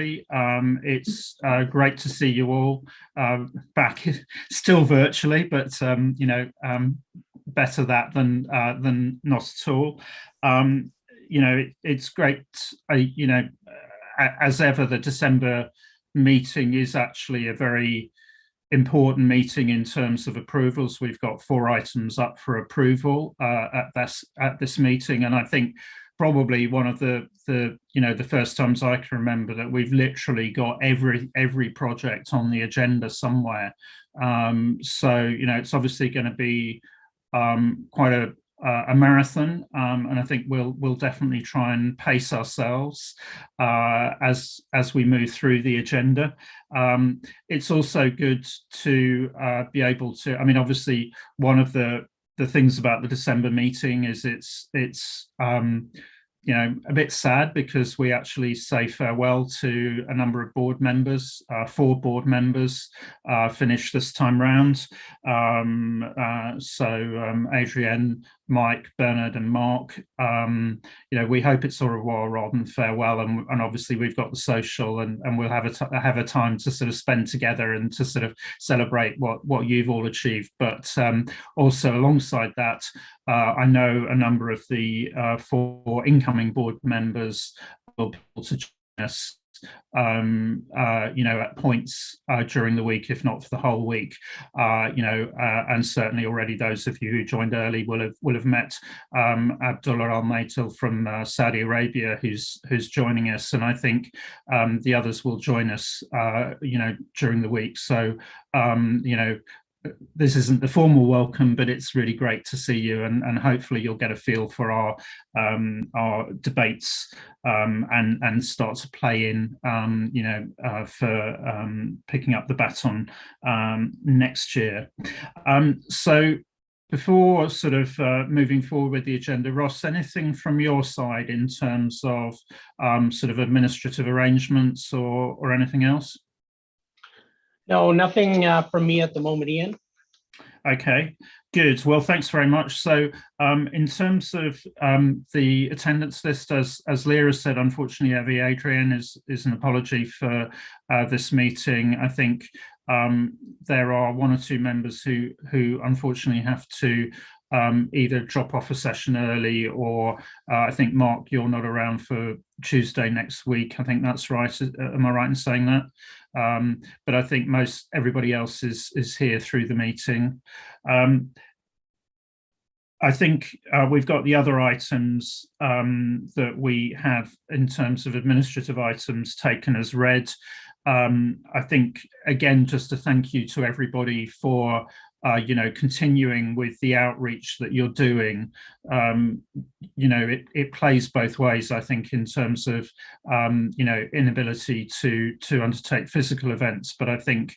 It's great to see you all back, still virtually, but better that than not at all. It's great. As ever, the December meeting is actually a very important meeting in terms of approvals. We've got 4 items up for approval at this meeting, and I think probably one of the first times I can remember that we've literally got every project on the agenda somewhere. So it's obviously going to be quite a marathon, and I think we'll definitely try and pace ourselves as we move through the agenda. It's also good to be able to. I mean, obviously, one of the things about the December meeting is it's a bit sad because we actually say farewell to a number of board members. 4 board members finish this time round. So Adrienne, Mike, Bernard, and Mark. We hope it's au revoir rather than farewell, and obviously we've got the social, and we'll have a time to sort of spend together and to sort of celebrate what you've all achieved. But also alongside that, I know a number of the 4 incoming board members will be able to join us at points during the week, if not for the whole week. And certainly already those of you who joined early will have met Abdullah Al Maitil from Saudi Arabia, who's joining us, and I think the others will join us during the week. So this isn't the formal welcome, but it's really great to see you, and hopefully you'll get a feel for our debates and start to play in, for picking up the baton next year. So before sort of moving forward with the agenda, Ross, anything from your side in terms of sort of administrative arrangements or anything else? No, nothing from me at the moment, Ian. Okay, good. Well, thanks very much. So in terms of the attendance list, as Leah has said, unfortunately, Evie Adrian is an apology for this meeting. I think there are 1 or 2 members who unfortunately have to either drop off a session early, or I think, Mark, you're not around for Tuesday next week. I think that's right. Am I right in saying that? But I think everybody else is here through the meeting. I think we've got the other items that we have in terms of administrative items taken as read. I think, again, just a thank you to everybody for continuing with the outreach that you're doing. It plays both ways, I think, in terms of inability to undertake physical events, but I think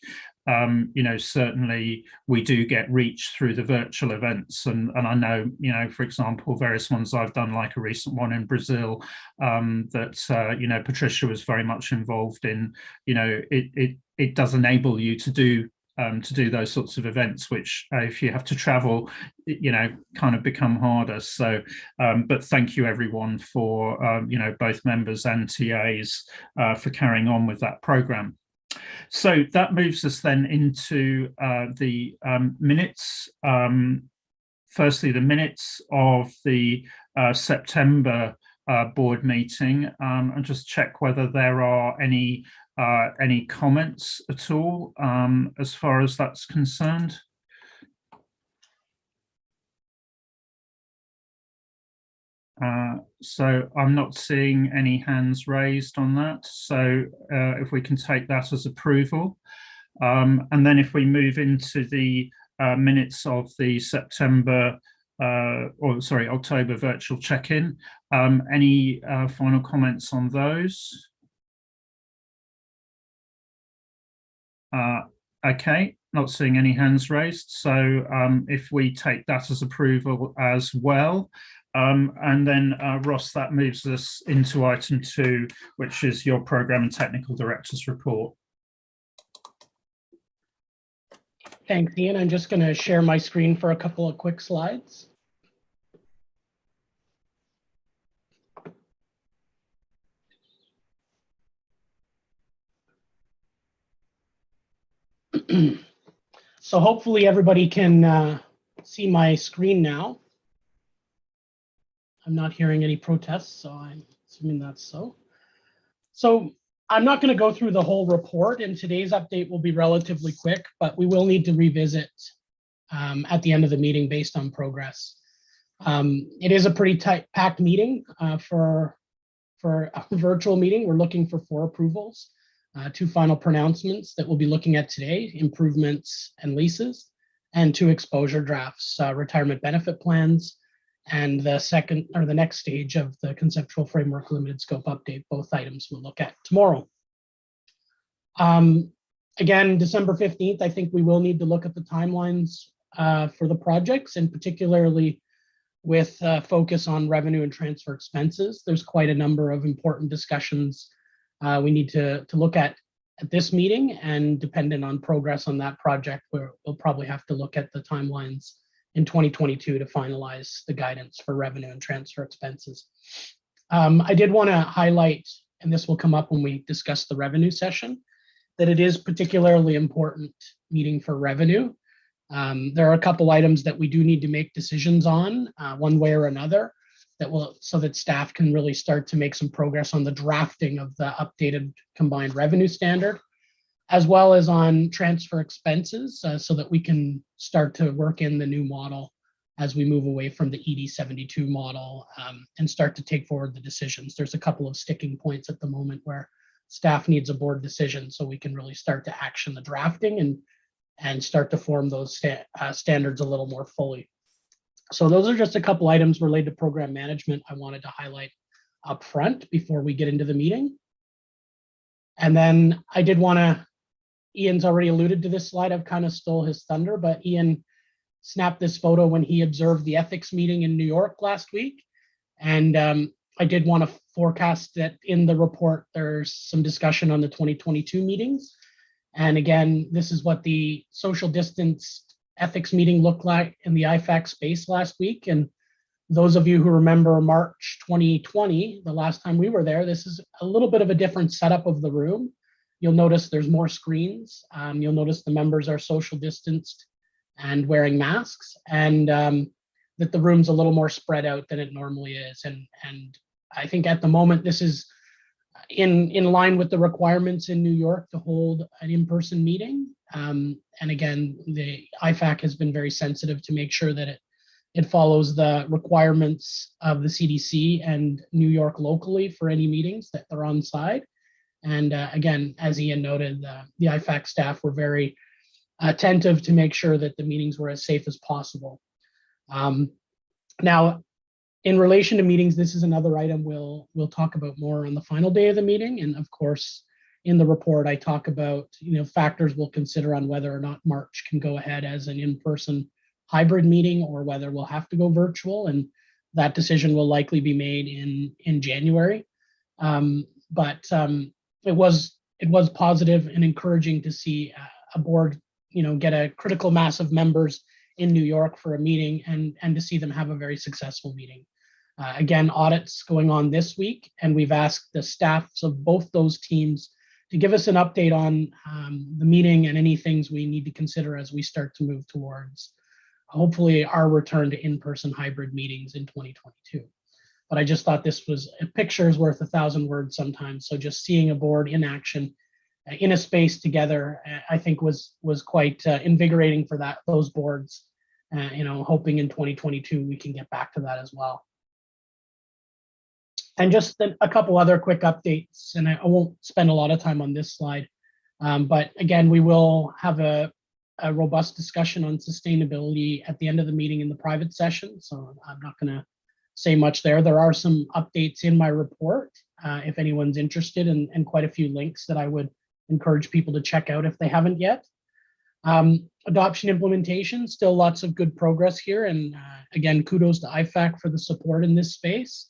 certainly we do get reach through the virtual events, and I know, for example, various ones I've done, like a recent one in Brazil, that Patricia was very much involved in. It does enable you to do those sorts of events, which if you have to travel, kind of become harder. So, but thank you everyone for, both members and TAs for carrying on with that program. So that moves us then into the minutes. Firstly, the minutes of the September board meeting, and just check whether there are any comments at all as far as that's concerned. So I'm not seeing any hands raised on that. So if we can take that as approval. And then if we move into the minutes of the October virtual check-in, any final comments on those? Okay, not seeing any hands raised. So if we take that as approval as well, and then Ross, that moves us into item 2, which is your Programme and Technical Director's report. Thanks, Ian. I'm just going to share my screen for a couple of quick slides. So hopefully everybody can see my screen now. I'm not hearing any protests, so I'm assuming that's so. So I'm not going to go through the whole report, and today's update will be relatively quick, but we will need to revisit at the end of the meeting based on progress. It is a pretty packed meeting for a virtual meeting. We're looking for 4 approvals, 2 final pronouncements that we'll be looking at today, improvements and leases, and 2 exposure drafts, retirement benefit plans, and the next stage of the conceptual framework limited scope update. Both items we'll look at tomorrow. Again, December 15th, I think we will need to look at the timelines for the projects, and particularly with focus on revenue and transfer expenses. There's quite a number of important discussions we need to look at this meeting, and dependent on progress on that project, we'll probably have to look at the timelines in 2022 to finalize the guidance for revenue and transfer expenses. I did want to highlight, and this will come up when we discuss the revenue session, that it is particularly important meeting for revenue. There are a couple items that we do need to make decisions on one way or another, so that staff can really start to make some progress on the drafting of the updated combined revenue standard, as well as on transfer expenses, so that we can start to work in the new model as we move away from the ED72 model and start to take forward the decisions. There's a couple of sticking points at the moment where staff needs a board decision, so we can really start to action the drafting and start to form those standards a little more fully. So those are just a couple items related to program management I wanted to highlight up front before we get into the meeting. And then I did want to, Ian's already alluded to this slide, I've kind of stole his thunder, but Ian snapped this photo when he observed the ethics meeting in New York last week. And I did want to forecast that in the report, there's some discussion on the 2022 meetings. And again, this is what the social distance ethics meeting looked like in the IFAC space last week. And those of you who remember March 2020, the last time we were there, this is a little bit of a different setup of the room. You'll notice there's more screens. You'll notice the members are social distanced and wearing masks, and that the room's a little more spread out than it normally is. And I think at the moment, this is in line with the requirements in New York to hold an in-person meeting. And again, the IFAC has been very sensitive to make sure that it follows the requirements of the CDC and New York locally for any meetings that they're on site. And again, as Ian noted, the IFAC staff were very attentive to make sure that the meetings were as safe as possible. Now, in relation to meetings, this is another item we'll talk about more on the final day of the meeting. And of course, in the report, I talk about factors we'll consider on whether or not March can go ahead as an in-person hybrid meeting, or whether we'll have to go virtual. And that decision will likely be made in January. But it was positive and encouraging to see a board get a critical mass of members in New York for a meeting, and to see them have a very successful meeting. Again, audits going on this week, and we've asked the staffs of both those teams to give us an update on the meeting and any things we need to consider as we start to move towards hopefully our return to in-person hybrid meetings in 2022. But I just thought this was a picture is worth 1,000 words sometimes. So just seeing a board in action in a space together, I think was quite invigorating for those boards. Hoping in 2022 we can get back to that as well. And just a couple other quick updates, and I won't spend a lot of time on this slide, but again, we will have a robust discussion on sustainability at the end of the meeting in the private session, so I'm not going to say much there. There are some updates in my report if anyone's interested, and quite a few links that I would encourage people to check out if they haven't yet. Adoption implementation, still lots of good progress here. And again, kudos to IFAC for the support in this space.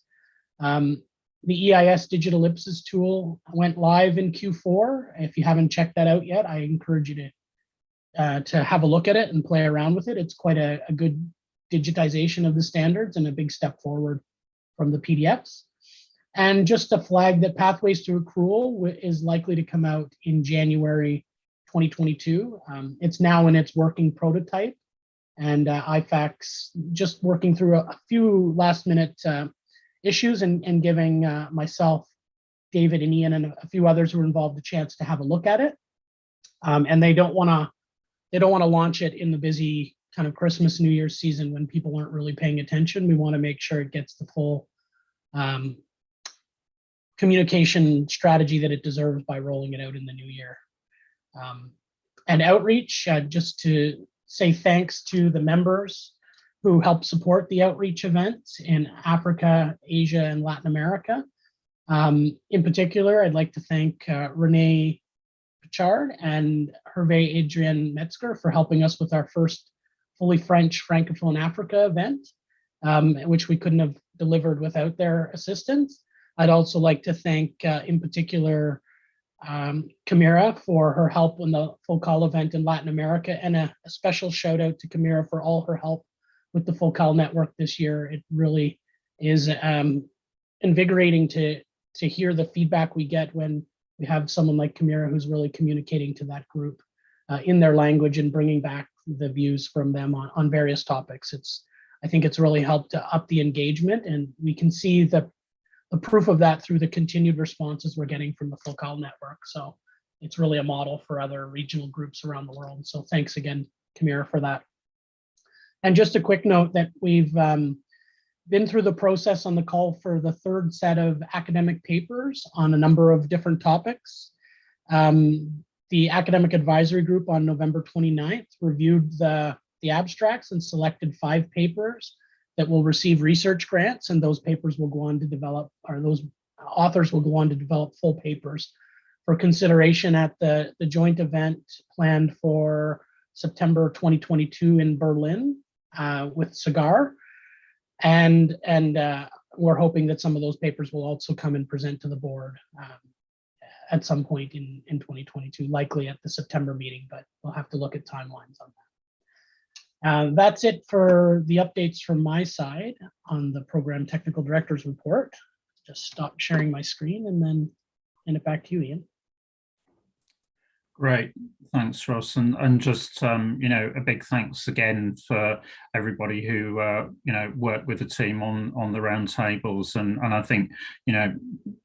The EIS digital IPSASB tool went live in Q4. If you haven't checked that out yet, I encourage you to have a look at it and play around with it. It's quite a good digitization of the standards and a big step forward from the PDFs. And just a flag that Pathways to Accrual is likely to come out in January 2022. It's now in its working prototype, and IFAC's just working through a few last minute issues and giving myself, David and Ian and a few others who were involved a chance to have a look at it. And they don't want to launch it in the busy kind of Christmas, New Year's season when people aren't really paying attention. We want to make sure it gets the full communication strategy that it deserves by rolling it out in the new year. And outreach, just to say thanks to the members who help support the outreach events in Africa, Asia, and Latin America. In particular, I'd like to thank Renee Pichard and Hervé Adrienne Metzger for helping us with our first fully French Francophone Africa event, which we couldn't have delivered without their assistance. I'd also like to thank, in particular, Camira for her help in the FOCAL event in Latin America, and a special shout out to Camira for all her help with the FOCAL network this year. It really is invigorating to hear the feedback we get when we have someone like Camira who's really communicating to that group in their language and bringing back the views from them on various topics. I think it's really helped to up the engagement, and we can see the proof of that through the continued responses we're getting from the FOCAL network. So it's really a model for other regional groups around the world. So thanks again, Camira, for that. And just a quick note that we've been through the process on the call for the third set of academic papers on a number of different topics. The academic advisory group on November 29th reviewed the abstracts and selected 5 papers that will receive research grants, and those papers will go on to develop, or those authors will go on to develop full papers for consideration at the joint event planned for September 2022 in Berlin with SAGAR. And we're hoping that some of those papers will also come and present to the board at some point in 2022, likely at the September meeting, but we'll have to look at timelines on that. That's it for the updates from my side on the Program Technical Director's report. Just stop sharing my screen and then hand it back to you, Ian. Great, thanks, Ross, and just a big thanks again for everybody who worked with the team on the roundtables, and I think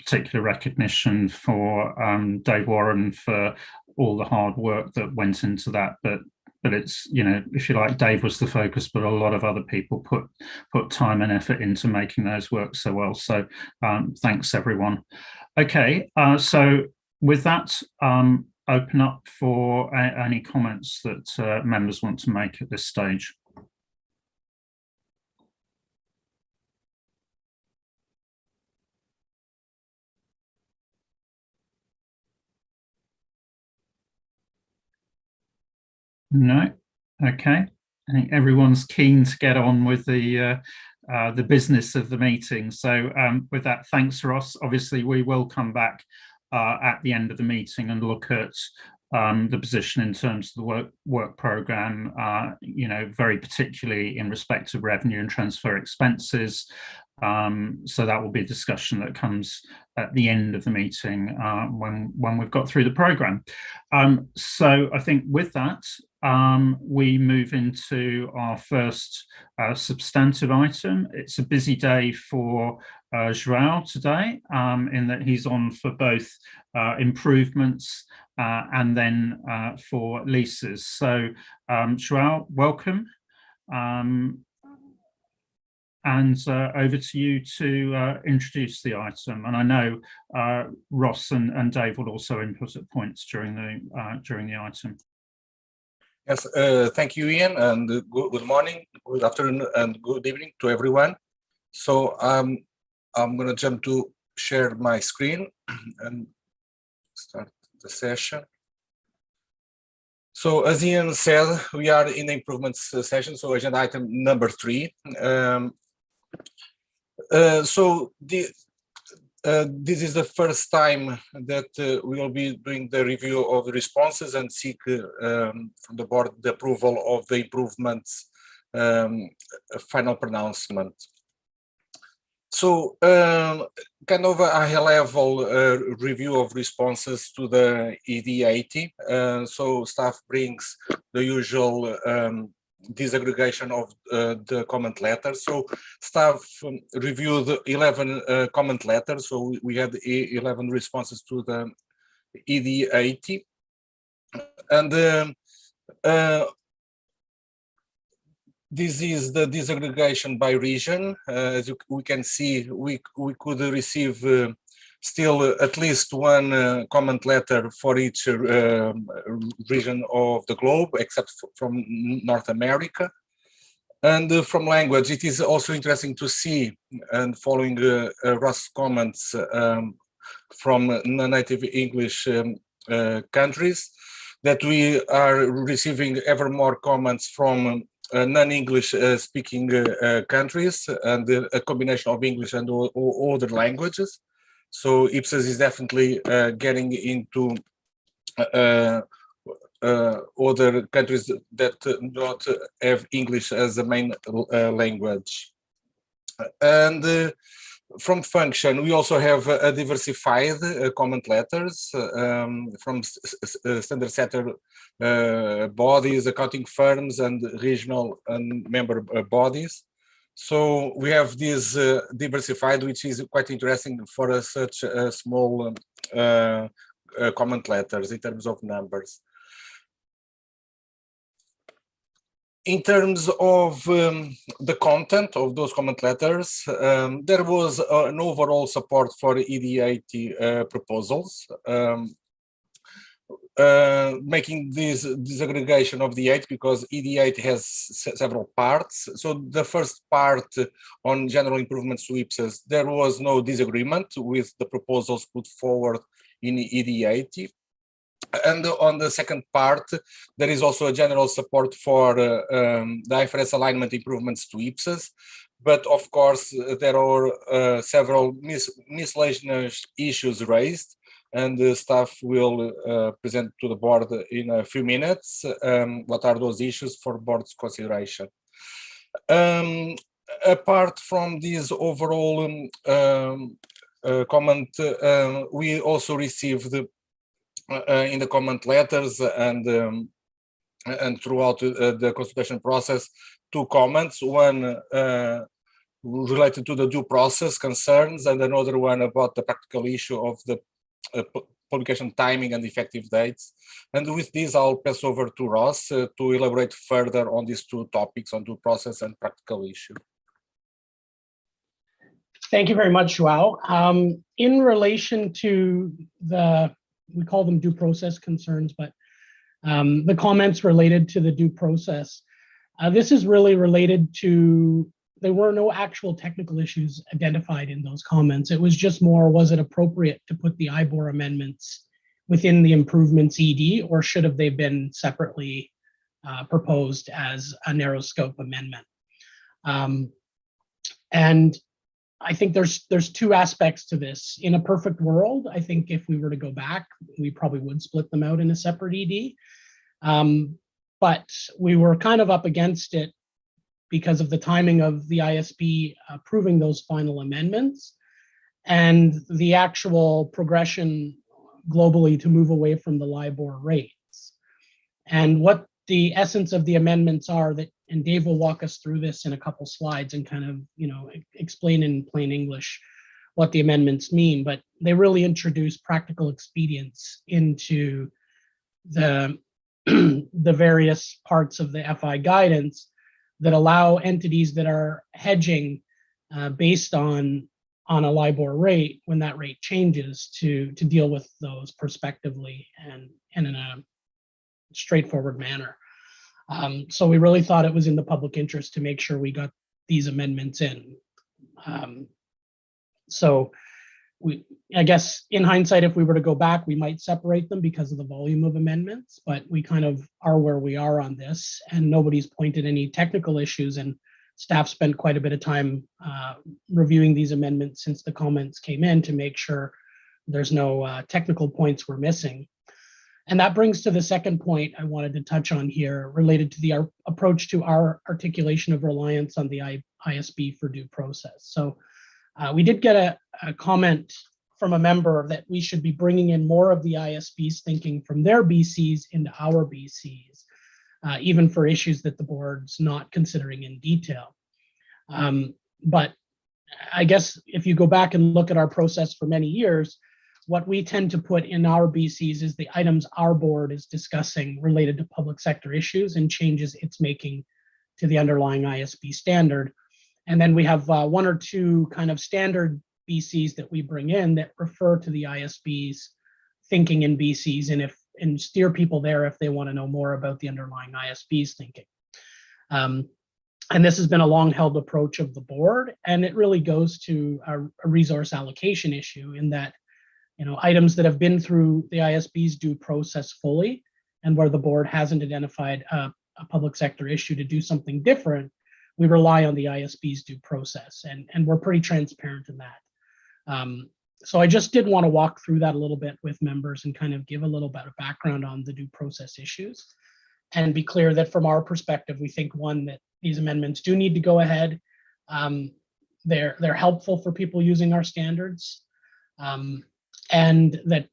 particular recognition for Dave Warren for all the hard work that went into that, but it's, if you like, Dave was the focus, but a lot of other people put time and effort into making those work so well. So thanks, everyone. Okay, so with that, open up for any comments that members want to make at this stage. No. Okay. I think everyone's keen to get on with the business of the meeting. So with that, thanks, Ross. Obviously, we will come back at the end of the meeting and look at the position in terms of the work program, very particularly in respect of revenue and transfer expenses. So that will be a discussion that comes at the end of the meeting when we've got through the program. So I think with that, we move into our first substantive item. It's a busy day for João today, in that he's on for both improvements and then for leases. So João, welcome. And over to you to introduce the item. And I know Ross and Dave will also input at points during the item. Yes, thank you, Ian, and good morning, good afternoon, and good evening to everyone. So I'm going to jump to share my screen and start the session. So as Ian said, we are in the improvements session, so agenda item number 3. So this is the first time that we will be doing the review of the responses and seek from the board the approval of the improvements final pronouncement. So kind of a high-level review of responses to the ED80. So staff brings the usual disaggregation of the comment letters. So staff reviewed 11 comment letters. So we had 11 responses to the ED80. And this is the disaggregation by region. As we can see, we could receive still at least one comment letter for each region of the globe, except from North America. And from language, it is also interesting to see, and following Ross' comments from non-native English countries, that we are receiving ever more comments from non-English speaking countries, and a combination of English and other languages. So IPSAS is definitely getting into other countries that don't have English as a main language. And from function, we also have a diversified comment letters from standard setter bodies, accounting firms, and regional and member bodies. So we have this diversified, which is quite interesting for such small comment letters in terms of numbers. In terms of the content of those comment letters, there was an overall support for ED80 proposals, making this disaggregation of the 8 because ED8 has several parts. So the first part on general improvements to IPSAS, there was no disagreement with the proposals put forward in ED80. And on the second part, there is also a general support for the IFRS alignment improvements to IPSAS. But of course, there are several miscellaneous issues raised, and the staff will present to the board in a few minutes what are those issues for board's consideration. Apart from this overall comment, we also received in the comment letters and throughout the consultation process 2 comments, one related to the due process concerns and another one about the practical issue of the publication timing and effective dates. And with this, I'll pass over to Ross to elaborate further on these 2 topics, on due process and practical issue. Thank you very much, Joao. In relation to we call them due process concerns, but the comments related to the due process, this is really related to, there were no actual technical issues identified in those comments. It was just more, was it appropriate to put the IBOR amendments within the improvements ED, or should have they been separately proposed as a narrow scope amendment? And I think there's 2 aspects to this. In a perfect world, I think if we were to go back, we probably would split them out in a separate ED. But we were kind of up against it because of the timing of the ISB approving those final amendments and the actual progression globally to move away from the LIBOR rates. And what the essence of the amendments are, that, and Dave will walk us through this in a couple slides and kind of, explain in plain English what the amendments mean, but they really introduce practical expedience into the the various parts of the FI guidance that allow entities that are hedging based on a LIBOR rate, when that rate changes, to deal with those prospectively and in a straightforward manner. So we really thought it was in the public interest to make sure we got these amendments in. So I guess in hindsight, if we were to go back, we might separate them because of the volume of amendments, but we kind of are where we are on this, and nobody's pointed any technical issues, and staff spent quite a bit of time reviewing these amendments since the comments came in to make sure there's no technical points we're missing. And that brings to the second point I wanted to touch on here, related to the approach to our articulation of reliance on the ISB for due process. So We did get a comment from a member that we should be bringing in more of the ISB's thinking from their BCs into our BCs, even for issues that the board's not considering in detail. But I guess if you go back and look at our process for many years, what we tend to put in our BCs is the items our board is discussing related to public sector issues and changes it's making to the underlying ISB standard. And then we have one or two kind of standard BCs that we bring in that refer to the ISB's thinking in BCs and steer people there if they want to know more about the underlying ISB's thinking. And this has been a long-held approach of the board, and it really goes to a resource allocation issue in that, you know, items that have been through the ISB's due process fully and where the board hasn't identified a public sector issue to do something different, we rely on the ISB's due process, and we're pretty transparent in that. So I just did want to walk through that a little bit with members and kind of give a little bit of background on the due process issues and be clear that from our perspective, we think, one, that these amendments do need to go ahead. They're helpful for people using our standards, and that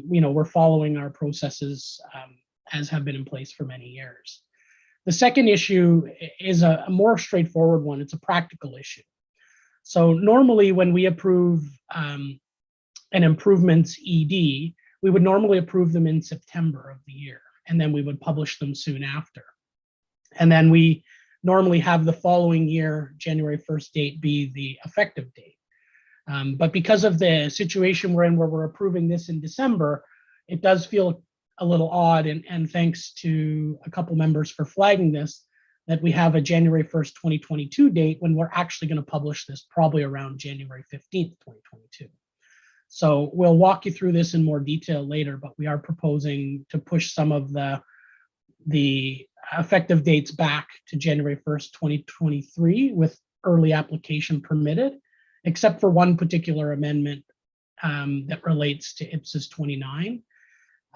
you know, we're following our processes as have been in place for many years. The second issue is a more straightforward one. It's a practical issue. So normally when we approve an improvements ED, we would normally approve them in September of the year, and then we would publish them soon after. And then we normally have the following year, January 1st date be the effective date. But because of the situation we're in where we're approving this in December, it does feel a little odd, and thanks to a couple members for flagging this, that we have a January 1st, 2022 date when we're actually going to publish this probably around January 15th, 2022. So we'll walk you through this in more detail later, but we are proposing to push some of the effective dates back to January 1st, 2023 with early application permitted, except for one particular amendment that relates to IPSAS 29.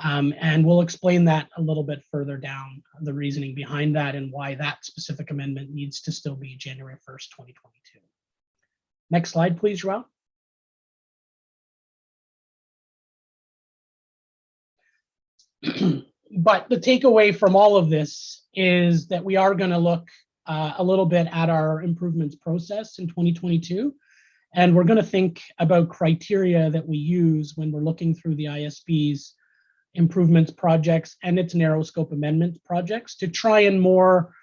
And we'll explain that a little bit further down, the reasoning behind that and why that specific amendment needs to still be January 1st, 2022. Next slide, please, João. But the takeaway from all of this is that we are going to look a little bit at our improvements process in 2022. And we're going to think about criteria that we use when we're looking through the ISB's improvements projects and its narrow scope amendment projects to try and more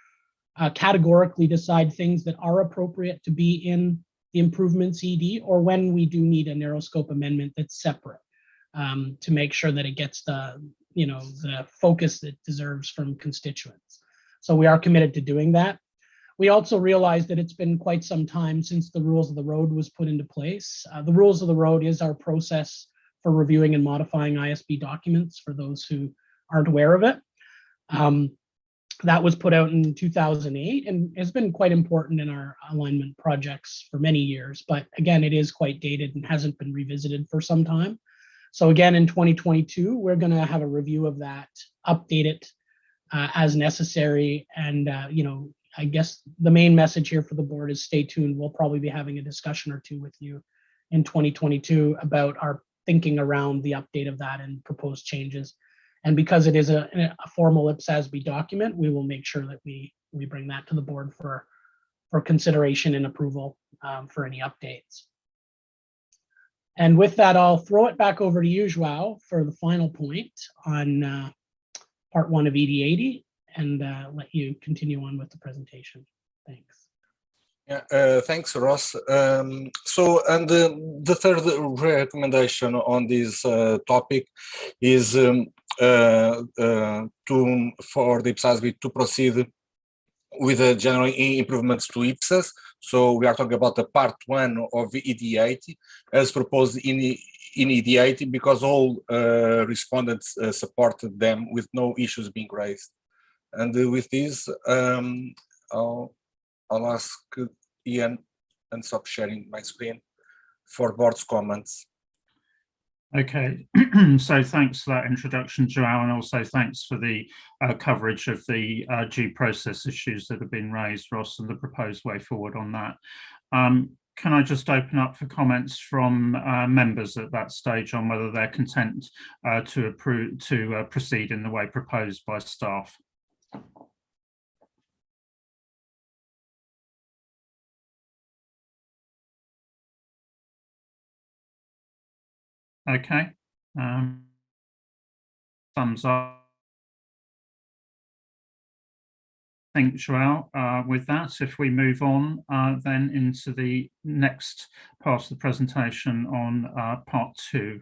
categorically decide things that are appropriate to be in the improvements ED, or when we do need a narrow scope amendment that's separate to make sure that it gets the focus that it deserves from constituents. So we are committed to doing that. We also realize that it's been quite some time since the rules of the road was put into place. The rules of the road is our process for reviewing and modifying ISB documents for those who aren't aware of it. That was put out in 2008 and has been quite important in our alignment projects for many years. But again, it is quite dated and hasn't been revisited for some time. So again, in 2022, we're going to have a review of that, update it as necessary. And, I guess the main message here for the board is stay tuned. We'll probably be having a discussion or two with you in 2022 about our thinking around the update of that and proposed changes. And because it is a formal IPSASB document, we will make sure that we bring that to the board for consideration and approval for any updates. And with that, I'll throw it back over to you, João, for the final point on part 1 of ED 80 and let you continue on with the presentation. Thanks. Yeah, thanks, Ross. And the third recommendation on this topic is for the IPSASB to proceed with the general improvements to IPSAS. So we are talking about the part 1 of ED 80 as proposed in ED 80 because all respondents supported them with no issues being raised. And with this, I'll ask Ian and stop sharing my screen for board's comments. Okay, so thanks for that introduction, João, and also thanks for the coverage of the due process issues that have been raised, Ross, and the proposed way forward on that. can I just open up for comments from members at that stage on whether they're content to proceed in the way proposed by staff? Okay. Thumbs up. I think, João, with that, if we move on then into the next part of the presentation on part 2.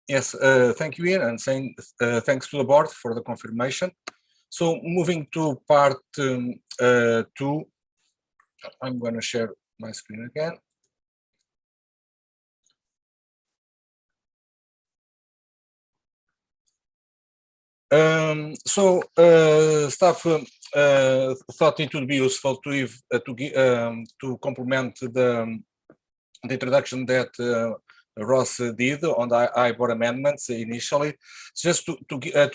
Yes, thank you, Ian, and saying thanks to the board for the confirmation. So moving to part 2, I'm going to share my screen again. Staff thought it would be useful to complement the introduction that Ross did on the IBOR amendments initially, just to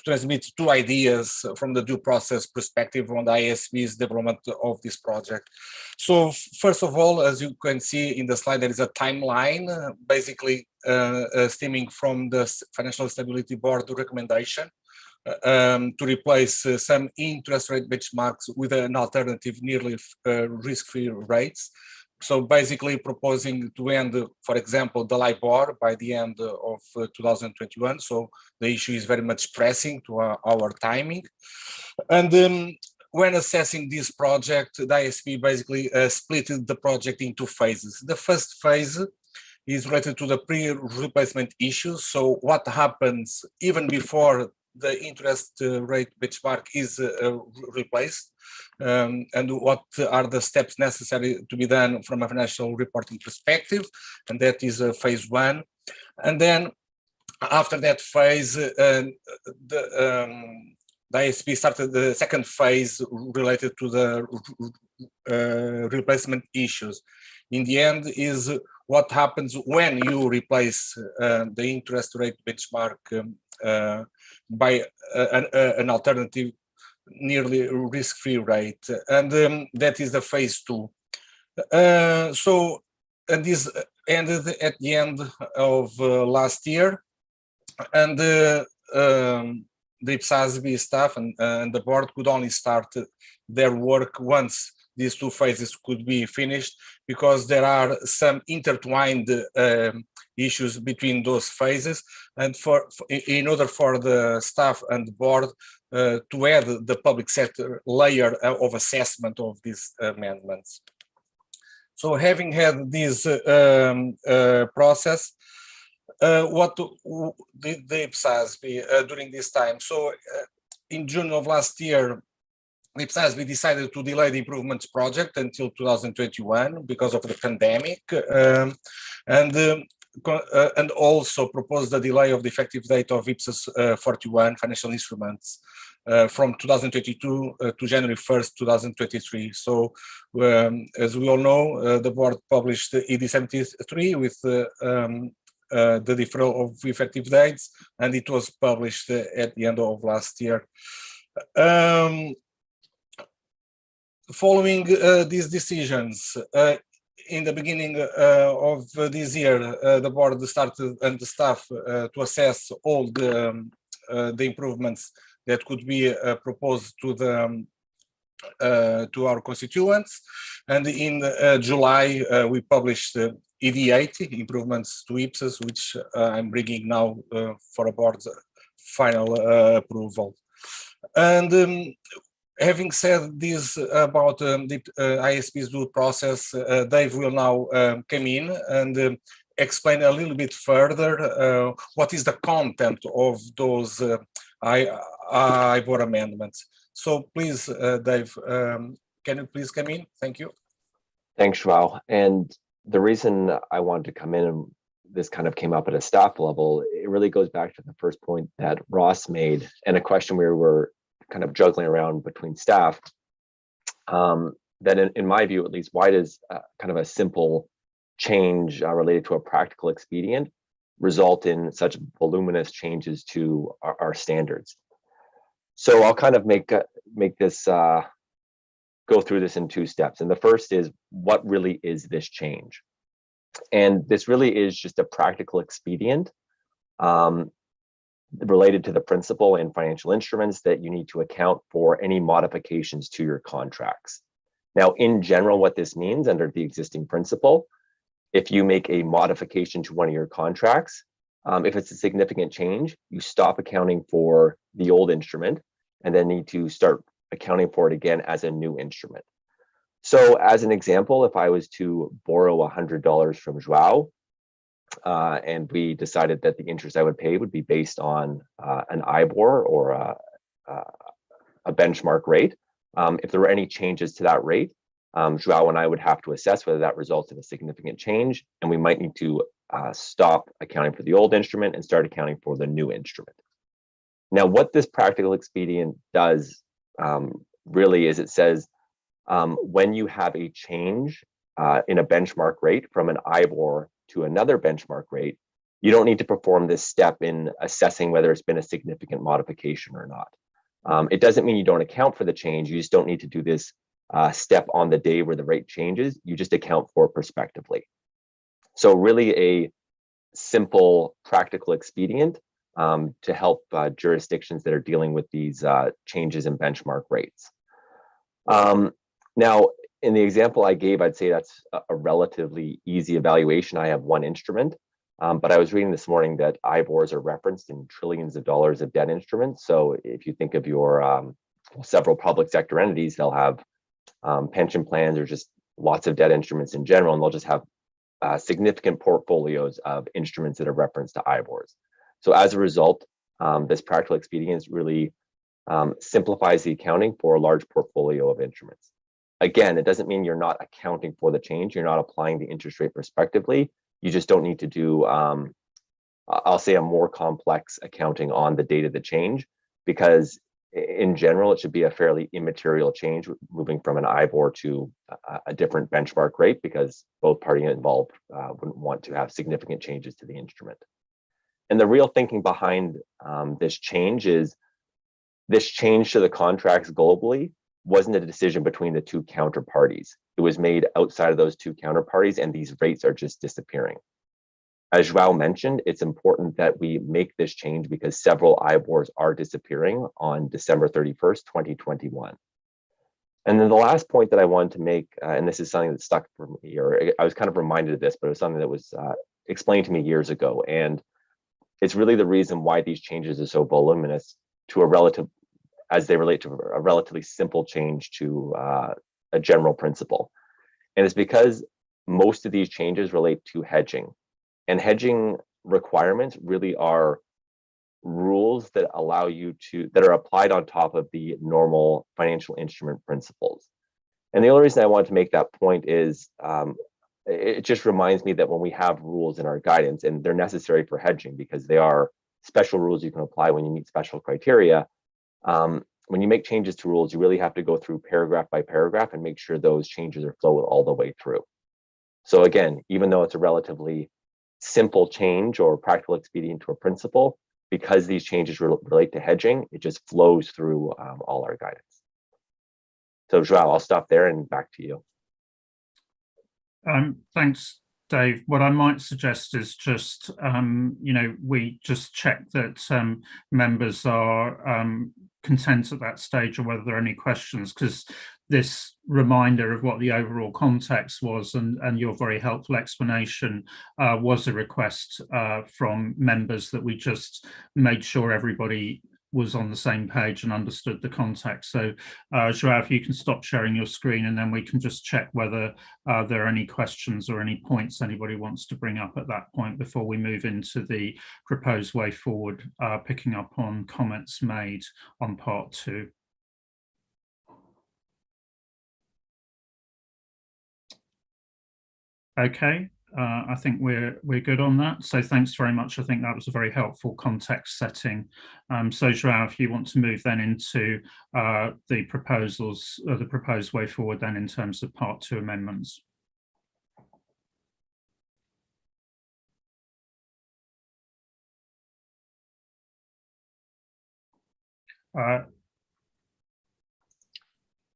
transmit 2 ideas from the due process perspective on the ISB's development of this project. So first of all, as you can see in the slide, there is a timeline, basically stemming from the Financial Stability Board recommendation to replace some interest rate benchmarks with an alternative nearly risk-free rates. So basically proposing to end, for example, the LIBOR by the end of 2021. So the issue is very much pressing to our timing. And when assessing this project, the ISB basically split the project into phases. The first phase is related to the pre-replacement issues. So what happens even before the interest rate benchmark is replaced, and what are the steps necessary to be done from a financial reporting perspective, and that is phase 1. And then after that phase, the ISP started the second phase related to the replacement issues. In the end is what happens when you replace the interest rate benchmark by an alternative nearly risk-free rate, and that is the phase 2. And this ended at the end of last year, and the IPSASB staff and the board could only start their work once these 2 phases could be finished, because there are some intertwined issues between those phases, and in order for the staff and the board to add the public sector layer of assessment of these amendments. So having had this process, what did the IPSASB during this time? So in June of last year, IPSASB decided to delay the improvements project until 2021 because of the pandemic, and also proposed the delay of the effective date of IPSAS 41 financial instruments from 2022 to January 1st, 2023. So as we all know, the board published ED 73 with the deferral of effective dates, and it was published at the end of last year. Following these decisions, in the beginning of this year, the board started and the staff to assess all the improvements that could be proposed to our constituents, and in July we published ED 80 improvements to IPSAS, which I'm bringing now for a board's final approval. And having said this about the ISB's due process, Dave will now come in and explain a little bit further what is the content of those IBOR amendments. So please, Dave, can you please come in? Thank you. Thanks, João. And the reason I wanted to come in, and this kind of came up at a staff level, it really goes back to the first point that Ross made, and a question we were kind of juggling around between staff, that in my view, at least, why does kind of a simple change related to a practical expedient result in such voluminous changes to our standards? So I'll kind of make this go through this in two steps. And the first is, what really is this change? And this really is just a practical expedient related to the principal and financial instruments that you need to account for any modifications to your contracts. Now, in general, what this means under the existing principle, if you make a modification to one of your contracts, if it's a significant change, you stop accounting for the old instrument and then need to start accounting for it again as a new instrument. So as an example, if I was to borrow $100 from Joao, and we decided that the interest I would pay would be based on an IBOR or a benchmark rate. If there were any changes to that rate, Joao and I would have to assess whether that results in a significant change, and we might need to stop accounting for the old instrument and start accounting for the new instrument. Now, what this practical expedient does really is it says when you have a change in a benchmark rate from an IBOR to another benchmark rate, you don't need to perform this step in assessing whether it's been a significant modification or not. It doesn't mean you don't account for the change. You just don't need to do this step on the day where the rate changes. You just account for it prospectively. So really a simple practical expedient to help jurisdictions that are dealing with these changes in benchmark rates. Now, in the example I gave, I'd say that's a relatively easy evaluation. I have one instrument, but I was reading this morning that IBORs are referenced in trillions of dollars of debt instruments. So if you think of your several public sector entities, they'll have pension plans or just lots of debt instruments in general, and they'll just have significant portfolios of instruments that are referenced to IBORs. So as a result, this practical expedient really simplifies the accounting for a large portfolio of instruments. Again, it doesn't mean you're not accounting for the change. You're not applying the interest rate prospectively. You just don't need to do, I'll say, a more complex accounting on the date of the change, because in general, it should be a fairly immaterial change moving from an IBOR to a different benchmark rate, because both parties involved wouldn't want to have significant changes to the instrument. And the real thinking behind this change is this change to the contracts globally wasn't a decision between the two counterparties. It was made outside of those two counterparties, and these rates are just disappearing. As Joao mentioned, it's important that we make this change because several IBORs are disappearing on December 31st, 2021. And then the last point that I wanted to make, and this is something that stuck for me, or I was kind of reminded of this, but it was something that was explained to me years ago. And it's really the reason why these changes are so voluminous to a relative, as they relate to a relatively simple change to a general principle. And it's because most of these changes relate to hedging. And hedging requirements really are rules that allow you to, that are applied on top of the normal financial instrument principles. And the only reason I wanted to make that point is it just reminds me that when we have rules in our guidance, and they're necessary for hedging because they are special rules you can apply when you meet special criteria, when you make changes to rules, you really have to go through paragraph by paragraph and make sure those changes are flowed all the way through. So again, even though it's a relatively simple change or practical expedient to a principle, because these changes relate to hedging, it just flows through all our guidance. So Joao, I'll stop there and back to you. Thanks, Dave. What I might suggest is just, we just check that members are content at that stage, or whether there are any questions, because this reminder of what the overall context was and your very helpful explanation was a request from members that we just made sure everybody was on the same page and understood the context. So Joao, if you can stop sharing your screen, and then we can just check whether there are any questions or any points anybody wants to bring up at that point before we move into the proposed way forward, picking up on comments made on part 2. Okay, I think we're good on that. So thanks very much. I think that was a very helpful context setting. So Joao, if you want to move then into the proposals, the proposed way forward then in terms of part 2 amendments.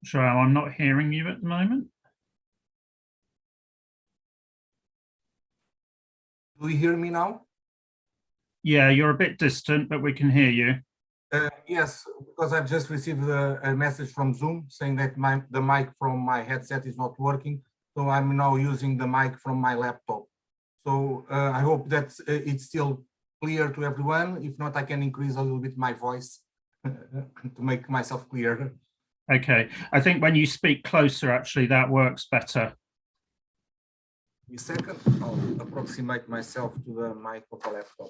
Joao, I'm not hearing you at the moment. Do you hear me now? Yeah, you're a bit distant, but we can hear you. Yes, because I've just received a message from Zoom saying that the mic from my headset is not working. So I'm now using the mic from my laptop. So I hope that it's still clear to everyone. If not, I can increase a little bit my voice to make myself clearer. Okay, I think when you speak closer, actually, that works better. A second, I'll approximate myself to the mic of the laptop.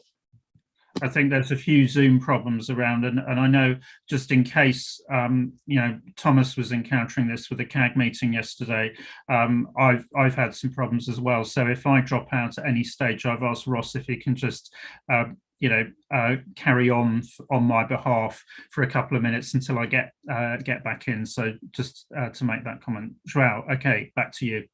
I think there's a few Zoom problems around, and I know just in case, you know, Thomas was encountering this with the CAG meeting yesterday. I've had some problems as well. So if I drop out at any stage, I've asked Ross if he can just, you know, carry on my behalf for a couple of minutes until I get back in. So just to make that comment, Joao. Okay, back to you.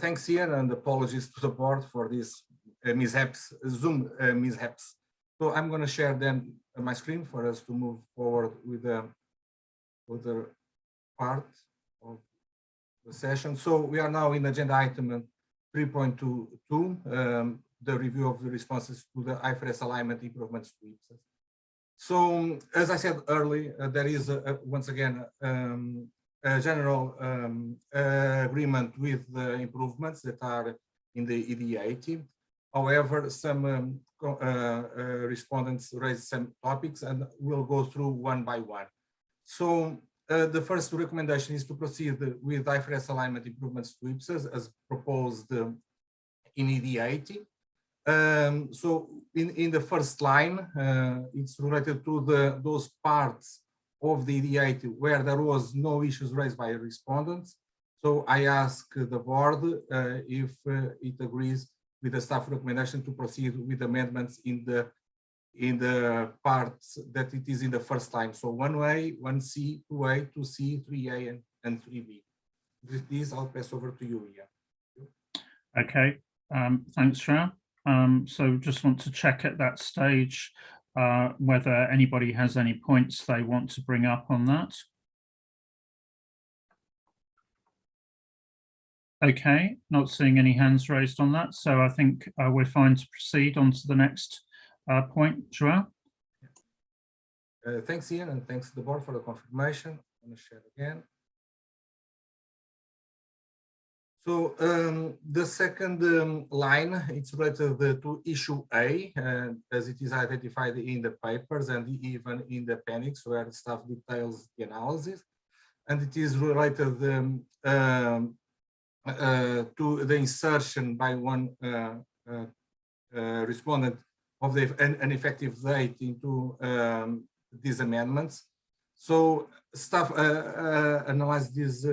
Thanks, Ian, and apologies to the board for these mishaps, Zoom mishaps. So I'm going to share then my screen for us to move forward with the part of the session. So we are now in agenda item 3.22, the review of the responses to the IFRS alignment improvements to IPSASB. So as I said earlier, there is once again a general agreement with the improvements that are in the ED80. However, some respondents raised some topics, and we'll go through one by one. So the first recommendation is to proceed with IFRS alignment improvements to IPSASB as proposed in ED80. So in the first line, it's related to those parts of the ED80 where there was no issues raised by respondents. So I ask the board if it agrees with the staff recommendation to proceed with amendments in the parts that it is in the first line. So 1A, 1C, 2A, 2C, 3A, and 3B. With this, I'll pass over to you, Ian. Okay, thanks, Joao. So just want to check at that stage whether anybody has any points they want to bring up on that. Okay, not seeing any hands raised on that, so I think we're fine to proceed on to the next point. Joao? Thanks, Ian, and thanks to the board for the confirmation. I'm going to share again. So the second line, it's related to issue A, as it is identified in the papers and even in the appendix where the staff details the analysis. And it is related to the insertion by one respondent of an effective date into these amendments. So staff analyzed this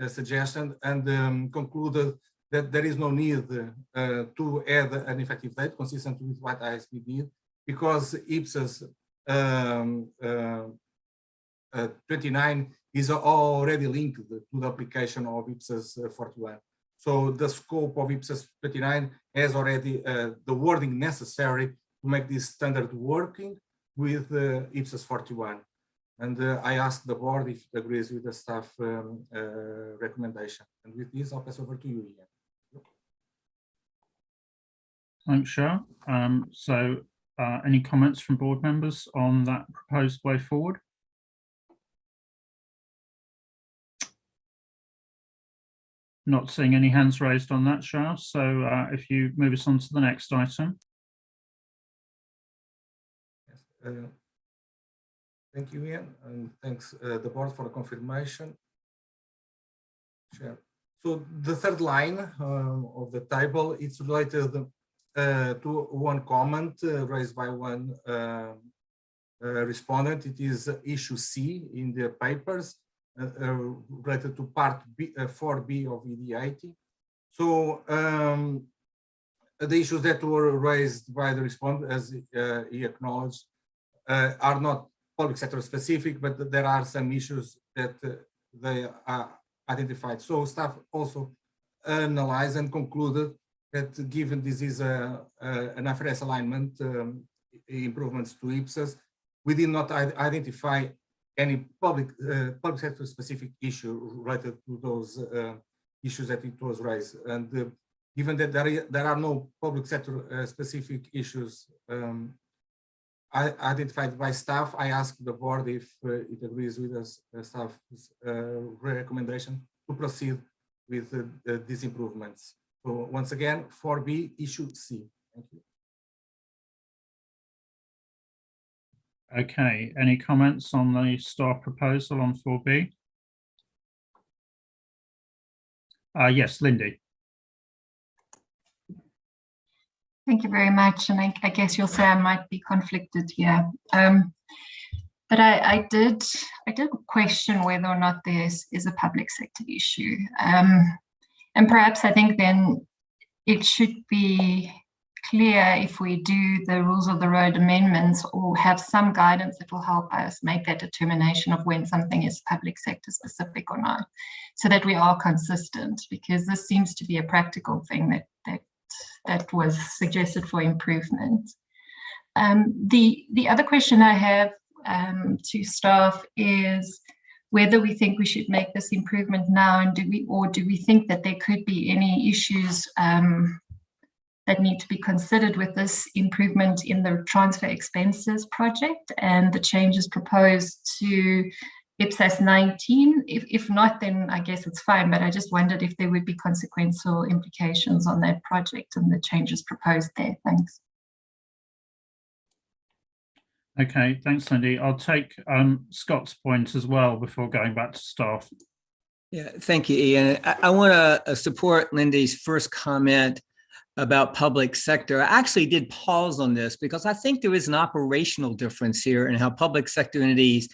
suggestion and concluded that there is no need to add an effective date consistent with what ISB did, because IPSASB 29 is already linked to the application of IPSASB 41. So the scope of IPSASB 29 has already the wording necessary to make this standard working with IPSASB 41. And I ask the board if it agrees with the staff recommendation. And with this, I'll pass over to you, Ian. Thanks, Joao. So any comments from board members on that proposed way forward? Not seeing any hands raised on that, Joao. So if you move us on to the next item. Yes, thank you, Ian, and thanks the board for the confirmation. Sure. So the third line of the table, it's related to one comment raised by one respondent. It is issue C in the papers related to part B, 4B of ED80. So the issues that were raised by the respondent, as he acknowledged, are not public sector specific, but there are some issues that they are identified. So staff also analyzed and concluded that given this is an IFRS alignment improvements to IPSASB, we did not identify any public sector specific issue related to those issues that it was raised. And given that there are no public sector specific issues identified by staff, I asked the board if it agrees with us, staff's recommendation to proceed with these improvements. So once again, 4B, issue C. Thank you. Okay, any comments on the staff proposal on 4B? Yes, Lindy. Thank you very much. And I guess you'll say I might be conflicted here. But I did question whether or not this is a public sector issue. And perhaps I think then it should be clear if we do the rules of the road amendments or have some guidance that will help us make that determination of when something is public sector specific or not, so that we are consistent, because this seems to be a practical thing that was suggested for improvement. The other question I have to staff is whether we think we should make this improvement now, and do we think that there could be any issues that need to be considered with this improvement in the transfer expenses project and the changes proposed to IPSAS 19? If not, then I guess it's fine, but I just wondered if there would be consequential implications on that project and the changes proposed there. Thanks. Okay, thanks, Lindy. I'll take Scott's point as well before going back to staff. Yeah, thank you, Ian. I want to support Lindy's first comment about public sector. I actually did pause on this because I think there is an operational difference here in how public sector entities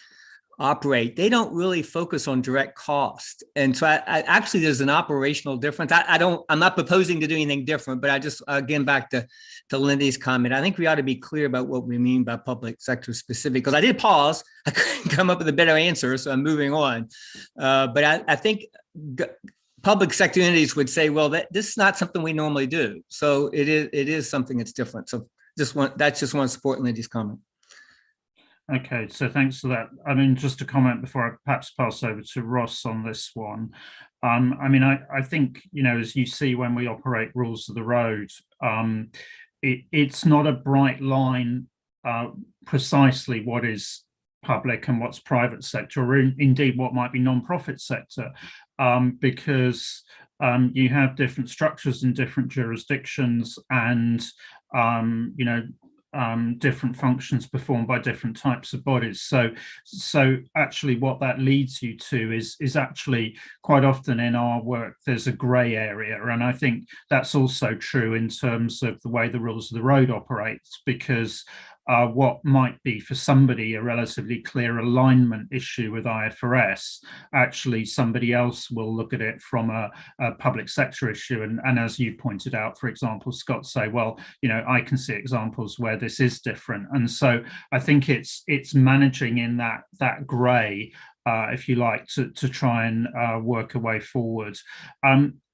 operate. They don't really focus on direct cost. And so I actually, there's an operational difference. I'm not proposing to do anything different, but I just, again, back to Lindy's comment, I think we ought to be clear about what we mean by public sector specific, because I did pause. I couldn't come up with a better answer, so I'm moving on. But I think public sector entities would say, well, this is not something we normally do. So it is something that's different. So just want to support Lindy's comment. Okay, so thanks for that. I mean, just a comment before I perhaps pass over to Ross on this one. I mean, I think, you know, as you see when we operate rules of the road, it's not a bright line precisely what is public and what's private sector, or indeed what might be non-profit sector, because you have different structures in different jurisdictions and, you know, different functions performed by different types of bodies. So actually what that leads you to is actually quite often in our work, there's a grey area. And I think that's also true in terms of the way the rules of the road operates, because what might be for somebody a relatively clear alignment issue with IFRS, actually somebody else will look at it from a public sector issue. And as you pointed out, for example, Scott, say, well, you know, I can see examples where this is different. And so I think it's managing in that grey, if you like, to try and work a way forward.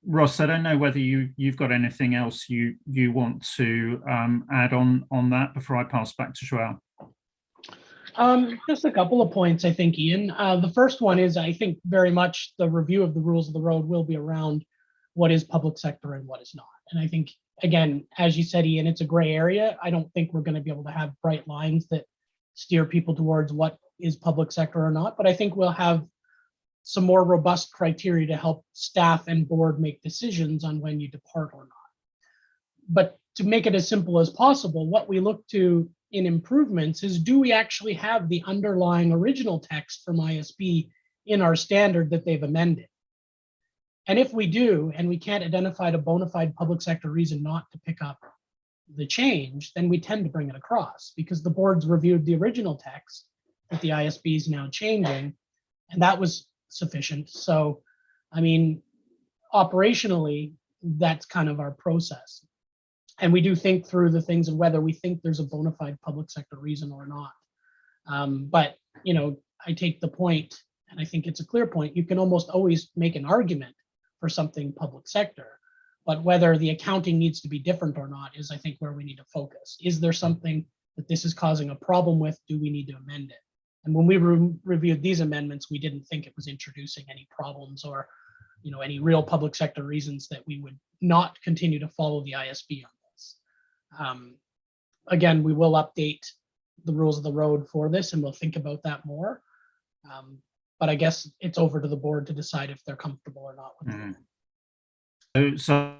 Ross, I don't know whether you've got anything else you want to add on that before I pass back to Joao. Just a couple of points, I think, Ian. The first one is, I think very much the review of the rules of the road will be around what is public sector and what is not. And I think, again, as you said, Ian, it's a gray area. I don't think we're going to be able to have bright lines that steer people towards what is public sector or not, but I think we'll have some more robust criteria to help staff and board make decisions on when you depart or not. But to make it as simple as possible, what we look to in improvements is, do we actually have the underlying original text from ISB in our standard that they've amended? And if we do, and we can't identify a bona fide public sector reason not to pick up the change, then we tend to bring it across, because the board's reviewed the original text that the ISB is now changing, and that was sufficient. So, I mean, operationally, that's kind of our process. And we do think through the things of whether we think there's a bona fide public sector reason or not. But, you know, I take the point, and I think it's a clear point. You can almost always make an argument for something public sector, but whether the accounting needs to be different or not is, I think, where we need to focus. Is there something that this is causing a problem with? Do we need to amend it? And when we reviewed these amendments, we didn't think it was introducing any problems or, any real public sector reasons that we would not continue to follow the ISB on this. Again, we will update the rules of the road for this, and we'll think about that more. But I guess it's over to the board to decide if they're comfortable or not with it. So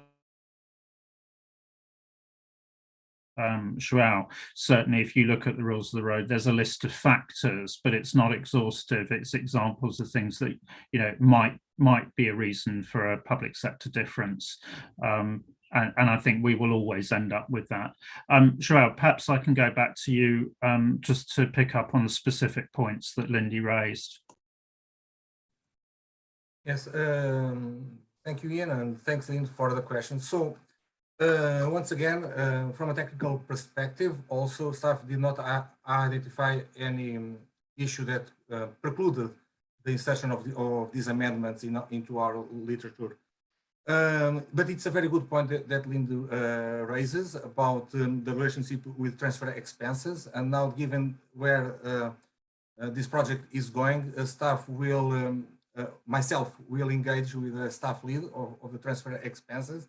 João, certainly if you look at the rules of the road, there's a list of factors, but it's not exhaustive. It's examples of things that might be a reason for a public sector difference. And I think we will always end up with that. João, perhaps I can go back to you just to pick up on the specific points that Lindy raised. Yes, thank you, Ian, and thanks, Lynn, for the question. So, once again, from a technical perspective, also staff did not identify any issue that precluded the insertion of these amendments into our literature. But it's a very good point that Linda raises about the relationship with transfer expenses. And now, given where this project is going, staff will, myself will engage with the staff lead of the transfer expenses,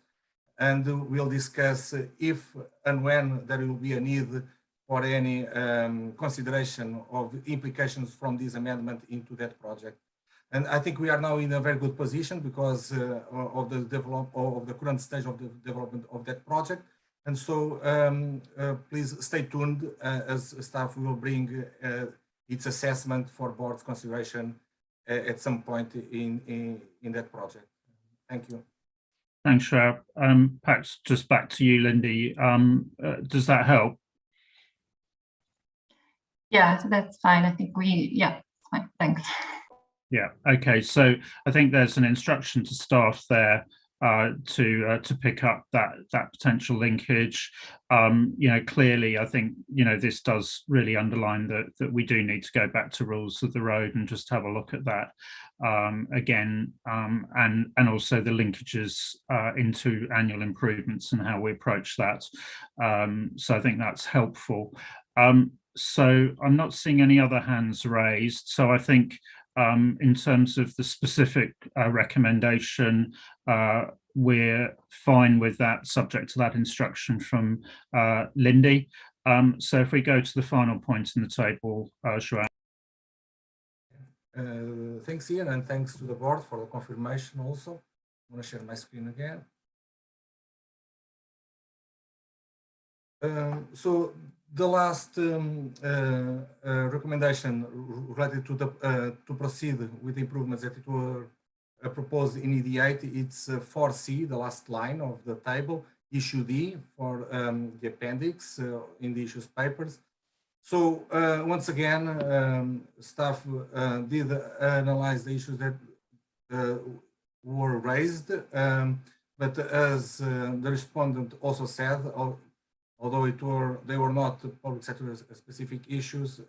and we'll discuss if and when there will be a need for any consideration of implications from this amendment into that project. And I think we are now in a very good position because of the current stage of the development of that project. And so please stay tuned as staff will bring its assessment for board's consideration at some point in that project. Thank you. Thanks, João. Perhaps just back to you, Lindy. Does that help? Yeah, so that's fine. I think it's fine. Thanks. Yeah. Okay. So I think there's an instruction to staff there to pick up that potential linkage. Clearly, I think this does really underline that we do need to go back to rules of the road and just have a look at that again, and also the linkages into annual improvements and how we approach that. So I think that's helpful. So I'm not seeing any other hands raised. So I think in terms of the specific recommendation, we're fine with that, subject to that instruction from Lindy. So if we go to the final point in the table, João. Thanks, Ian, and thanks to the board for the confirmation also. I'm going to share my screen again. So the last recommendation related to proceed with improvements that were proposed in ED8, it's 4C, the last line of the table, issue D for the appendix in the issues papers. So once again, staff did analyze the issues that were raised, but as the respondent also said, although they were not public sector specific issues,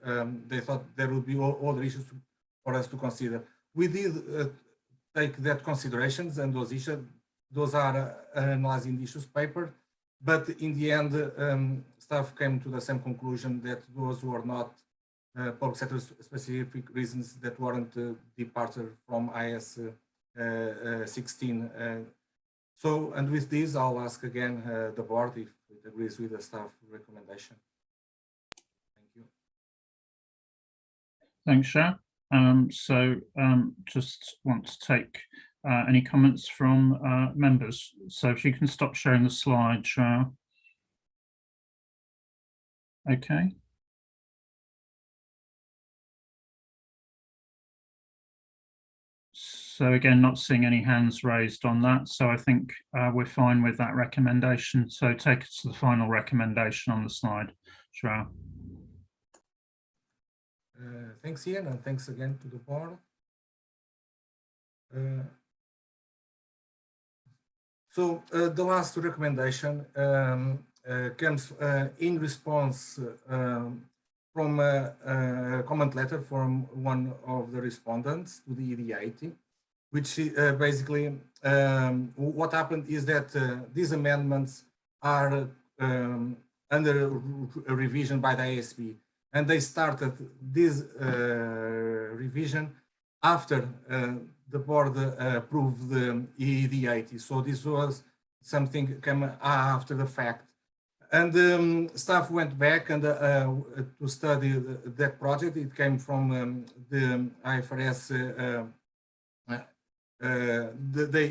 they thought there would be other issues for us to consider. We did take that considerations, and those are analyzed in the issues paper, but in the end, staff came to the same conclusion that those were not public sector specific reasons that warrant departure from IS 16. So, and with this, I'll ask again the board if it agrees with the staff recommendation. Thank you. Thanks, João. So just want to take any comments from members. So if you can stop sharing the slide, João. Okay. So again, not seeing any hands raised on that. So I think we're fine with that recommendation. So take us to the final recommendation on the slide, João. Thanks, Ian, and thanks again to the board. So the last recommendation comes in response from a comment letter from one of the respondents to the ED80, which basically what happened is that these amendments are under revision by the ISB. and they started this revision after the board approved the EED 80. So this was something came after the fact. And staff went back and to study that project. It came from the IFRS, the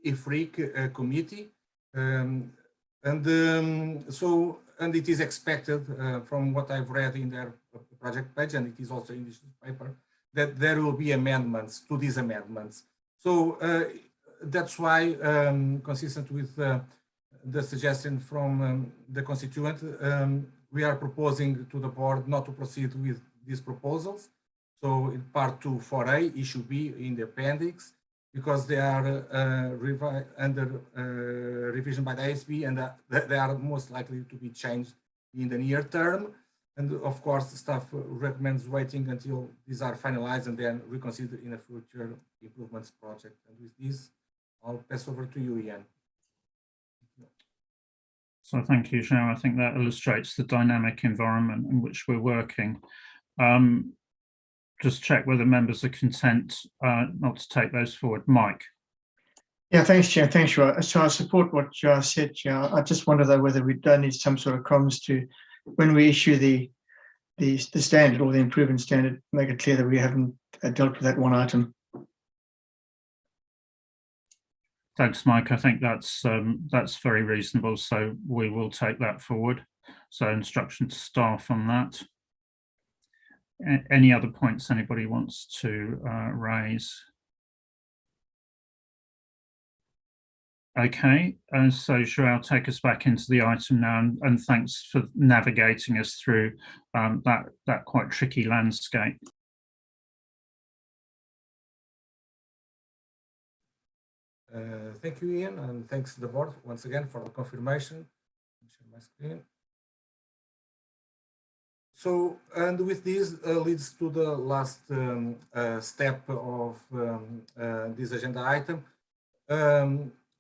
IFRIC committee. And it is expected from what I've read in their project page, and it is also in this paper, that there will be amendments to these amendments. So that's why, consistent with the suggestion from the constituent, we are proposing to the board not to proceed with these proposals. So in part 2 4A, issue B in the appendix, because they are under revision by the ISB, and they are most likely to be changed in the near term. And of course, the staff recommends waiting until these are finalized and then reconsider in a future improvements project. And with this, I'll pass over to you, Ian. So thank you, João. I think that illustrates the dynamic environment in which we're working. Just check whether members are content not to take those forward. Mike. Yeah, thanks, Chair. Thanks, João. So I support what João said, João. I just wonder though whether we don't need some sort of comms to, when we issue the standard or the improvement standard, make it clear that we haven't dealt with that one item. Thanks, Mike. I think that's very reasonable. So we will take that forward. So instruction to staff on that. Any other points anybody wants to raise? Okay, so João, take us back into the item now, and thanks for navigating us through that quite tricky landscape. Thank you, Ian, and thanks to the board once again for the confirmation. Share my screen. So, and with this leads to the last step of this agenda item,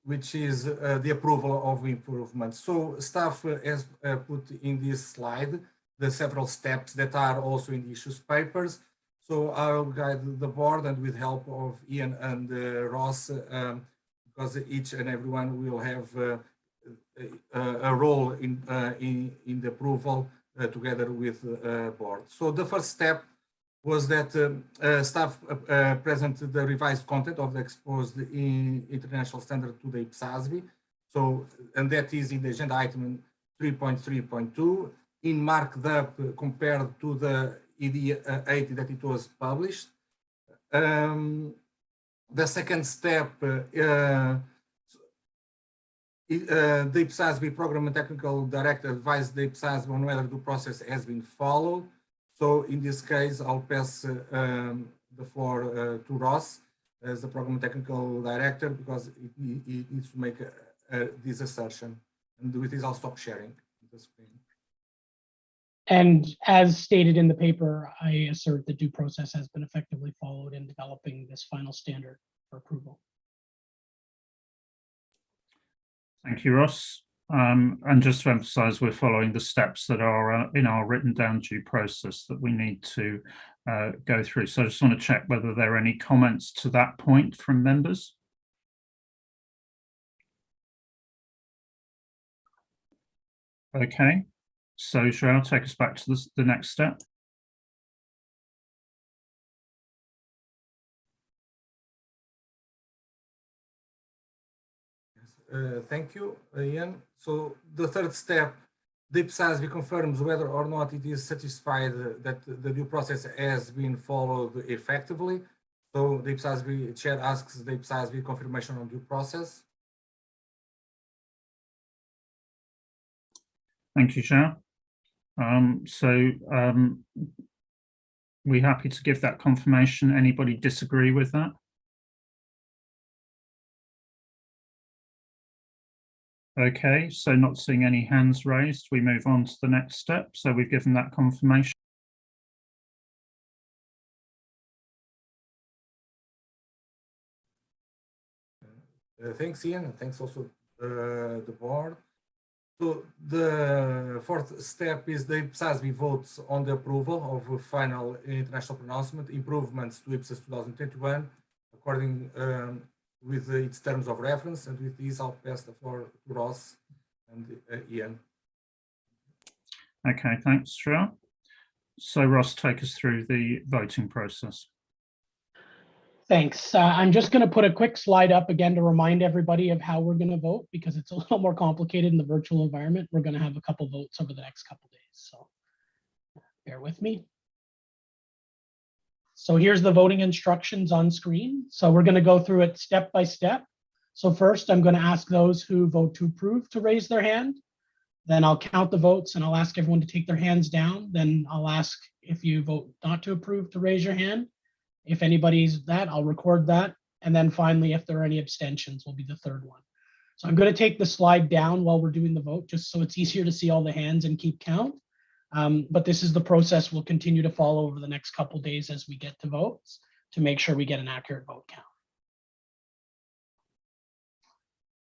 which is the approval of improvements. So staff has put in this slide the several steps that are also in the issues papers. So I'll guide the board, and with help of Ian and Ross, because each and everyone will have a role in the approval together with the board. So the first step was that staff presented the revised content of the exposed international standard to the IPSASB. So, and that is in the agenda item 3.3.2 in marked up compared to the ED 80 that it was published. The second step, the IPSASB Program and Technical Director advised the IPSASB on whether the process has been followed. So in this case, I'll pass the floor to Ross as the Program and Technical Director, because it needs to make this assertion. And with this, I'll stop sharing the screen. And as stated in the paper, I assert that due process has been effectively followed in developing this final standard for approval. Thank you, Ross. And just to emphasize, we're following the steps that are in our written down due process that we need to go through. So I just want to check whether there are any comments to that point from members. Okay, so João, take us back to the next step. Thank you, Ian. So the third step, the IPSASB confirms whether or not it is satisfied that the due process has been followed effectively. So the IPSASB chair asks the IPSASB confirmation on due process. Thank you, João. We're happy to give that confirmation. Anybody disagree with that? Okay, so not seeing any hands raised, we move on to the next step. So we've given that confirmation. Thanks, Ian, and thanks also the board. So the Fourth step is the IPSASB votes on the approval of a final international pronouncement, improvements to IPSAS 2021, according with its terms of reference. And with this, I'll pass the floor to Ross and Ian. Okay, thanks, Joe. So Ross, take us through the voting process. Thanks. I'm just going to put a quick slide up again to remind everybody of how we're going to vote, because it's a little more complicated in the virtual environment. We're going to have a couple votes over the next couple days, so bear with me. So here's the voting instructions on screen. So we're going to go through it step by step. So first, I'm going to ask those who vote to approve to raise their hand. Then I'll count the votes and I'll ask everyone to take their hands down. Then I'll ask if you vote not to approve to raise your hand. If anybody's that, I'll record that. And then finally, if there are any abstentions, will be the third one. So I'm going to take the slide down while we're doing the vote, just so it's easier to see all the hands and keep count. But this is the process we'll continue to follow over the next couple days as we get to votes to make sure we get an accurate vote count.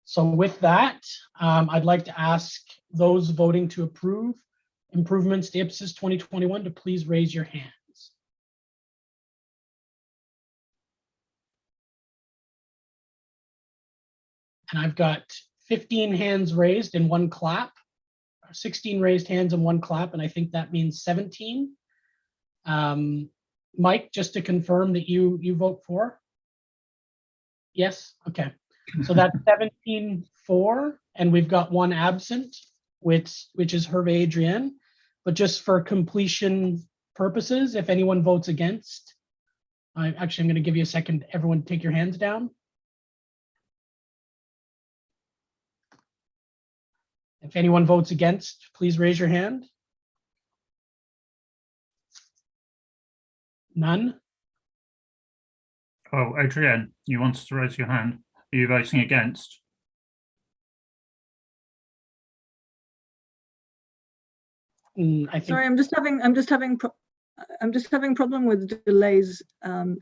So with that, I'd like to ask those voting to approve improvements to IPSAS 2021 to please raise your hands. And I've got 15 hands raised in one clap, 16 raised hands in one clap, and I think that means 17. Mike, just to confirm that you vote for? Yes, okay. So that's 17 for, and we've got one absent, which is Hervé Adrienne. But just for completion purposes, if anyone votes against, I'm going to give you a second. Everyone take your hands down. If anyone votes against, please raise your hand. None? Oh, Adrienne, you wanted to raise your hand. Are you voting against? I think. Sorry, I'm just having problem with delays.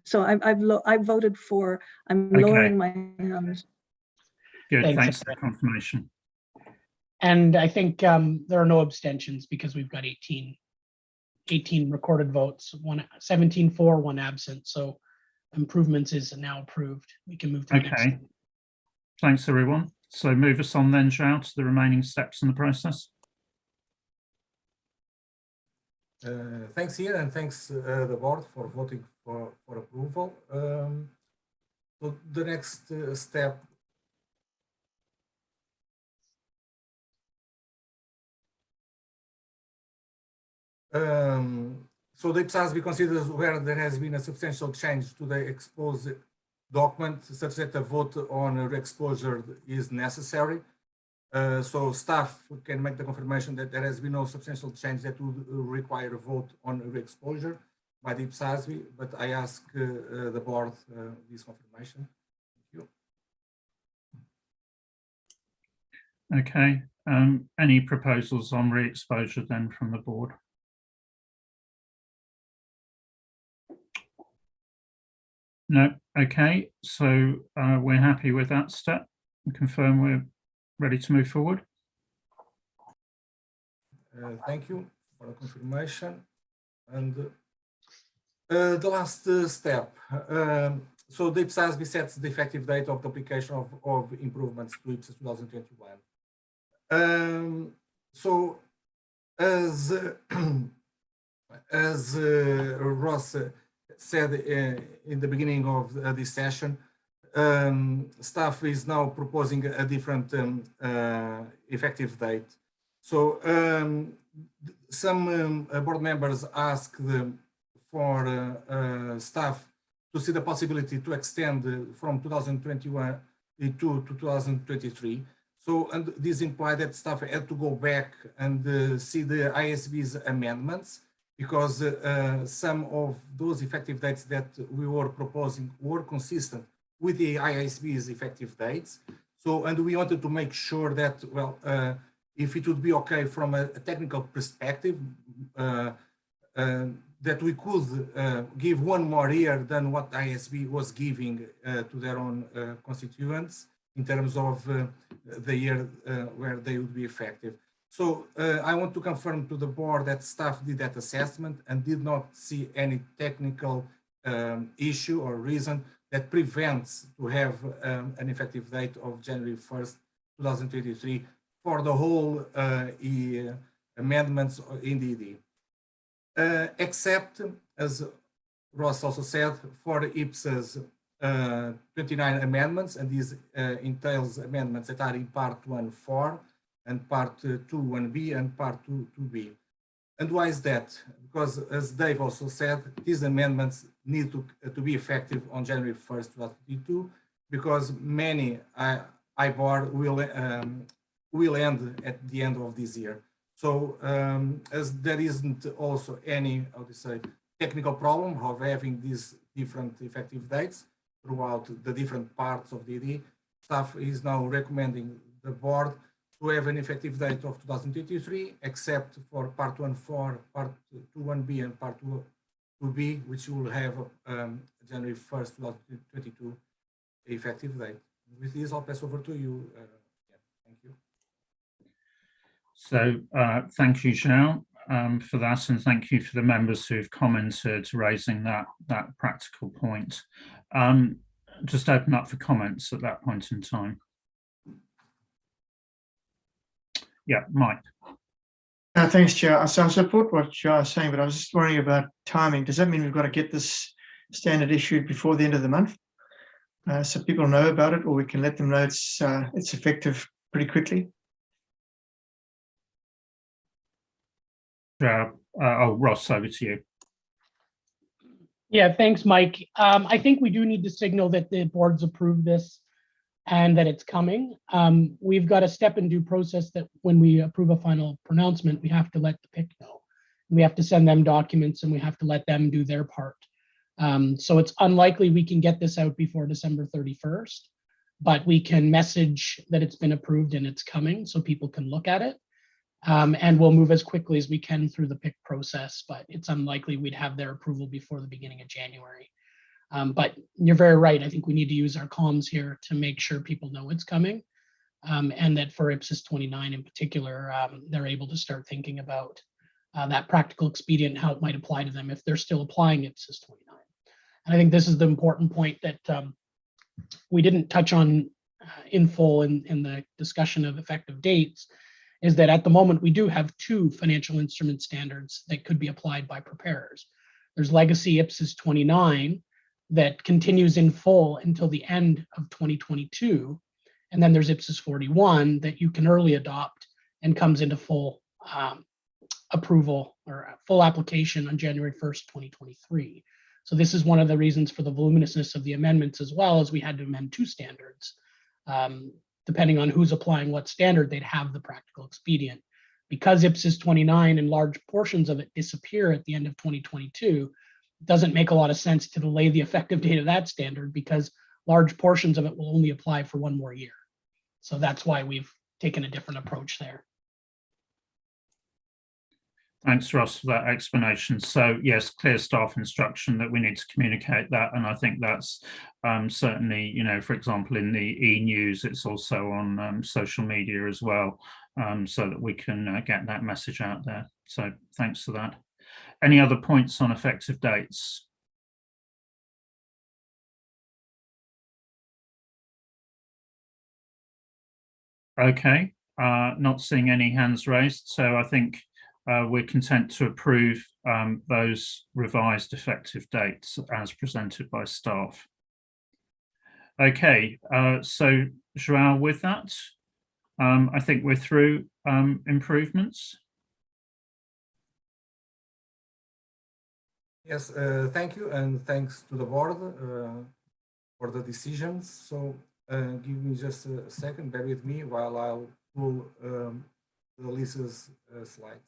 So I've voted for. I'm Okay. lowering my hand. Good, thanks for the confirmation. And I think there are no abstentions because we've got 18 recorded votes, 17 for, 1 absent. So improvements is now approved. We can move to the next. Okay, thanks everyone. So move us on then, Zhao, to the remaining steps in the process. Thanks, Ian, and thanks the board for voting for approval. So the next step. So the IPSASB considers where there has been a substantial change to the exposed document such that a vote on re-exposure is necessary. So staff can make the confirmation that there has been no substantial change that would require a vote on re-exposure by the IPSASB, but I ask the board this confirmation. Thank you. Okay, any proposals on re-exposure then from the board? No, okay, so we're happy with that step and confirm we're ready to move forward. Thank you for the confirmation. And the last step. So the IPSASB sets the effective date of the application of improvements to IPSAS 2021. So as Ross said in the beginning of this session, staff is now proposing a different effective date. So some board members asked for staff to see the possibility to extend from 2021 to 2023. So, and this implied that staff had to go back and see the ISB's amendments, because some of those effective dates that we were proposing were consistent with the ISB's effective dates. So, and we wanted to make sure that, well, if it would be okay from a technical perspective, that we could give one more year than what ISB was giving to their own constituents in terms of the year where they would be effective. So I want to confirm to the board that staff did that assessment and did not see any technical issue or reason that prevents to have an effective date of January 1st, 2023 for the whole amendments in the ED. Except, as Ross also said, for the IPSAS 29 amendments, and these entails amendments that are in part 1.4 and part 2.1b and part 2.2b. And why is that? Because, as Dave also said, these amendments need to be effective on January 1st, 2022, because many IBOR will end at the end of this year. So as there isn't also any, how to say, technical problem of having these different effective dates throughout the different parts of the ED, staff is now recommending the board to have an effective date of 2023, except for part 1.4, part 2.1b, and part 2.2b, which will have January 1st, 2022 effective date. With this, I'll pass over to you. Thank you. So thank you, João, for that, and thank you for the members who've commented, raising that practical point. Just open up for comments at that point in time. Yeah, Mike. Thanks, Chair. So I support what João is saying, but I was just worrying about timing. Does that mean we've got to get this standard issued before the end of the month, so people know about it, or we can let them know it's effective pretty quickly? Oh, Ross, over to you. Yeah, thanks, Mike. I think we do need to signal that the board's approved this and that it's coming. We've got a step and due process that when we approve a final pronouncement, we have to let the PIC know. We have to send them documents and we have to let them do their part. So it's unlikely we can get this out before December 31st, but we can message that it's been approved and it's coming so people can look at it. And we'll move as quickly as we can through the PIC process, but it's unlikely we'd have their approval before the beginning of January. But you're very right. I think we need to use our comms here to make sure people know it's coming, and that for IPSAS 29 in particular, they're able to start thinking about that practical expedient, how it might apply to them if they're still applying IPSAS 29. And I think this is the important point that we didn't touch on in full in the discussion of effective dates, is that at the moment we do have two financial instrument standards that could be applied by preparers. There's legacy IPSAS 29 that continues in full until the end of 2022. And then there's IPSAS 41 that you can early adopt and comes into full approval or full application on January 1st, 2023. So this is one of the reasons for the voluminousness of the amendments, as well as we had to amend two standards. Depending on who's applying what standard, they'd have the practical expedient. Because IPSAS 29 and large portions of it disappear at the end of 2022, it doesn't make a lot of sense to delay the effective date of that standard, because large portions of it will only apply for one more year. So that's why we've taken a different approach there. Thanks, Ross, for that explanation. So yes, clear staff instruction that we need to communicate that, and I think that's certainly, you know, for example, in the e-news, it's also on social media as well, so that we can get that message out there. So thanks for that. Any other points on effective dates? Okay, not seeing any hands raised, so I think we're content to approve those revised effective dates as presented by staff. Okay, so João, with that, I think we're through improvements. Yes, thank you, and thanks to the board for the decisions. So give me just a second, bear with me while I'll pull Lisa's slides.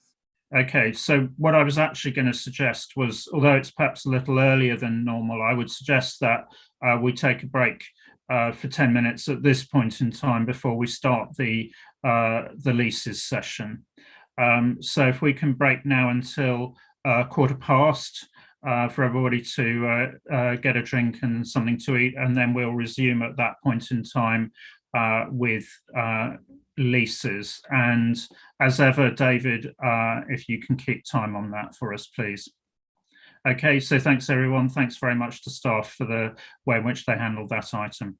Okay, so what I was actually going to suggest was, although it's perhaps a little earlier than normal, I would suggest that we take a break for 10 minutes at this point in time before we start the leases session. So if we can break now until 1:15 for everybody to get a drink and something to eat, and then we'll resume at that point in time with leases. And as ever, David, if you can keep time on that for us, please. Okay, so thanks everyone. Thanks very much to staff for the way in which they handled that item.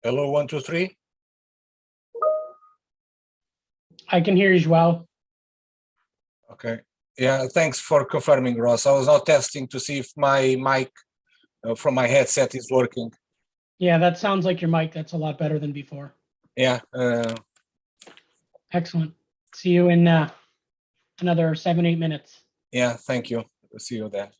Hello, 1, 2, 3. I can hear you, Joao. Okay. Yeah, thanks for confirming, Ross. I was now testing to see if my mic from my headset is working. Yeah, that sounds like your mic. That's a lot better than before. Yeah. Excellent. See you in another 7-8 minutes. Yeah, thank you. See you there.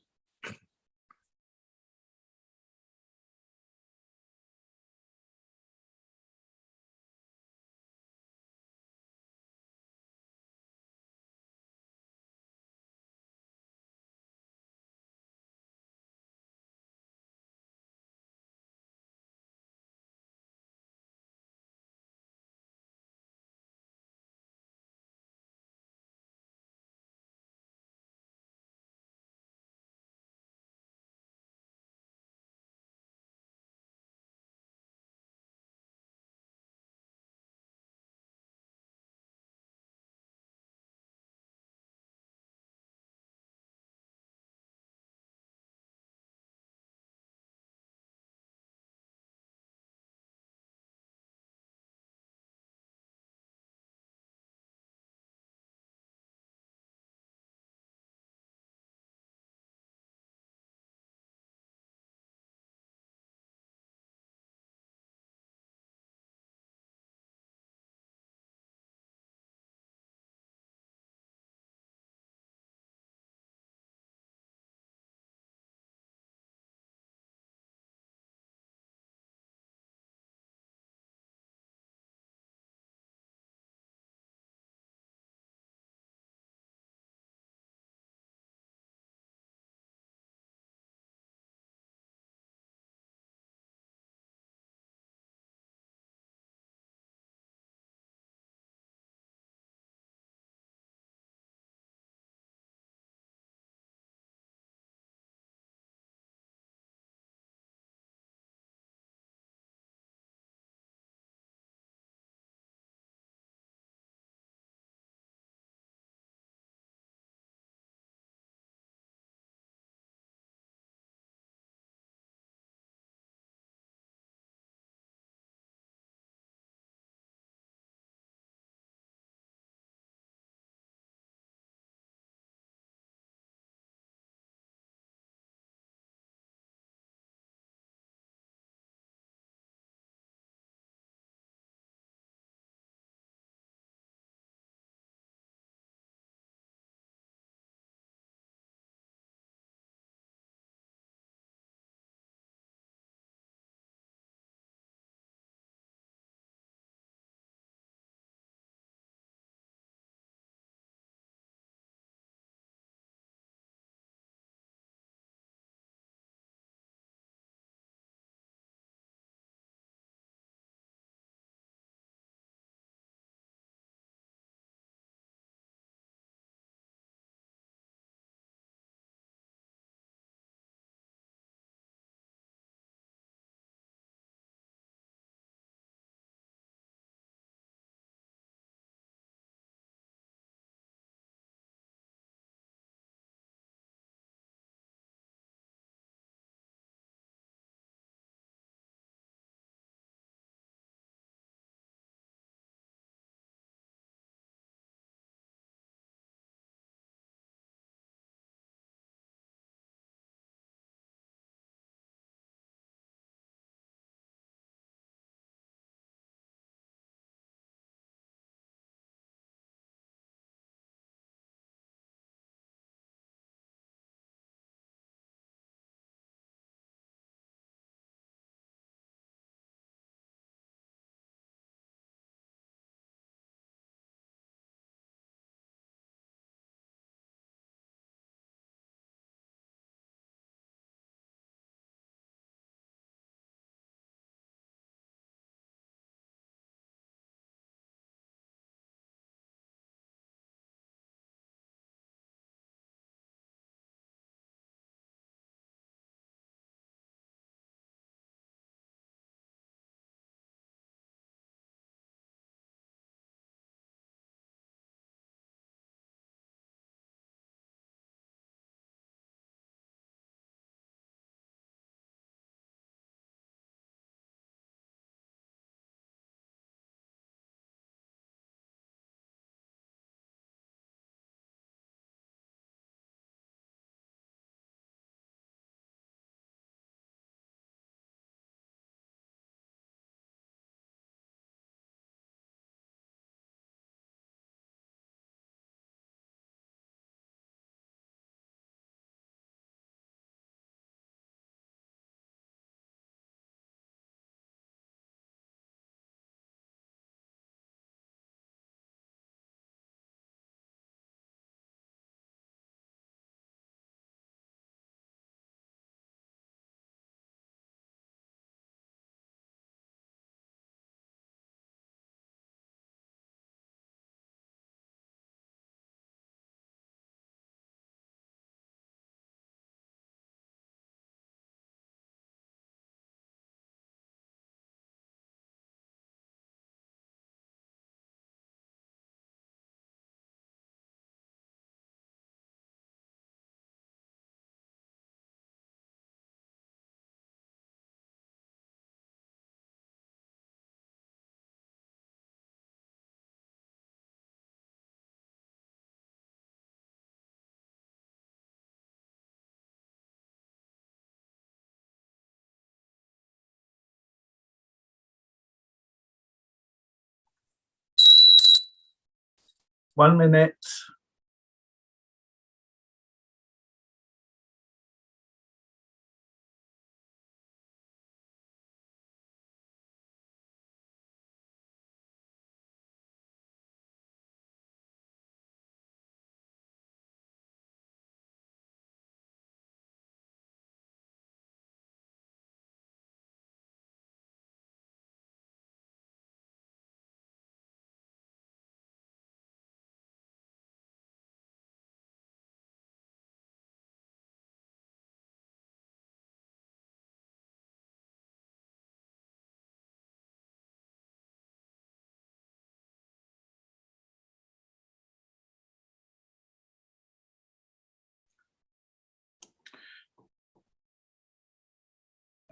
1 minute.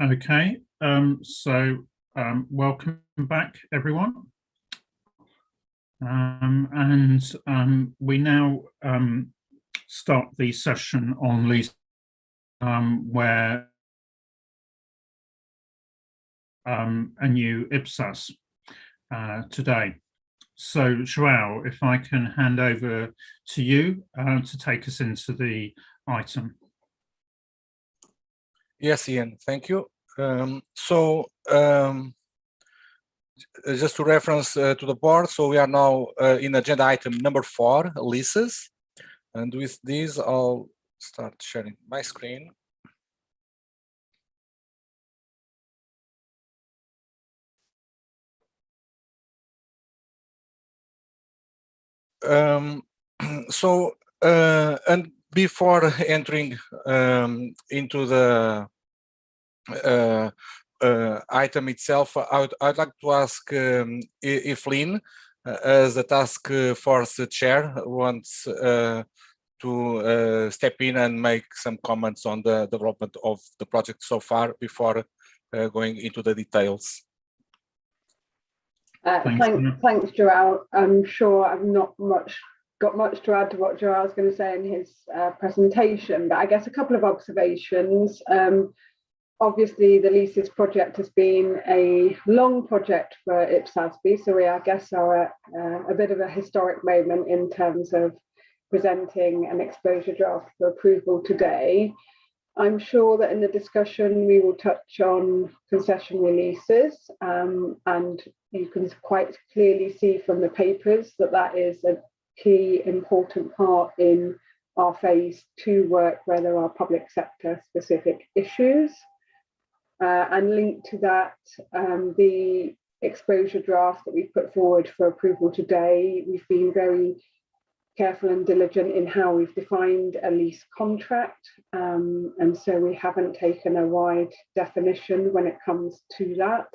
Okay, welcome back, everyone. We now start the session on lease, where a new IPSAS today. So, João, if I can hand over to you to take us into the item. Yes, Ian, thank you. Just to reference to the board, so we are now in agenda item number 4, leases. And with this, I'll start sharing my screen. And before entering into the item itself, I'd like to ask if Lynn, as the task force chair, wants to step in and make some comments on the development of the project so far before going into the details. Thanks, João. I'm sure I've not got much to add to what João was going to say in his presentation, but I guess a couple of observations. Obviously, the leases project has been a long project for IPSASB, so we, I guess, are at a bit of a historic moment in terms of presenting an exposure draft for approval today. I'm sure that in the discussion we will touch on concession releases, and you can quite clearly see from the papers that that is a key important part in our phase 2 work where there are public sector specific issues. And linked to that, the exposure draft that we've put forward for approval today, we've been very careful and diligent in how we've defined a lease contract, and so we haven't taken a wide definition when it comes to that.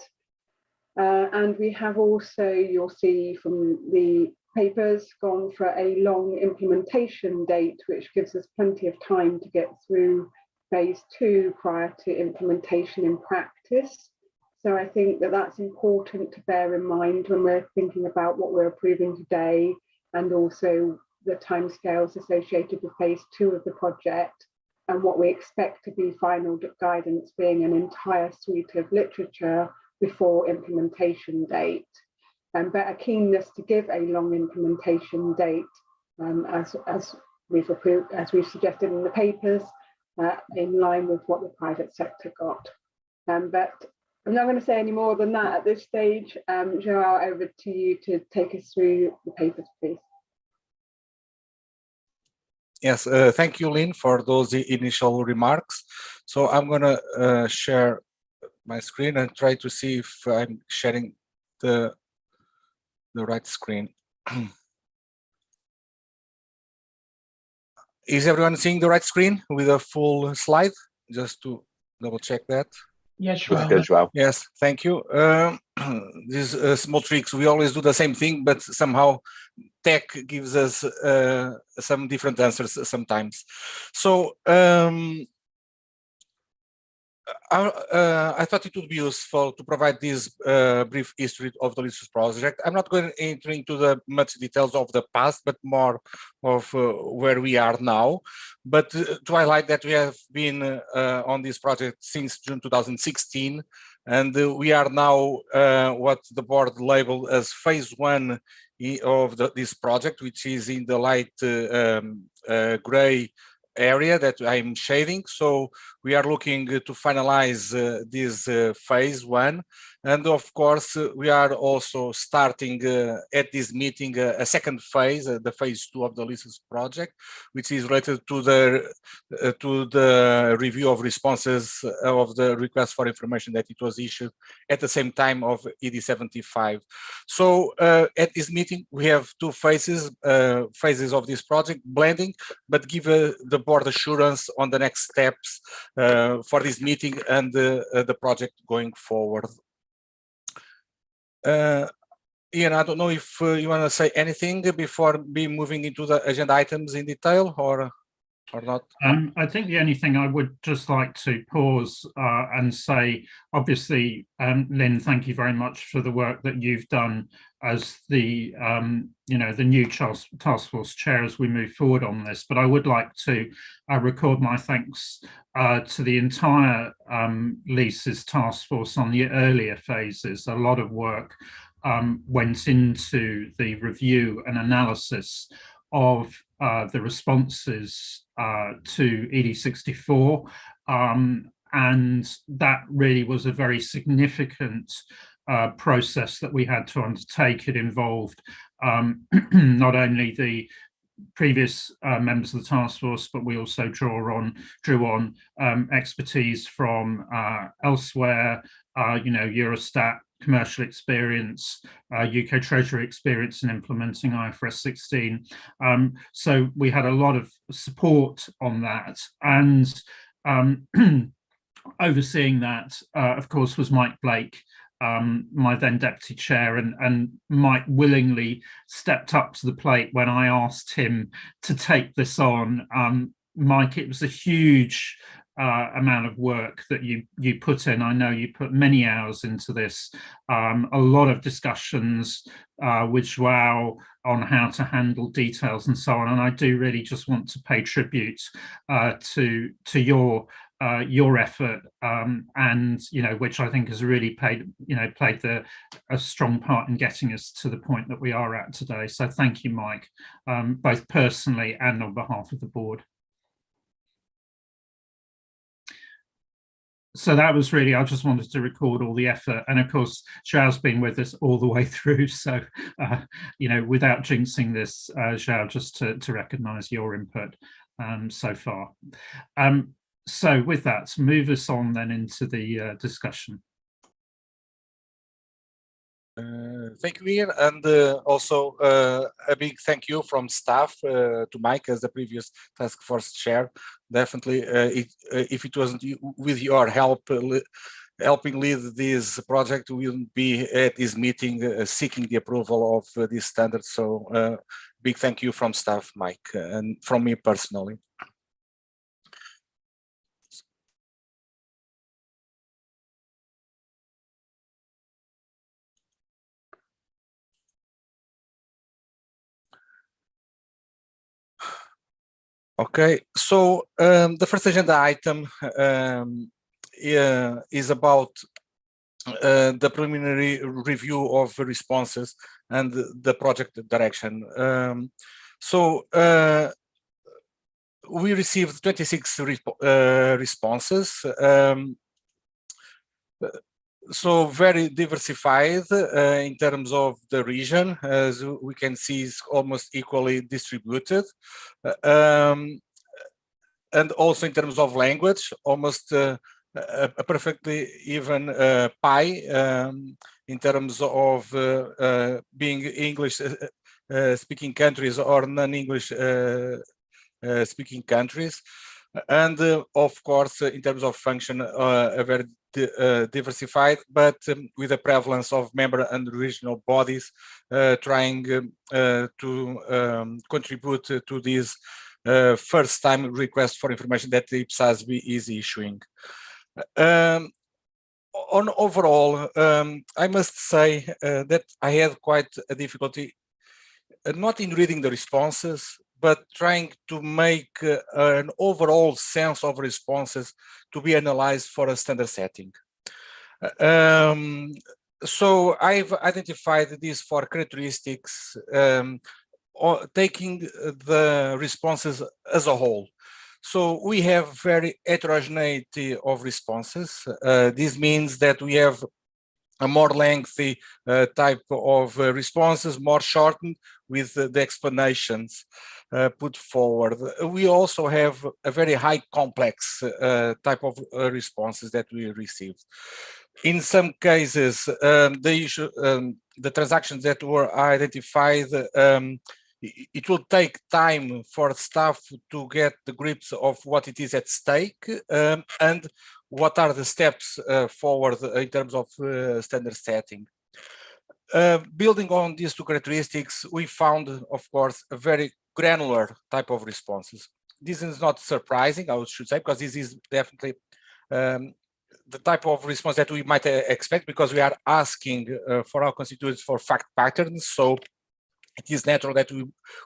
And we have also, you'll see from the papers, gone for a long implementation date, which gives us plenty of time to get through phase 2 prior to implementation in practice. So I think that that's important to bear in mind when we're thinking about what we're approving today, and also the timescales associated with phase 2 of the project, and what we expect to be final guidance being an entire suite of literature before implementation date. But a keenness to give a long implementation date, as we've suggested in the papers, in line with what the private sector got. But I'm not going to say any more than that at this stage. João, over to you to take us through the papers, please. Yes, thank you, Lynn, for those initial remarks. So I'm going to share my screen and try to see if I'm sharing the right screen. Is everyone seeing the right screen with a full slide? Just to double check that. Yes, João. Good, João. Yes, thank you. These small tricks, we always do the same thing, but somehow tech gives us some different answers sometimes. So I thought it would be useful to provide this brief history of the LISUS project. I'm not going to enter into the much details of the past, but more of where we are now. But to highlight that we have been on this project since June 2016, and we are now what the board labeled as phase 1 of this project, which is in the light gray area that I'm shading. So we are looking to finalize this phase 1, and of course we are also starting at this meeting a second phase, the phase 2 of the LISUS project, which is related to the review of responses of the request for information that it was issued at the same time of ED 75. So at this meeting we have two phases of this project blending, but give the board assurance on the next steps for this meeting and the project going forward. Ian, I don't know if you want to say anything before moving into the agenda items in detail, or not? I think the only thing I would just like to pause and say, obviously, Lynn, thank you very much for the work that you've done as the the new task force chair as we move forward on this. But I would like to record my thanks to the entire LISUS task force on the earlier phases. A lot of work went into the review and analysis of the responses to ED 64, and that really was a very significant process that we had to undertake. It involved not only the previous members of the task force, but we also drew on expertise from elsewhere, Eurostat, commercial experience, UK Treasury experience in implementing IFRS 16. So we had a lot of support on that, and overseeing that, of course, was Mike Blake, my then deputy chair, and Mike willingly stepped up to the plate when I asked him to take this on. Mike, it was a huge amount of work that you put in. I know you put many hours into this, a lot of discussions with Joao on how to handle details and so on. And I do really just want to pay tribute to your effort, and which I think has really played a strong part in getting us to the point that we are at today. So thank you, Mike, both personally and on behalf of the board. So that was really, I just wanted to record all the effort. And of course, Joao's been with us all the way through. So, without jinxing this, Joao, just to recognize your input so far. So with that, move us on then into the discussion. Thank you, Ian, and also a big thank you from staff to Mike as the previous task force chair. Definitely, if it wasn't with your help helping lead this project, we wouldn't be at this meeting seeking the approval of this standard. So big thank you from staff, Mike, and from me personally. Okay, so the first agenda item is about the preliminary review of responses and the project direction. We received 26 responses. So very diversified in terms of the region, as we can see, is almost equally distributed, and also in terms of language, almost a perfectly even pie in terms of being English speaking countries or non-English speaking countries, and of course in terms of function a very diversified, but with a prevalence of member and regional bodies trying to contribute to this first time request for information that the IPSASB is issuing. On overall, I must say that I had quite a difficulty, not in reading the responses, but trying to make an overall sense of responses to be analyzed for a standard setting. So I've identified these 4 characteristics, taking the responses as a whole. So we have very heterogeneity of responses. This means that we have a more lengthy type of responses, more shortened with the explanations put forward. We also have a very high complex type of responses that we received. In some cases, the transactions that were identified, it will take time for staff to get the grips of what it is at stake and what are the steps forward in terms of standard setting. Building on these 2 characteristics, we found, of course, a very granular type of responses. This is not surprising, I should say, because this is definitely the type of response that we might expect, because we are asking for our constituents for fact patterns. So it is natural that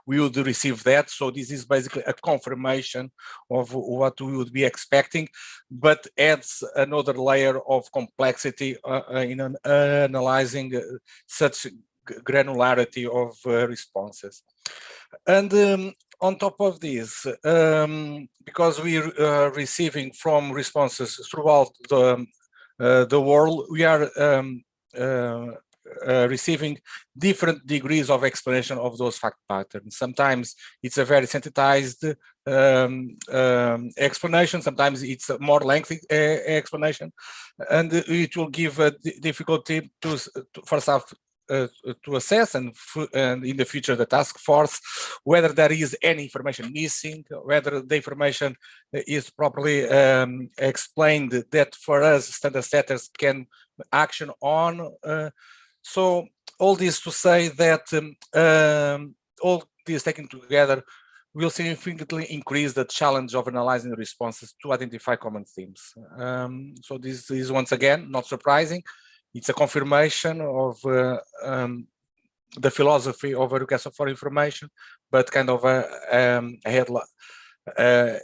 we would receive that. So this is basically a confirmation of what we would be expecting, but adds another layer of complexity in analyzing such granularity of responses. And on top of this, because we are receiving from responses throughout the world, we are receiving different degrees of explanation of those fact patterns. Sometimes it's a very synthesized explanation, sometimes it's a more lengthy explanation, and it will give a difficulty for staff to assess and in the future the task force whether there is any information missing, whether the information is properly explained that for us standard setters can action on. So all this to say that all this taken together will significantly increase the challenge of analyzing the responses to identify common themes. So this is once again not surprising. It's a confirmation of the philosophy of a request for information, but kind of a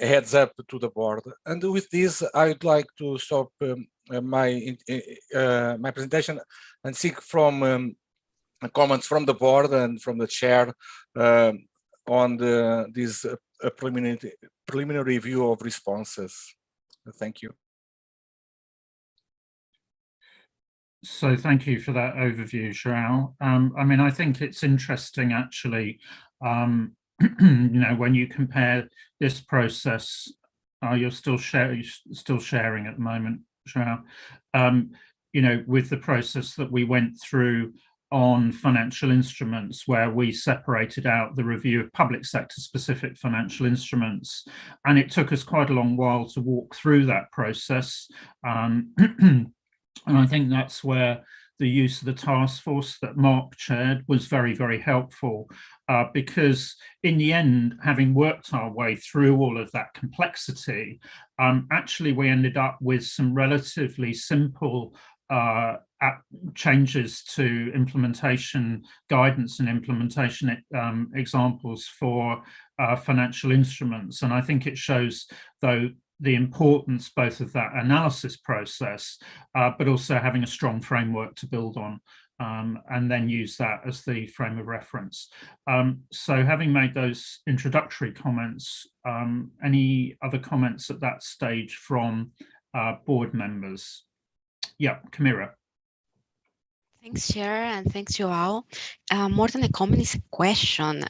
heads up to the board. And with this, I'd like to stop my presentation and seek from comments from the board and from the chair on this preliminary review of responses. Thank you. So thank you for that overview, João. I mean, I think it's interesting, actually, you know, when you compare this process, you're still sharing at the moment, João, you know, with the process that we went through on financial instruments, where we separated out the review of public sector specific financial instruments. And it took us quite a long while to walk through that process. And I think that's where the use of the task force that Mark chaired was very, very helpful, because in the end, having worked our way through all of that complexity, actually we ended up with some relatively simple changes to implementation guidance and implementation examples for financial instruments. And I think it shows, though, the importance both of that analysis process, but also having a strong framework to build on, and then use that as the frame of reference. So having made those introductory comments, any other comments at that stage from board members? Yeah, Camira. Thanks, Chair, and thanks, João. More than a comment is a question.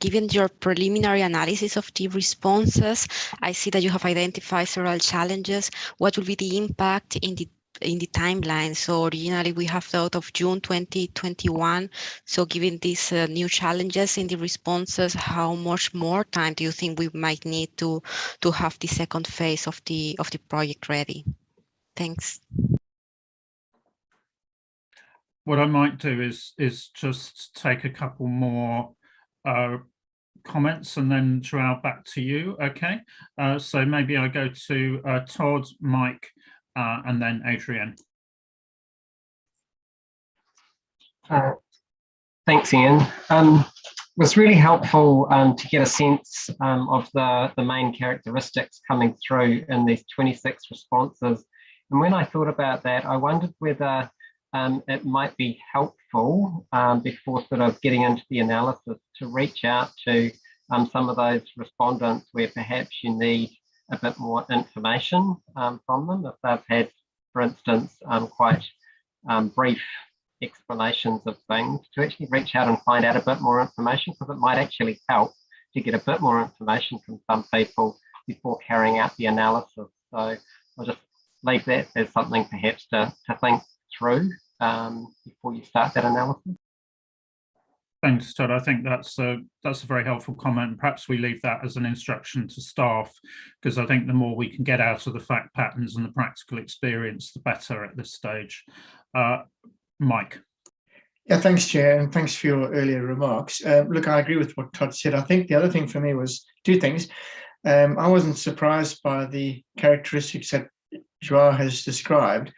Given your preliminary analysis of the responses, I see that you have identified several challenges. What will be the impact in the timeline? So originally we have thought of June 2021. So given these new challenges in the responses, how much more time do you think we might need to have the second phase of the project ready? Thanks. What I might do is just take a couple more comments and then João, back to you. Okay, so maybe I go to Todd, Mike, and then Adrienne. Thanks, Ian. It was really helpful to get a sense of the main characteristics coming through in these 26 responses. And when I thought about that, I wondered whether it might be helpful before sort of getting into the analysis to reach out to some of those respondents where perhaps you need a bit more information from them, if they've had, for instance, quite brief explanations of things, to actually reach out and find out a bit more information, because it might actually help to get a bit more information from some people before carrying out the analysis. So I'll just leave that as something perhaps to think through before you start that analysis. Thanks, Todd. I think that's a very helpful comment. Perhaps we leave that as an instruction to staff, because I think the more we can get out of the fact patterns and the practical experience, the better at this stage. Mike. Yeah, thanks, Chair, and thanks for your earlier remarks. Look, I agree with what Todd said. I think the other thing for me was two things. I wasn't surprised by the characteristics that Joao has described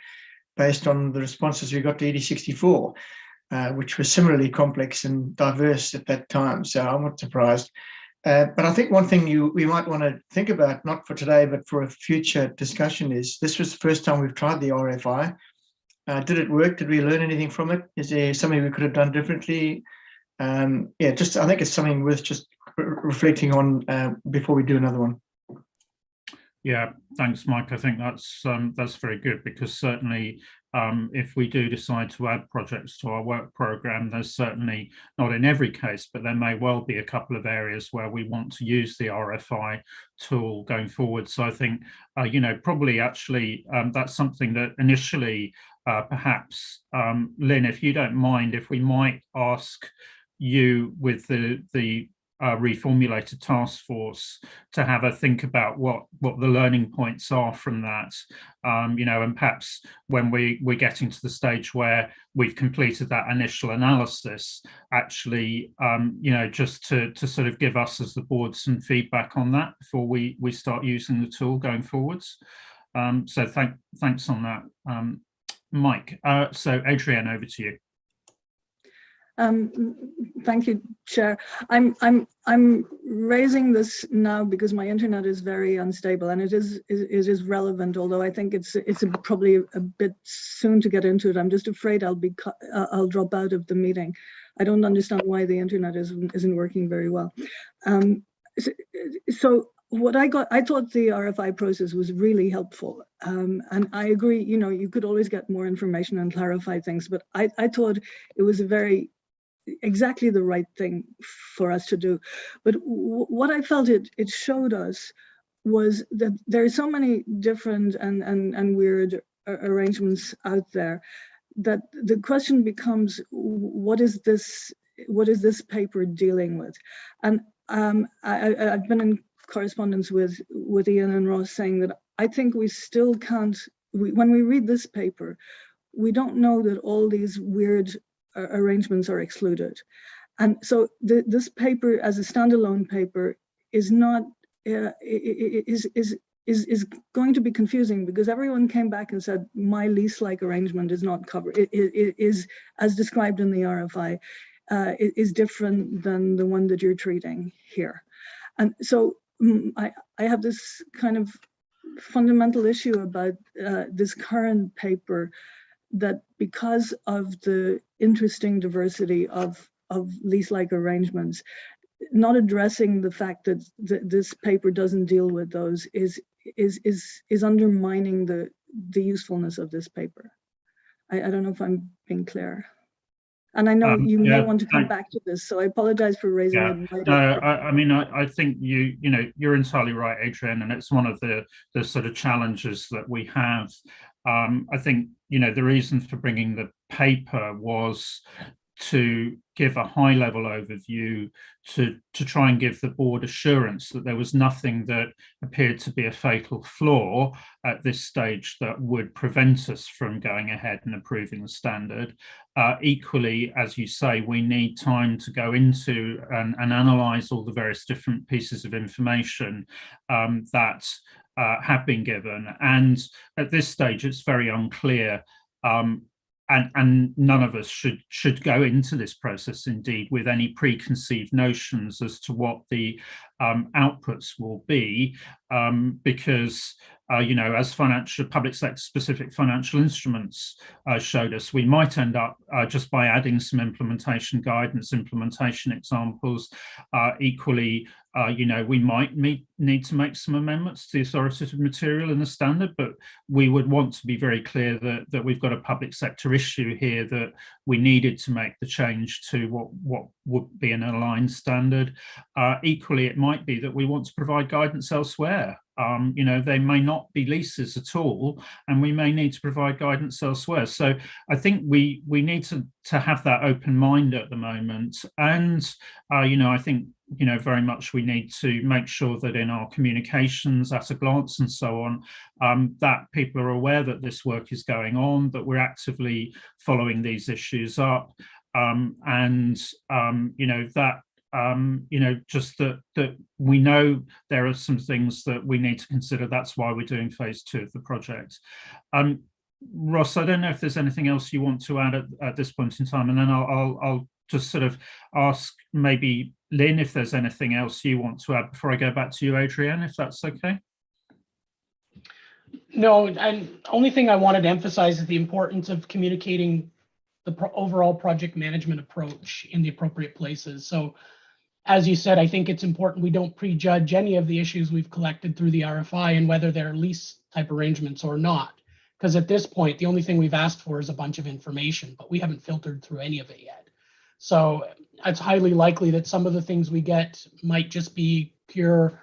based on the responses we got to ED64, which was similarly complex and diverse at that time. So I'm not surprised. But I think one thing we might want to think about, not for today, but for a future discussion, is this was the first time we've tried the RFI. Did it work? Did we learn anything from it? Is there something we could have done differently? I think it's something worth just reflecting on before we do another one. Yeah, thanks, Mike. I think that's very good, because certainly if we do decide to add projects to our work programme, there's certainly, not in every case, but there may well be a couple of areas where we want to use the RFI tool going forward. So I think, probably actually that's something that initially perhaps, Lynn, if you don't mind, if we might ask you with the reformulated task force to have a think about what the learning points are from that, and perhaps when we're getting to the stage where we've completed that initial analysis, actually, just to sort of give us as the board some feedback on that before we start using the tool going forwards. So thanks on that, Mike. So Adrienne, over to you. Thank you, Chair. I'm raising this now because my internet is very unstable, and it is relevant. Although I think it's probably a bit soon to get into it. I'm just afraid I'll drop out of the meeting. I don't understand why the internet isn't working very well. So what I thought the RFI process was really helpful, and I agree. You could always get more information and clarify things, but I thought it was exactly the right thing for us to do. But what I felt it showed us was that there are so many different and weird arrangements out there that the question becomes, what is this paper dealing with? And I've been in correspondence with Ian and Ross saying that I think we still can't, when we read this paper, we don't know that all these weird arrangements are excluded. And so this paper as a standalone paper is not, is going to be confusing, because everyone came back and said, my lease-like arrangement is not covered. It is, as described in the RFI, is different than the one that you're treating here. And so I have this kind of fundamental issue about this current paper, that because of the interesting diversity of lease-like arrangements, not addressing the fact that this paper doesn't deal with those is undermining the usefulness of this paper. I don't know if I'm being clear. And I know you may want to come back to this, so I apologize for raising it. Right I mean, I think you're entirely right, Adrienne, and it's one of the sort of challenges that we have. I think the reason for bringing the paper was to give a high-level overview, to try and give the board assurance that there was nothing that appeared to be a fatal flaw at this stage that would prevent us from going ahead and approving the standard. Equally, as you say, we need time to go into and analyse all the various different pieces of information that have been given. And at this stage, it's very unclear. And none of us should go into this process, indeed, with any preconceived notions as to what the outputs will be, because as public sector specific financial instruments showed us, we might end up just by adding some implementation guidance, implementation examples. Equally, we might need to make some amendments to the authoritative material in the standard, but we would want to be very clear that we've got a public sector issue here, that we needed to make the change to what would be an aligned standard. Equally, it might be that we want to provide guidance elsewhere. They may not be leases at all, and we may need to provide guidance elsewhere. So I think we need to have that open mind at the moment. And, I think, very much we need to make sure that in our communications at a glance and so on, that people are aware that this work is going on, that we're actively following these issues up, just that we know there are some things that we need to consider. That's why we're doing phase 2 of the project. Ross, I don't know if there's anything else you want to add at this point in time, and then I'll just sort of ask maybe Lynn if there's anything else you want to add before I go back to you, Adrienne, if that's okay. No, and only thing I wanted to emphasize is the importance of communicating the overall project management approach in the appropriate places. So as you said, I think it's important we don't prejudge any of the issues we've collected through the RFI and whether they're lease type arrangements or not. Because at this point, the only thing we've asked for is a bunch of information, but we haven't filtered through any of it yet. So it's highly likely that some of the things we get might just be pure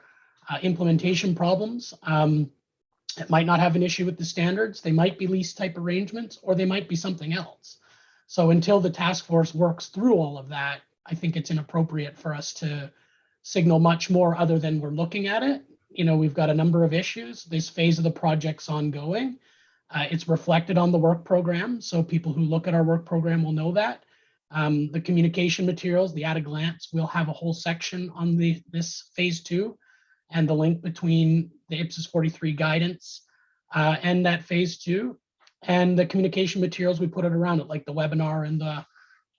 implementation problems. It might not have an issue with the standards. They might be lease type arrangements, or they might be something else. So until the task force works through all of that, I think it's inappropriate for us to signal much more other than we're looking at it. We've got a number of issues. This phase of the project's ongoing. It's reflected on the work program. So people who look at our work program will know that. The communication materials, the at a glance, will have a whole section on this phase 2 and the link between the IPSAS 43 guidance and that phase 2. And the communication materials, we put it around it, like the webinar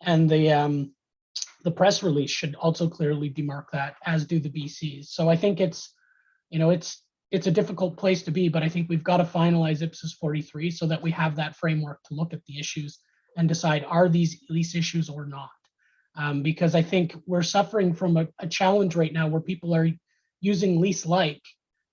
and the press release should also clearly demark that, as do the BCs. So I think it's a difficult place to be, but I think we've got to finalize IPSAS 43 so that we have that framework to look at the issues and decide, are these lease issues or not? Because I think we're suffering from a challenge right now where people are using lease-like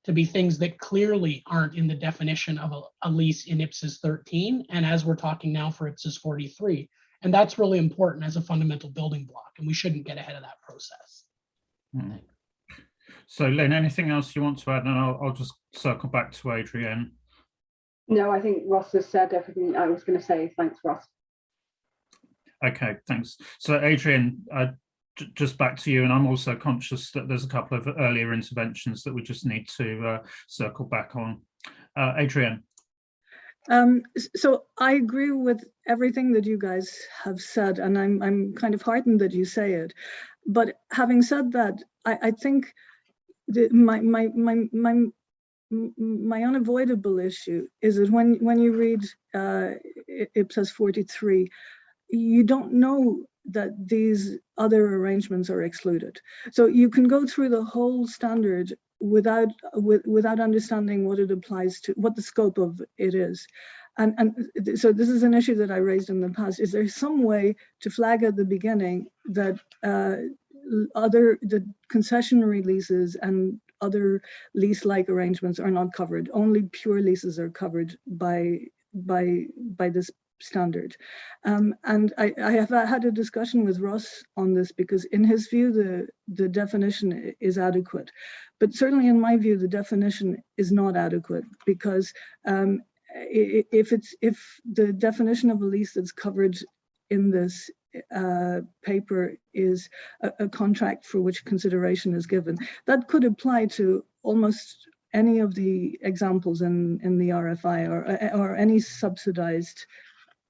to be things that clearly aren't in the definition of a lease in IPSAS 13, and as we're talking now for IPSAS 43. And that's really important as a fundamental building block, and we shouldn't get ahead of that process. So Lynn, anything else you want to add? And I'll just circle back to Adrienne. No, I think Ross has said everything I was going to say. Thanks, Ross. Okay, thanks. So Adrienne, just back to you, and I'm also conscious that there's a couple of earlier interventions that we just need to circle back on. Adrienne. So I agree with everything that you guys have said, and I'm kind of heartened that you say it. But having said that, I think my unavoidable issue is that when you read IPSAS 43, you don't know that these other arrangements are excluded. So you can go through the whole standard without understanding what it applies to, what the scope of it is. And so this is an issue that I raised in the past. Is there some way to flag at the beginning that the concessionary leases and other lease-like arrangements are not covered? Only pure leases are covered by this standard. And I have had a discussion with Ross on this, because in his view, the definition is adequate. But certainly in my view, the definition is not adequate, because if the definition of a lease that's covered in this paper is a contract for which consideration is given, that could apply to almost any of the examples in the RFI, or any subsidized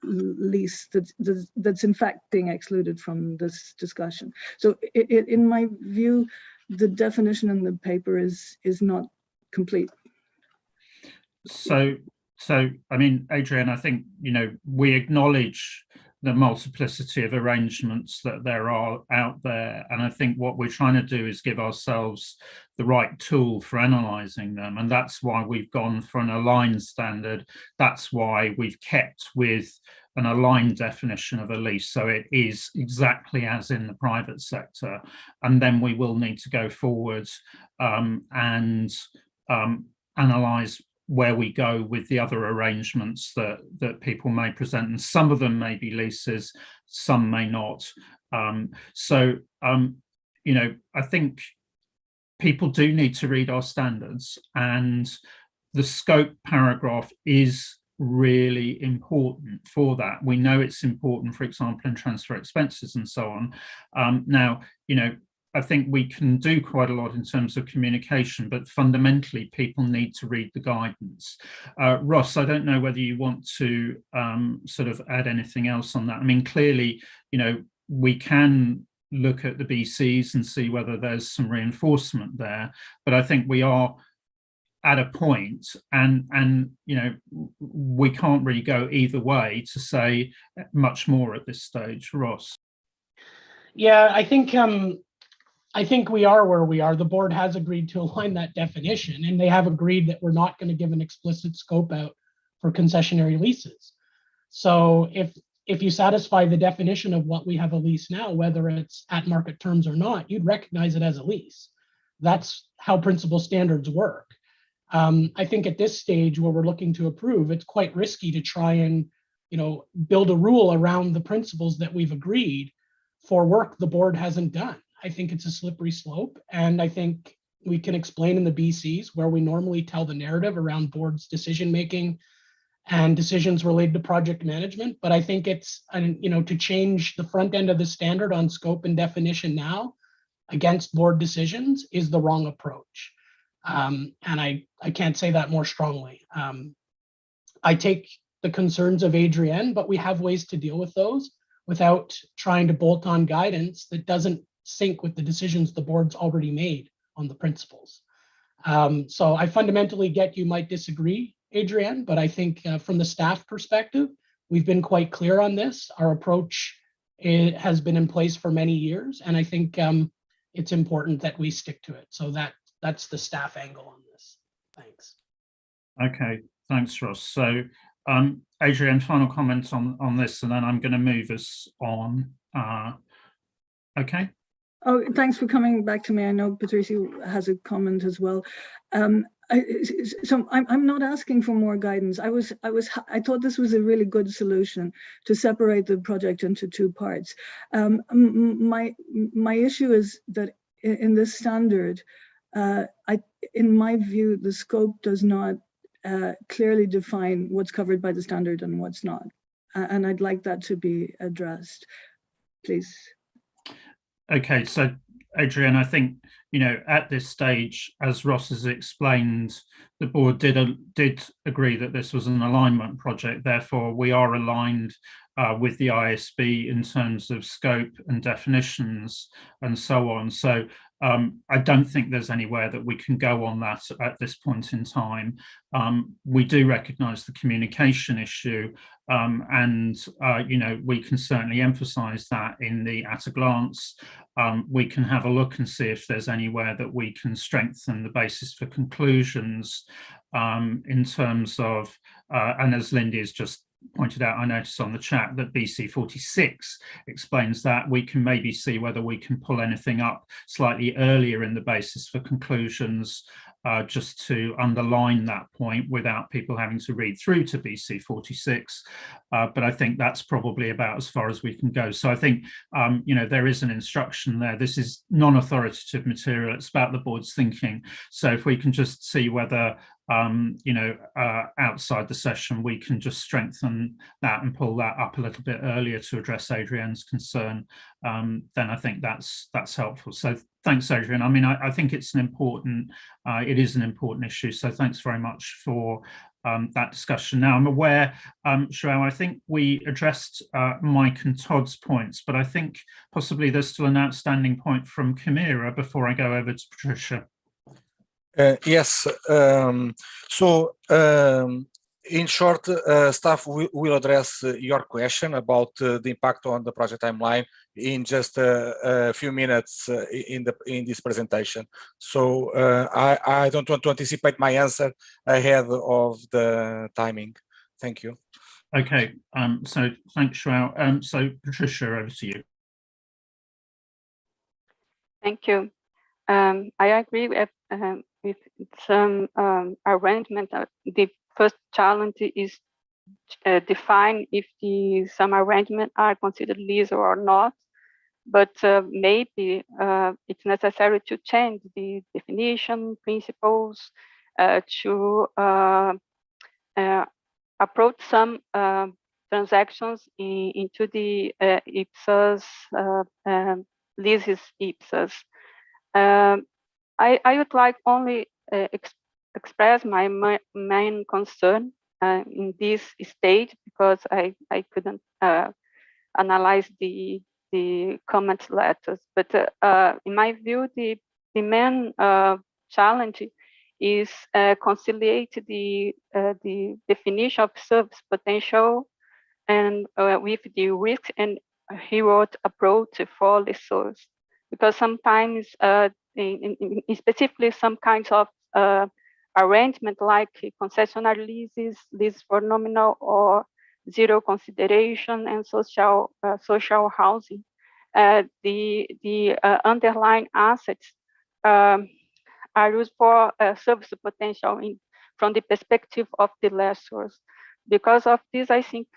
lease that's in fact being excluded from this discussion. So in my view, the definition in the paper is not complete. So, I mean, Adrian, I think, we acknowledge the multiplicity of arrangements that there are out there. And I think what we're trying to do is give ourselves the right tool for analysing them. And that's why we've gone for an aligned standard. That's why we've kept with an aligned definition of a lease. So it is exactly as in the private sector. And then we will need to go forward and analyse where we go with the other arrangements that people may present, and some of them may be leases, some may not. I think people do need to read our standards, and the scope paragraph is really important for that. We know it's important, for example, in transfer expenses and so on. Now, I think we can do quite a lot in terms of communication, but fundamentally people need to read the guidance. Ross, I don't know whether you want to sort of add anything else on that. I mean, clearly, we can look at the BCs and see whether there's some reinforcement there, but I think we are at a point, and we can't really go either way to say much more at this stage. Ross? Yeah, I think we are where we are. The board has agreed to align that definition, and they have agreed that we're not going to give an explicit scope out for concessionary leases. So if you satisfy the definition of what we have a lease now, whether it's at market terms or not, you'd recognize it as a lease. That's how principal standards work. I think at this stage where we're looking to approve, it's quite risky to try and build a rule around the principles that we've agreed for work the board hasn't done. I think it's a slippery slope, and I think we can explain in the BCs where we normally tell the narrative around board's decision making and decisions related to project management. But I think it's to change the front end of the standard on scope and definition now against board decisions is the wrong approach. And I can't say that more strongly. I take the concerns of Adrienne, but we have ways to deal with those without trying to bolt on guidance that doesn't sync with the decisions the board's already made on the principles. So I fundamentally get you might disagree, Adrienne, but I think from the staff perspective, we've been quite clear on this. Our approach has been in place for many years, and I think it's important that we stick to it. So that's the staff angle on this. Thanks. Okay, thanks, Ross. So Adrienne, final comments on this, and then I'm going to move us on. Okay. Oh, thanks for coming back to me. I know Patricia has a comment as well. So I'm not asking for more guidance. I thought this was a really good solution to separate the project into two parts. My issue is that in this standard, in my view, the scope does not clearly define what's covered by the standard and what's not. And I'd like that to be addressed, please. Okay, so Adrienne, I think, at this stage, as Ross has explained, the board did agree that this was an alignment project. Therefore, we are aligned with the ISB in terms of scope and definitions and so on. So I don't think there's anywhere that we can go on that at this point in time. We do recognise the communication issue, and we can certainly emphasise that in the at a glance. We can have a look and see if there's anywhere that we can strengthen the basis for conclusions in terms of, and as Lindy has just pointed out, I noticed on the chat that BC 46 explains that. We can maybe see whether we can pull anything up slightly earlier in the basis for conclusions, just to underline that point without people having to read through to BC 46. But I think that's probably about as far as we can go. So I think, there is an instruction there. This is non-authoritative material. It's about the board's thinking. So if we can just see whether outside the session, we can just strengthen that and pull that up a little bit earlier to address Adrienne's concern, then I think that's helpful. So thanks, Adrienne. I mean, I think it is an important issue. So thanks very much for that discussion. Now, I'm aware, João, I think we addressed Mike and Todd's points, but I think possibly there's still an outstanding point from Camira before I go over to Patricia. Yes. In short, staff will address your question about the impact on the project timeline in just a few minutes in this presentation. So I don't want to anticipate my answer ahead of the timing. Thank you. Okay. So thanks, João. So Patricia, over to you. Thank you. I agree with some arrangement. The first challenge is define if some arrangement are considered legal or not. But maybe it's necessary to change the definition, principles, to approach some transactions into the IPSASB leases IPSASB. I would like only express my main concern in this stage, because I couldn't analyze the comment letters. But in my view, the main challenge is conciliate the definition of service potential and with the risk and reward approach for lessors, because sometimes, specifically some kinds of arrangement like concessionary leases, lease for nominal or zero consideration, and social housing, the underlying assets are used for service potential from the perspective of the lessors. Because of this, I think,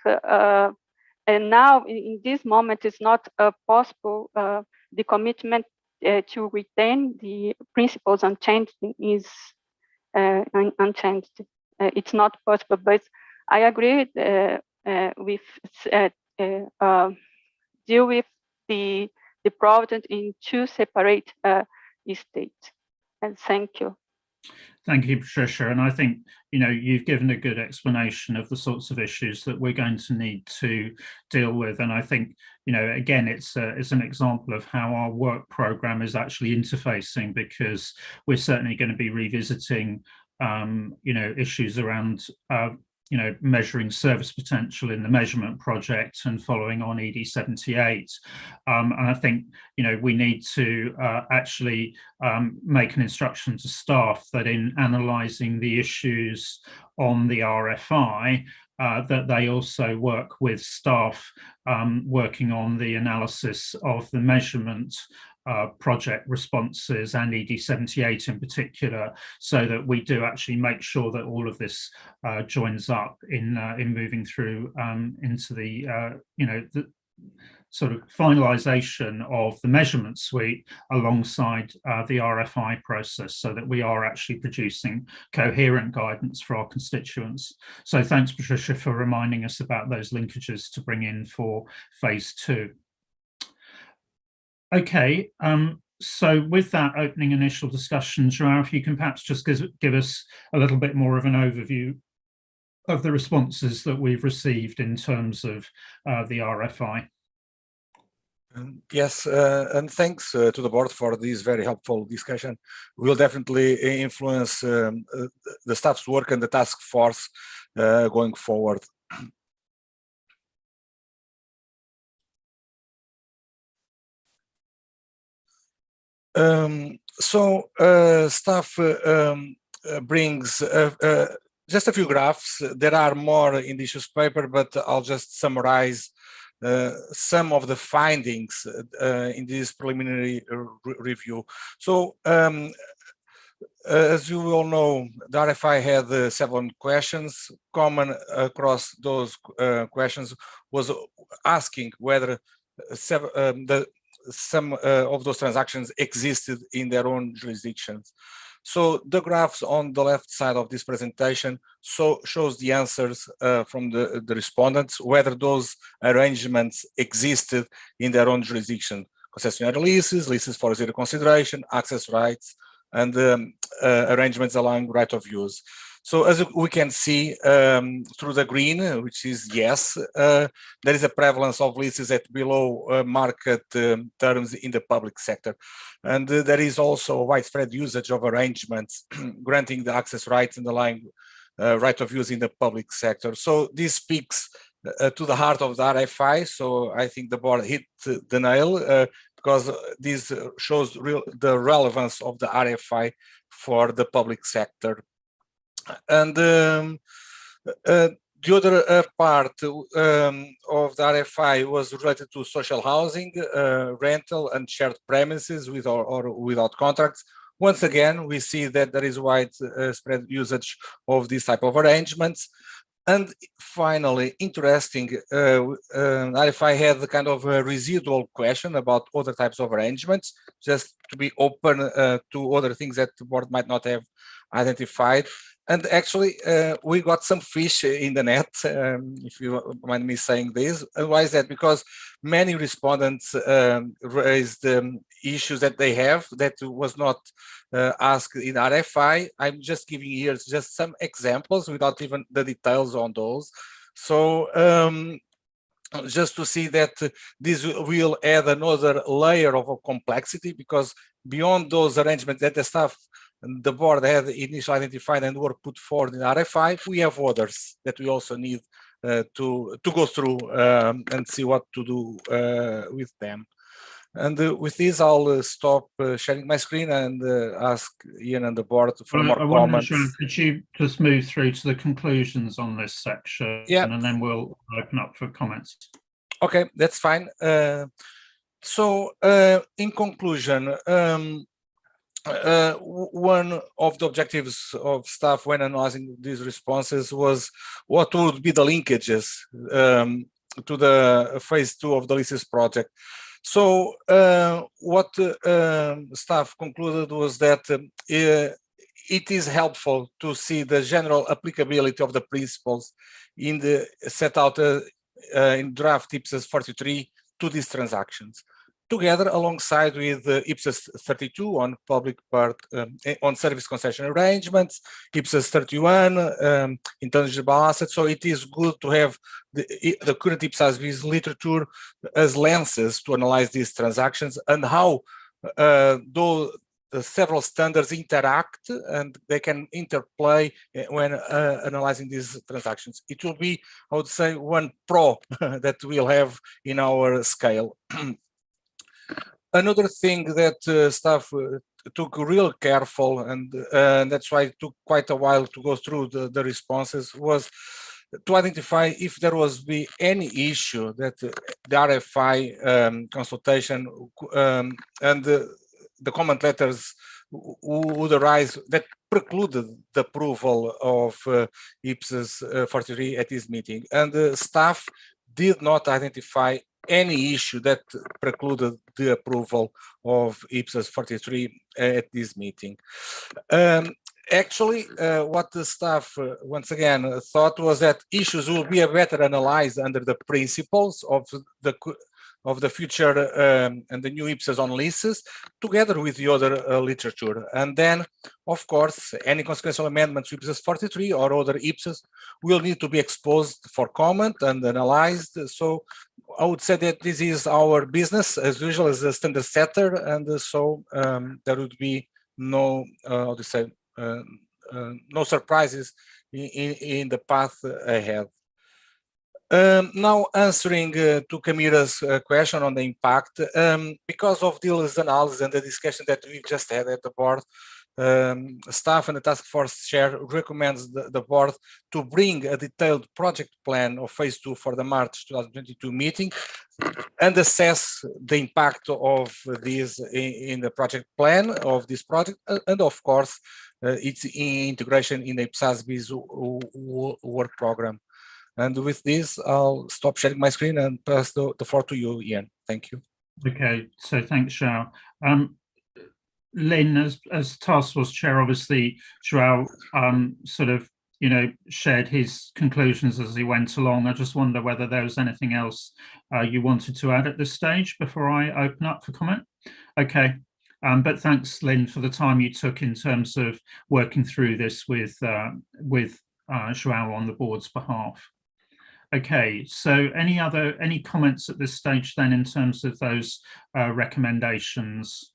and now in this moment, it's not possible. The commitment to retain the principles unchanged is unchanged. It's not possible, but I agree with deal with the project in two separate states. And thank you. Thank you, Patricia. And I think, you've given a good explanation of the sorts of issues that we're going to need to deal with. And I think, again, it's an example of how our work program is actually interfacing, because we're certainly going to be revisiting, issues around, measuring service potential in the measurement project and following on ED 78. And I think, we need to actually make an instruction to staff that in analysing the issues on the RFI, that they also work with staff working on the analysis of the measurement project responses and ED 78 in particular, so that we do actually make sure that all of this joins up in moving through into the the sort of finalization of the measurement suite alongside the RFI process, so that we are actually producing coherent guidance for our constituents. So thanks, Patricia, for reminding us about those linkages to bring in for phase 2. Okay, so with that opening initial discussion, João, if you can perhaps just give us a little bit more of an overview of the responses that we've received in terms of the RFI. Yes, and thanks to the board for this very helpful discussion. We will definitely influence the staff's work and the task force going forward. Staff brings just a few graphs. There are more in the issues paper, but I'll just summarize some of the findings in this preliminary review. So, as you all know, the RFI had 7 questions. Common across those questions was asking whether some of those transactions existed in their own jurisdictions. So the graphs on the left side of this presentation shows the answers from the respondents, whether those arrangements existed in their own jurisdiction: concessionary leases, leases for zero consideration, access rights, and arrangements allowing right of use. So as we can see through the green, which is yes, there is a prevalence of leases at below market terms in the public sector. And there is also widespread usage of arrangements granting the access rights underlying right of use in the public sector. So this speaks to the heart of the RFI. So I think the board hit the nail because this shows the relevance of the RFI for the public sector. And the other part of the RFI was related to social housing, rental and shared premises with or without contracts. Once again, we see that there is widespread usage of this type of arrangements. And finally, interesting, RFI had the kind of a residual question about other types of arrangements, just to be open to other things that the board might not have identified. And actually, we got some fish in the net, if you mind me saying this. And why is that? Because many respondents raised issues that they have that was not asked in RFI. I'm just giving here just some examples without even the details on those. So just to see that this will add another layer of complexity, because beyond those arrangements that the staff and the board had initially identified and were put forward in RFI, we have others that we also need to go through and see what to do with them. And with this, I'll stop sharing my screen and ask Ian and the board for more comments. Could you just move through to the conclusions on this section? Yeah. And then we'll open up for comments. Okay, that's fine. So in conclusion, one of the objectives of staff when analyzing these responses was what would be the linkages to the phase 2 of the leases project. So what staff concluded was that it is helpful to see the general applicability of the principles in the set out in draft IPSAS 43 to these transactions, together alongside with IPSAS 32 on public part on service concession arrangements, IPSAS 31 intangible assets. So it is good to have the current IPSASB's literature as lenses to analyze these transactions and how those the several standards interact and they can interplay when analyzing these transactions. It will be, I would say, one pro that we'll have in our scale. Another thing that staff took real careful, and that's why it took quite a while to go through the responses, was to identify if there was any issue that the RFI consultation and the comment letters would arise that precluded the approval of IPSAS 43 at this meeting. And the staff did not identify any issue that precluded the approval of IPSAS 43 at this meeting. Actually, what the staff, once again, thought was that issues will be better analyzed under the principles of the future and the new IPSAS on leases, together with the other literature. And then, of course, any consequential amendments to IPSAS 43 or other IPSAS will need to be exposed for comment and analyzed. So I would say that this is our business as usual as a standard setter, and so there would be no, how to say, no surprises in the path ahead. Now answering to Camira's question on the impact, because of Dylan's analysis and the discussion that we've just had at the board, staff and the task force chair recommends the board to bring a detailed project plan of phase 2 for the March 2022 meeting and assess the impact of this in the project plan of this project, and of course its integration in the IPSASB's work program. And with this, I'll stop sharing my screen and pass the floor to you, Ian. Thank you. Okay, so thanks, João. Lynn, as task force chair, obviously, João sort of, shared his conclusions as he went along. I just wonder whether there was anything else you wanted to add at this stage before I open up for comment. Okay, But thanks, Lynn, for the time you took in terms of working through this with João on the board's behalf. Okay, so any comments at this stage then in terms of those recommendations?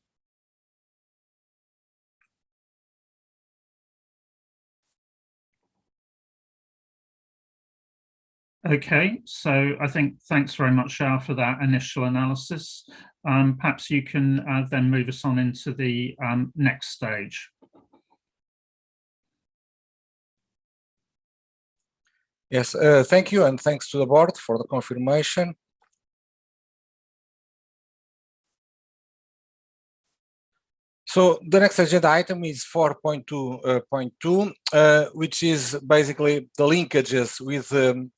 Okay, so I think thanks very much, João, for that initial analysis. Perhaps you can then move us on into the next stage. Yes, thank you, and thanks to the board for the confirmation. So the next agenda item is 4.2.2, which is basically the linkages with the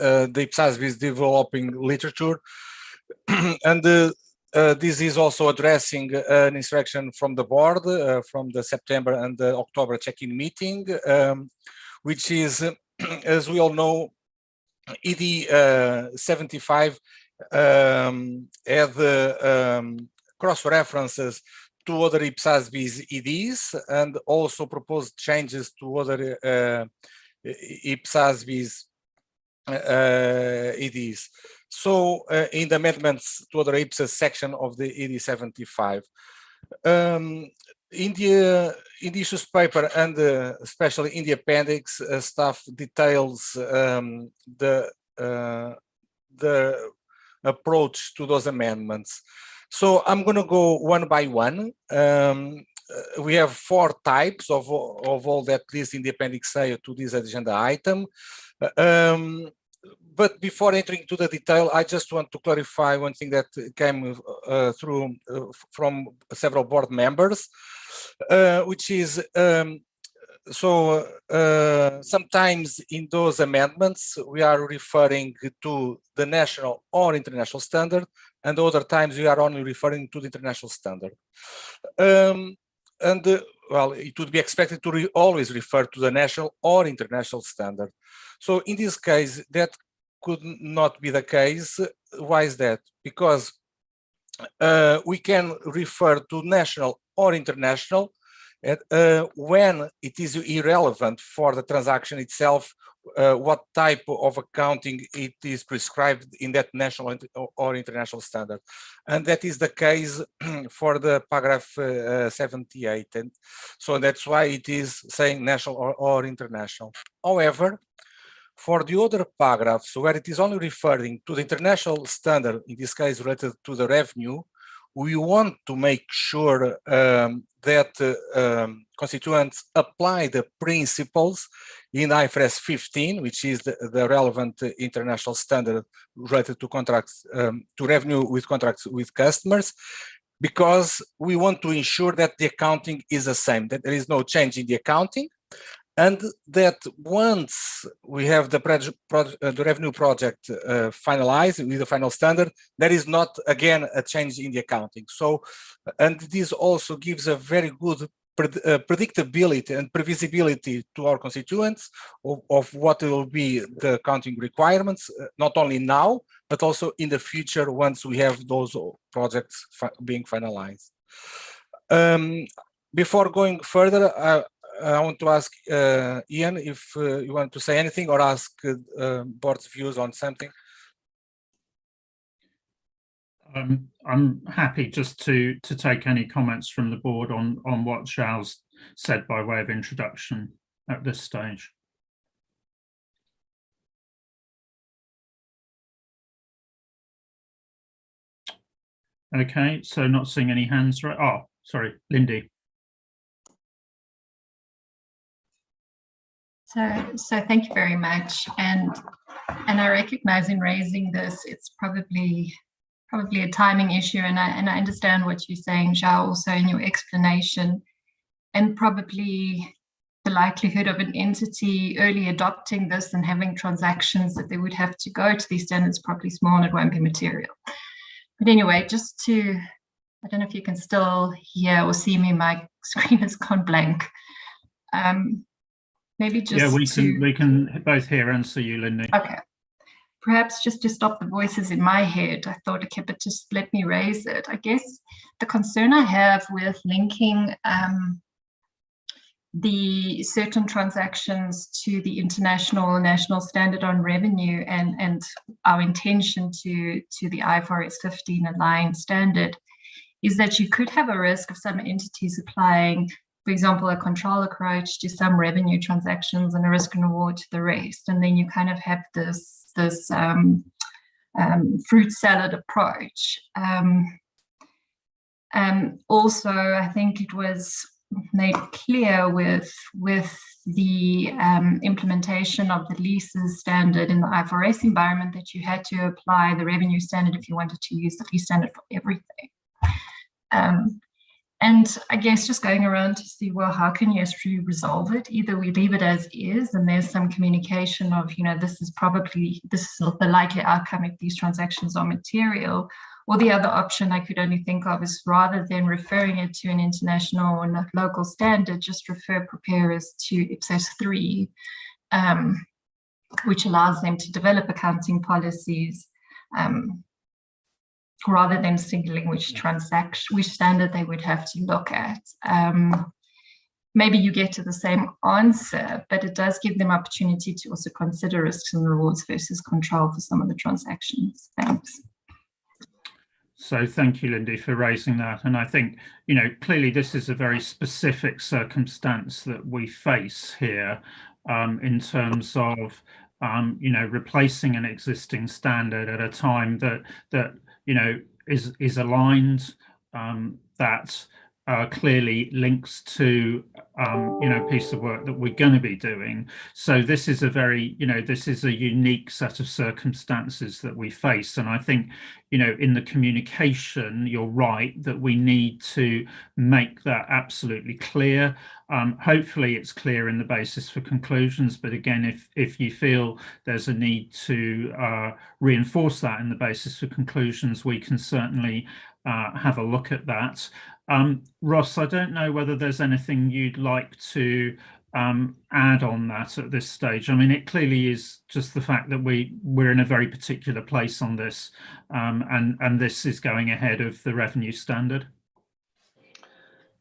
IPSASB's developing literature. And this is also addressing an instruction from the board from the September and the October check-in meeting, which is, as we all know, ED 75 had cross-references to other IPSASB's EDs and also proposed changes to other IPSASB's EDs. So in the amendments to other IPSAS section of the ED 75. In the issues paper and especially in the appendix, staff details the approach to those amendments. So I'm going to go one by one. We have 4 types of all that list in the appendix A to this agenda item. But before entering to the detail, I just want to clarify one thing that came through from several board members, which is sometimes in those amendments we are referring to the national or international standard, and other times we are only referring to the international standard. Well, it would be expected to always refer to the national or international standard. So in this case, that could not be the case. Why is that? Because we can refer to national or international when it is irrelevant for the transaction itself, what type of accounting it is prescribed in that national or international standard. And that is the case for the paragraph 78. And so that's why it is saying national or international. However, for the other paragraphs where it is only referring to the international standard, in this case related to the revenue, we want to make sure that constituents apply the principles in IFRS 15, which is the relevant international standard related to contracts, to revenue with contracts with customers, because we want to ensure that the accounting is the same, that there is no change in the accounting, and that once we have the revenue project finalized with the final standard, there is not again a change in the accounting. So, and this also gives a very good predictability and previsibility to our constituents of what will be the accounting requirements, not only now, but also in the future once we have those projects being finalized. Before going further, I want to ask Ian if you want to say anything or ask board's views on something. I'm happy just to take any comments from the board on what João's said by way of introduction at this stage. Okay, so not seeing any hands. Right? Oh, sorry, Lindy. So thank you very much, and I recognize in raising this, it's probably a timing issue, and I understand what you're saying, João, also in your explanation, and probably the likelihood of an entity early adopting this and having transactions that they would have to go to these standards probably small, and it won't be material. But anyway, just to, I don't know if you can still hear or see me, my screen has gone blank. Maybe just we can both hear and see you, Lindy. Okay. perhaps just to stop the voices in my head, I thought, okay, but just let me raise it. I guess the concern I have with linking the certain transactions to the international or national standard on revenue and our intention to the IFRS 15 aligned standard is that you could have a risk of some entities applying, for example, a control approach to some revenue transactions and a risk and reward to the rest. And then you kind of have this fruit salad approach. Also, I think it was made clear with the implementation of the leases standard in the IFRS environment that you had to apply the revenue standard if you wanted to use the lease standard for everything. And I guess just going around to see, well, how can you actually resolve it? Either we leave it as is, and there's some communication of, this is the likely outcome if these transactions are material. Or the other option I could only think of is rather than referring it to an international or local standard, just refer preparers to IPSAS 3, which allows them to develop accounting policies rather than signaling which standard they would have to look at. Maybe you get to the same answer, but it does give them opportunity to also consider risks and rewards versus control for some of the transactions. Thanks. So thank you, Lindy, for raising that. And I think, clearly this is a very specific circumstance that we face here in terms of, replacing an existing standard at a time that is aligned, that clearly links to a piece of work that we're going to be doing. So this is a very, this is a unique set of circumstances that we face. And I think, in the communication, you're right that we need to make that absolutely clear. Hopefully it's clear in the basis for conclusions, but again, if you feel there's a need to reinforce that in the basis for conclusions, we can certainly have a look at that. Ross, I don't know whether there's anything you'd like to add on that at this stage. I mean, it clearly is just the fact that we're in a very particular place on this, and this is going ahead of the revenue standard.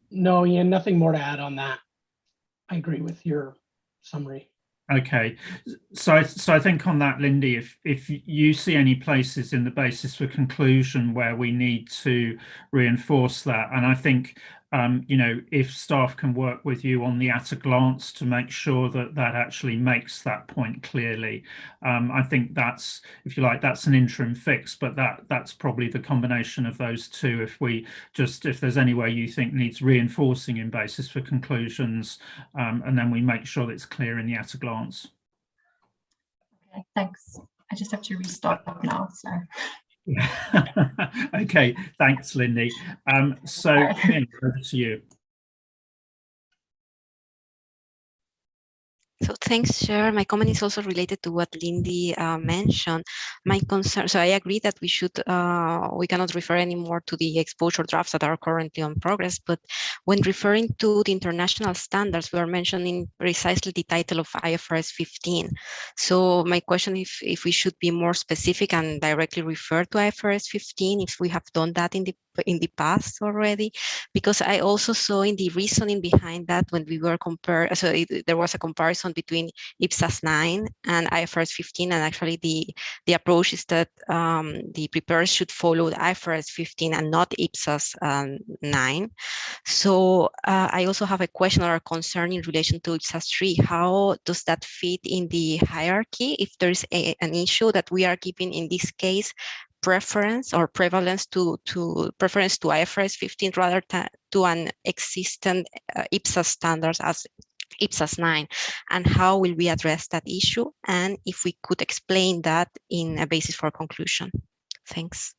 No, Ian, nothing more to add on that. I agree with your summary. Okay, so I think on that, Lindy, if you see any places in the basis for conclusion where we need to reinforce that, and I think if staff can work with you on the at a glance to make sure that actually makes that point clearly, I think that's, if you like, that's an interim fix, but that's probably the combination of those two. If there's any way you think needs reinforcing in basis for conclusions, and then we make sure that it's clear in the at a glance. Okay, thanks. I just have to restart now, so. Okay, thanks, Lindy. So Camille, over to you. So thanks, Chair. My comment is also related to what Lindy mentioned. My concern, so I agree that we cannot refer anymore to the exposure drafts that are currently on progress, but when referring to the international standards, we are mentioning precisely the title of IFRS 15. So my question is if we should be more specific and directly refer to IFRS 15, if we have done that in the past already, because I also saw in the reasoning behind that when we were there was a comparison between IPSAS 9 and IFRS 15, and actually the approach is that the preparers should follow the IFRS 15 and not IPSAS 9. So I also have a question or a concern in relation to IPSAS 3. How does that fit in the hierarchy if there's an issue that we are giving in this case preference or prevalence to IFRS 15 rather than to an existing IPSAS standards as IPSAS 9, and how will we address that issue, and if we could explain that in a basis for conclusion. Thanks.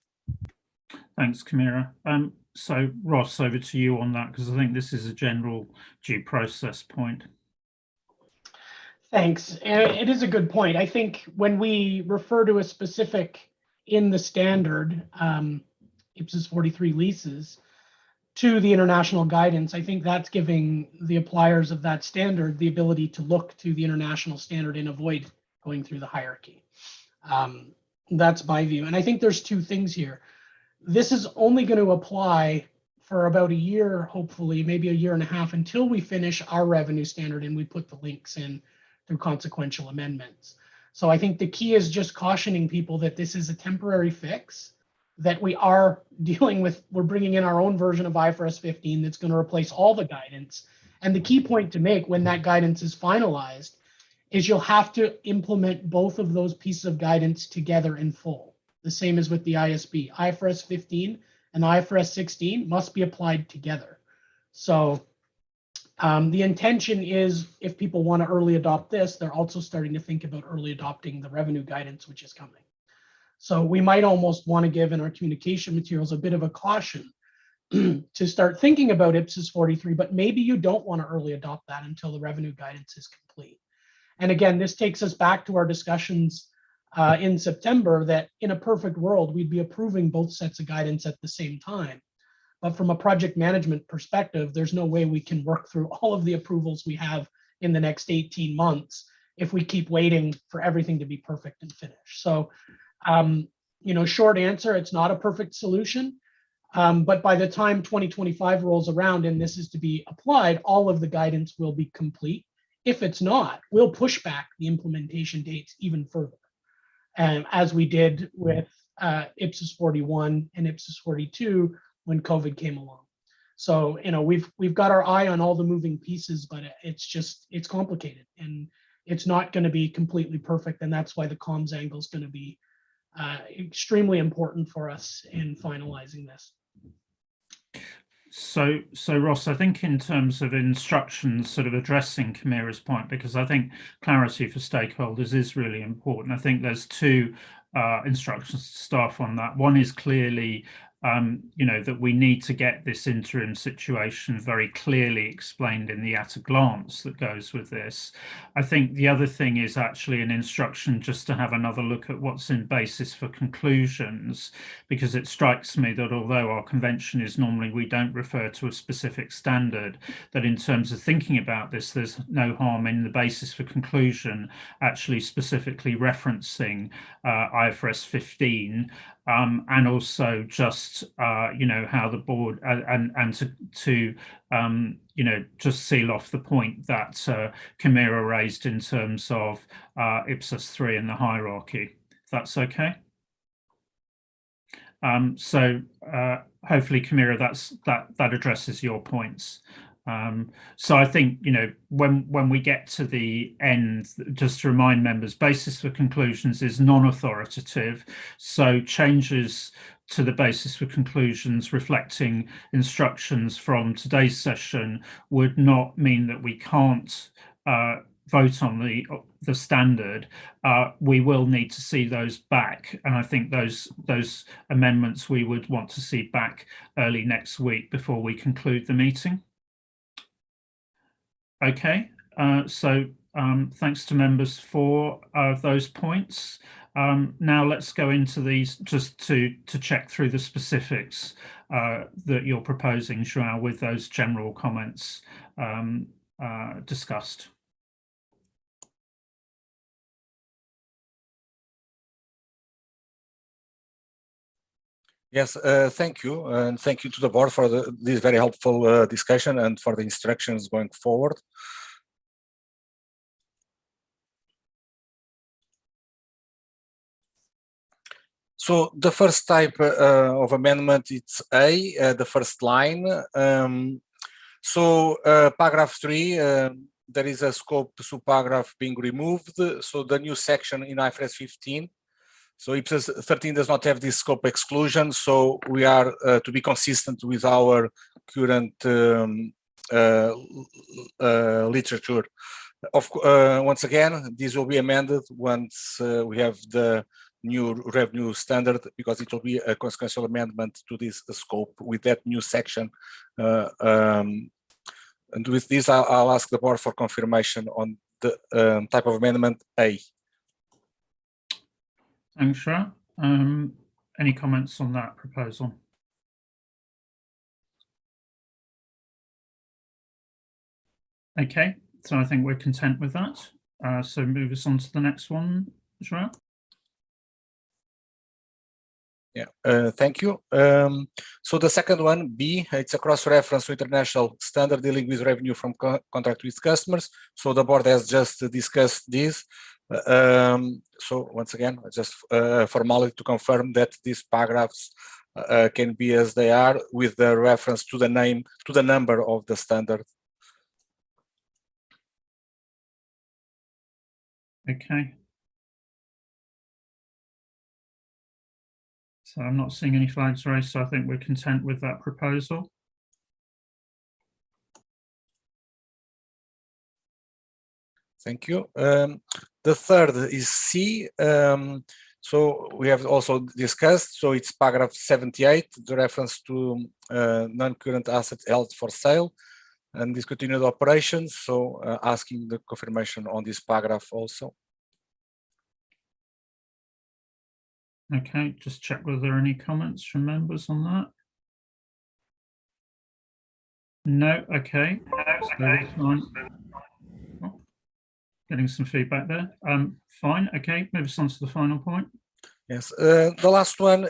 Thanks, Camilla. So Ross, over to you on that, because I think this is a general due process point. Thanks. It is a good point. I think when we refer to a specific in the standard, IPSAS 43 leases, to the international guidance, I think that's giving the appliers of that standard the ability to look to the international standard and avoid going through the hierarchy. That's my view. And I think there's two things here. This is only going to apply for about a year, hopefully, maybe a year and a half, until we finish our revenue standard and we put the links in through consequential amendments. So I think the key is just cautioning people that this is a temporary fix, that we are dealing with, we're bringing in our own version of IFRS 15 that's going to replace all the guidance. And the key point to make when that guidance is finalized is you'll have to implement both of those pieces of guidance together in full. The same as with the ISB. IFRS 15 and IFRS 16 must be applied together. So the intention is, if people want to early adopt this, they're also starting to think about early adopting the revenue guidance, which is coming. So we might almost want to give in our communication materials a bit of a caution to start thinking about IPSAS 43, but maybe you don't want to early adopt that until the revenue guidance is complete. And again, this takes us back to our discussions in September that in a perfect world, we'd be approving both sets of guidance at the same time. But from a project management perspective, there's no way we can work through all of the approvals we have in the next 18 months if we keep waiting for everything to be perfect and finished. So, you know, short answer, it's not a perfect solution. But by the time 2025 rolls around and this is to be applied, all of the guidance will be complete. If it's not, we'll push back the implementation dates even further, as we did with IPSAS 41 and IPSAS 42 when COVID came along. So, you know, we've got our eye on all the moving pieces, but it's complicated and it's not going to be completely perfect. And that's why the comms angle is going to be extremely important for us in finalizing this. So Ross, I think in terms of instructions sort of addressing Camira's point, because I think clarity for stakeholders is really important. I think there's two instructions to staff on that. One is clearly you know, that we need to get this interim situation very clearly explained in the at a glance that goes with this. I think the other thing is actually an instruction just to have another look at what's in basis for conclusions, because it strikes me that although our convention is normally we don't refer to a specific standard, that in terms of thinking about this, there's no harm in the basis for conclusion actually specifically referencing IFRS 15, and also just you know, how the board and to you know, just seal off the point that Camira raised in terms of IPSAS 3 and the hierarchy. If that's okay. So hopefully, Camira, that addresses your points. So I think, you know, when we get to the end, just to remind members, basis for conclusions is non-authoritative. So changes to the basis for conclusions reflecting instructions from today's session would not mean that we can't vote on the standard. We will need to see those back, and I think those amendments we would want to see back early next week before we conclude the meeting. Okay, so thanks to members for those points. Now let's go into these just to check through the specifics that you're proposing, João, with those general comments discussed. Yes, thank you. And thank you to the board for this very helpful discussion and for the instructions going forward. So the first type of amendment, it's A, the first line. Paragraph 3, there is a scope subparagraph being removed. So the new section in IFRS 15. So IPSAS 13 does not have this scope exclusion, so we are to be consistent with our current literature. Once again, this will be amended once we have the new revenue standard, because it will be a consequential amendment to this scope with that new section. And with this, I'll ask the board for confirmation on the type of amendment A. Thanks, João. Any comments on that proposal? Okay, so I think we're content with that. So move us on to the next one, João. Yeah, thank you. So the second one, B, it's a cross-reference to international standard dealing with revenue from contract with customers. So the board has just discussed this. So once again, just formality to confirm that these paragraphs can be as they are, with the reference to the name, to the number of the standard. Okay. So I'm not seeing any flags raised, so I think we're content with that proposal. Thank you. The third is C. So we have also discussed, so it's paragraph 78, the reference to non-current assets held for sale and discontinued operations. So asking the confirmation on this paragraph also. Okay, just check whether there are any comments from members on that. No, okay. So that's fine. Oh, getting some feedback there. Fine, okay, move us on to the final point. Yes, the last one,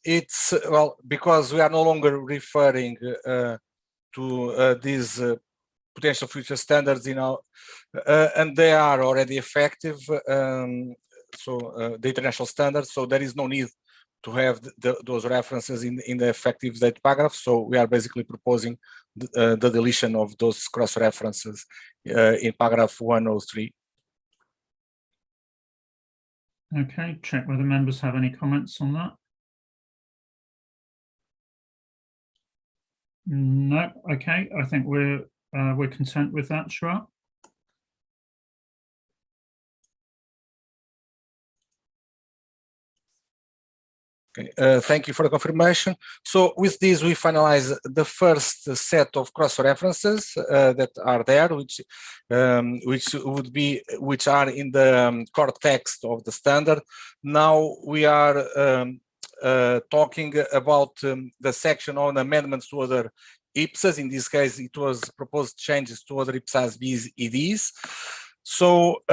it's, well, because we are no longer referring to these potential future standards, you know, and they are already effective. So the international standards, so there is no need to have those references in the effective date paragraph. So we are basically proposing the deletion of those cross references in paragraph 103. Okay, check whether members have any comments on that. No, okay, I think we're content with that, Shra. Okay, thank you for the confirmation. So with this, we finalize the first set of cross references that are there, which are in the core text of the standard. Now we are talking about the section on amendments to other IPSAs. In this case, it was proposed changes to other IPSASB EDs. So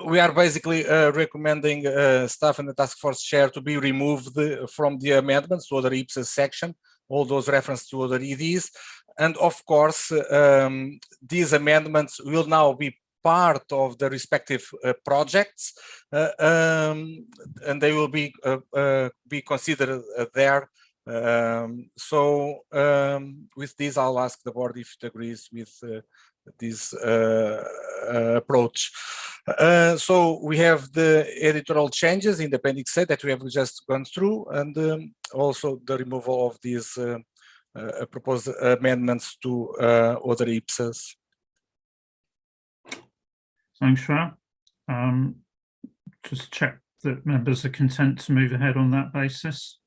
we are basically recommending staff and the task force chair to be removed from the amendments to other IPSAS section, all those references to other EDs. And of course, these amendments will now be part of the respective projects, and they will be considered there. So with this, I'll ask the board if it agrees with this approach. So we have the editorial changes in the appendix A that we have just gone through, and also the removal of these proposed amendments to other IPSAs. Thanks, Shra. Just check that members are content to move ahead on that basis.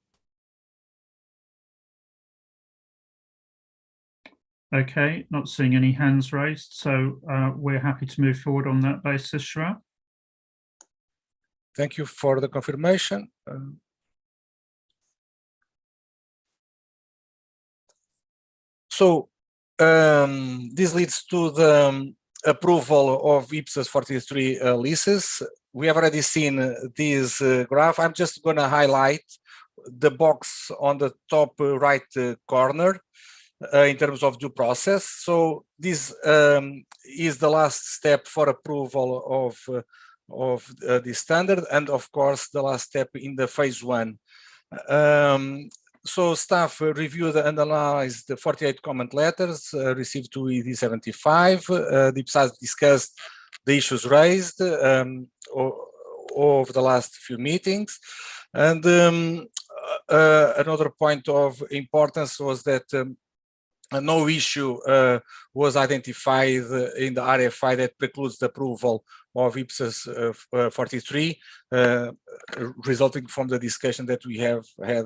Okay, not seeing any hands raised, so we're happy to move forward on that basis, Shra. Thank you for the confirmation. So this leads to the approval of IPSAS 43 leases. We have already seen this graph. I'm just going to highlight the box on the top right corner in terms of due process. So this is the last step for approval of the standard, and of course the last step in the phase one. So staff reviewed and analyzed the 48 comment letters received to ED 75. The IPSASB discussed the issues raised over the last few meetings. And another point of importance was that no issue was identified in the RFI that precludes the approval of IPSAS 43, resulting from the discussion that we have had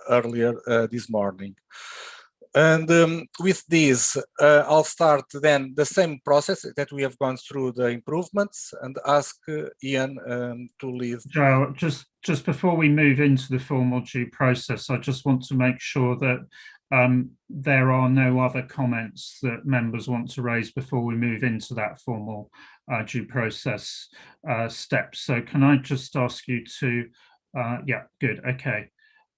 earlier this morning. And with this, I'll start then the same process that we have gone through the improvements and ask Ian to lead. Joe, just before we move into the formal due process, I just want to make sure that there are no other comments that members want to raise before we move into that formal due process step. So can I just ask you to Yeah, good. Okay.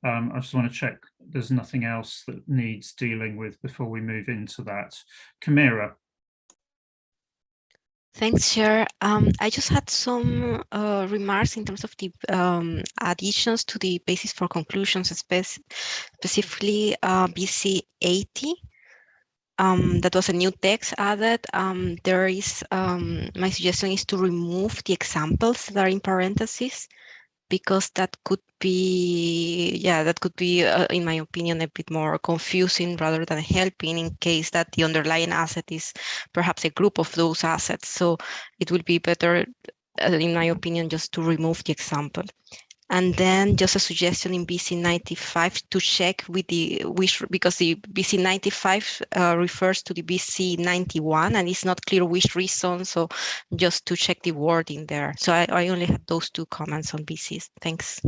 I just want to check there's nothing else that needs dealing with before we move into that. Camira. Thanks, Chair. I just had some remarks in terms of the additions to the basis for conclusions, specifically BC 80. That was a new text added. There is, my suggestion is to remove the examples that are in parentheses, because that could be, in my opinion, a bit more confusing rather than helping in case that the underlying asset is perhaps a group of those assets. So it will be better, in my opinion, just to remove the example. And then just a suggestion in BC 95 to check with the because the BC 95 refers to the BC 91 and it's not clear which reason. So just to check the wording there. So I only had those two comments on BCs. Thanks.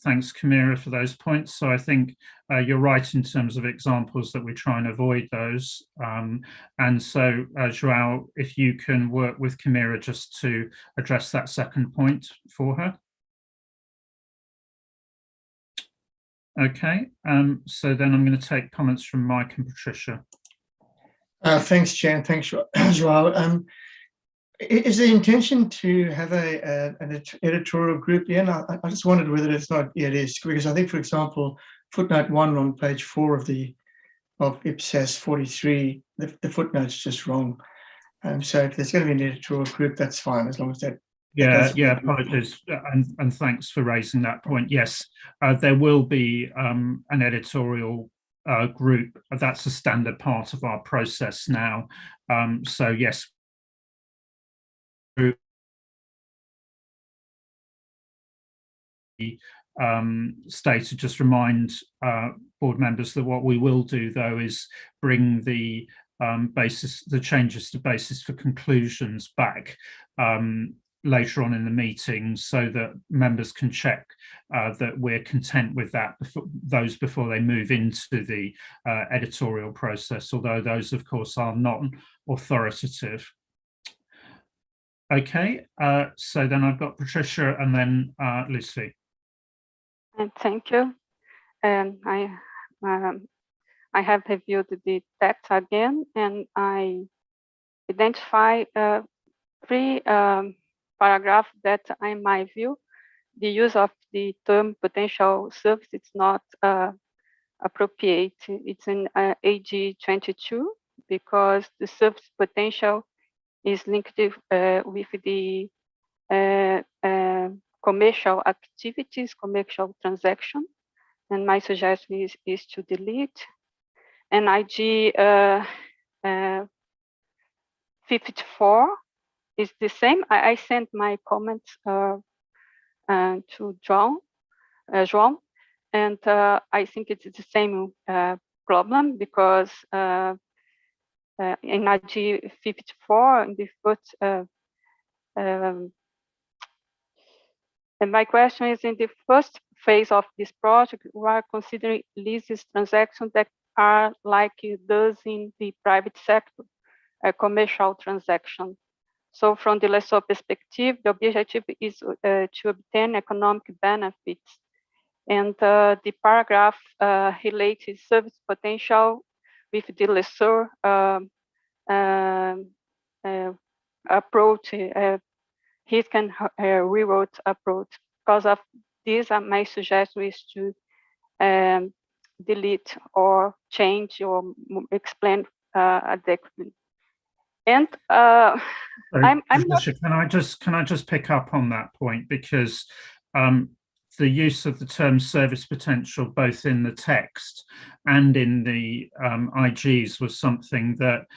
Thanks, Camira, for those points. So I think you're right in terms of examples that we try and avoid those. And so, João, if you can work with Camira just to address that second point for her. Okay, so then I'm going to take comments from Mike and Patricia. Thanks, Chair. Thanks, João. Is the intention to have an editorial group? Yeah, I just wondered whether it's not. Yeah, it is, because I think, for example, footnote 1 on page 4 of IPSASB 43, the footnote's just wrong. So if there's going to be an editorial group, that's fine, as long as that. Yeah, apologies, and thanks for raising that point. Yes, there will be an editorial group. That's a standard part of our process now. So yes. State to just remind board members that what we will do, though, is bring the changes to basis for conclusions back later on in the meeting, so that members can check that we're content with that before they move into the editorial process, although those, of course, are not authoritative. Okay, so then I've got Patricia and then Lucy. And thank you. And I have reviewed the text again, and I identify 3 paragraphs that, in my view, the use of the term potential service is not appropriate. It's in AG 22, because the service potential is linked with the commercial activities, commercial transaction, and my suggestion is to delete. And IG 54 is the same. I sent my comments to João, and I think it's the same problem, because in IG 54, in the first and my question is, in the first phase of this project, we are considering leases transactions that are like those in the private sector, a commercial transaction. So from the lessor perspective, the objective is to obtain economic benefits. And the paragraph relates service potential with the lessor approach, risk and reward approach. Because of this, my suggestion is to delete or change or explain adequately. And I'm not. Can I just pick up on that point, because the use of the term service potential, both in the text and in the IGs, was something that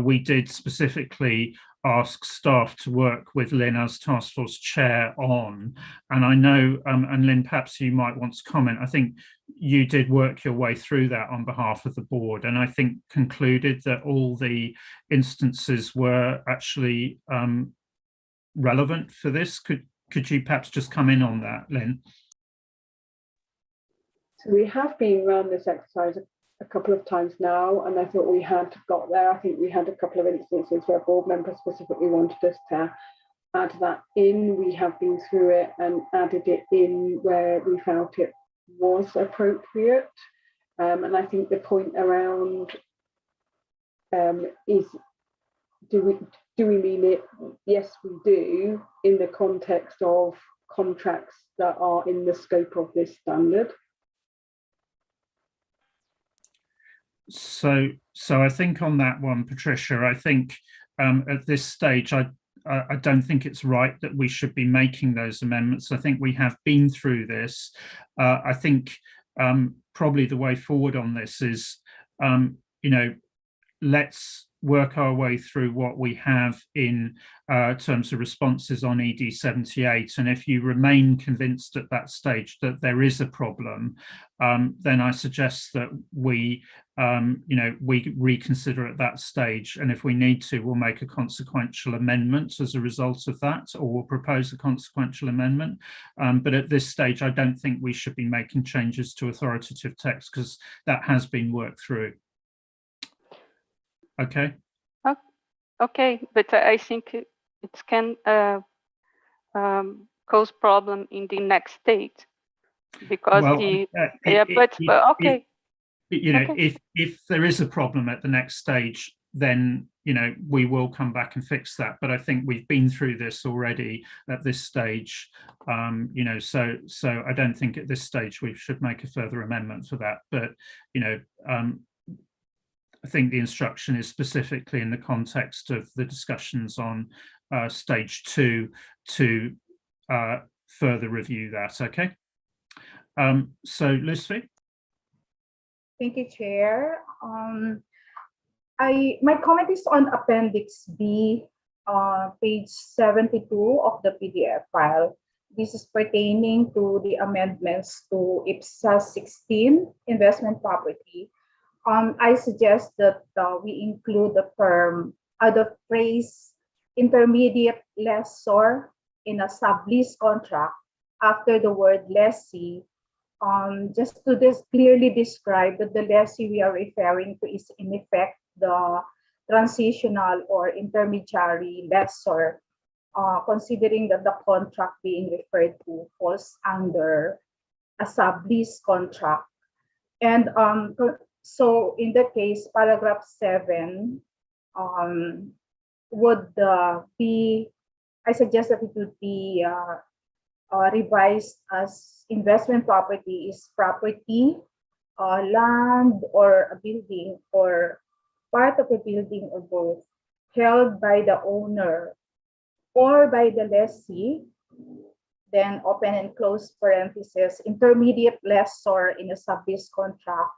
we did specifically ask staff to work with Lynn as task force chair on. And I know, and Lynn, perhaps you might want to comment, I think you did work your way through that on behalf of the board, and I think concluded that all the instances were actually relevant for this. Could you perhaps just come in on that, Lynn? So we have been around this exercise a couple of times now, and I thought we had got there. I think we had a couple of instances where board members specifically wanted us to add that in. We have been through it and added it in where we felt it was appropriate. And I think the point around is, do we mean it? Yes, we do, in the context of contracts that are in the scope of this standard. So I think on that one, Patricia, I think at this stage, I don't think it's right that we should be making those amendments. I think we have been through this. I think probably the way forward on this is, let's work our way through what we have in terms of responses on ED 78. And if you remain convinced at that stage that there is a problem, then I suggest that we reconsider at that stage. And if we need to, we'll make a consequential amendment as a result of that, or we'll propose a consequential amendment. But at this stage, I don't think we should be making changes to authoritative text because that has been worked through. Okay. Okay, but I think it can cause problem in the next stage because okay. If there is a problem at the next stage, then we will come back and fix that. But I think we've been through this already at this stage, so I don't think at this stage we should make a further amendment for that. But I think the instruction is specifically in the context of the discussions on stage 2 to further review that. Okay. So Lucy. Thank you, Chair. My comment is on Appendix B, page 72 of the PDF file. This is pertaining to the amendments to IPSASB 16, investment property. I suggest that we include the phrase intermediate lessor in a sublease contract after the word lessee, just to clearly describe that the lessee we are referring to is in effect the transitional or intermediary lessor, considering that the contract being referred to falls under a sublease contract. And so in the case, paragraph 7 would be, I suggest that it would be revised as investment property is property, land or a building or part of a building or both held by the owner or by the lessee, then open and close parentheses, intermediate lessor in a sublease contract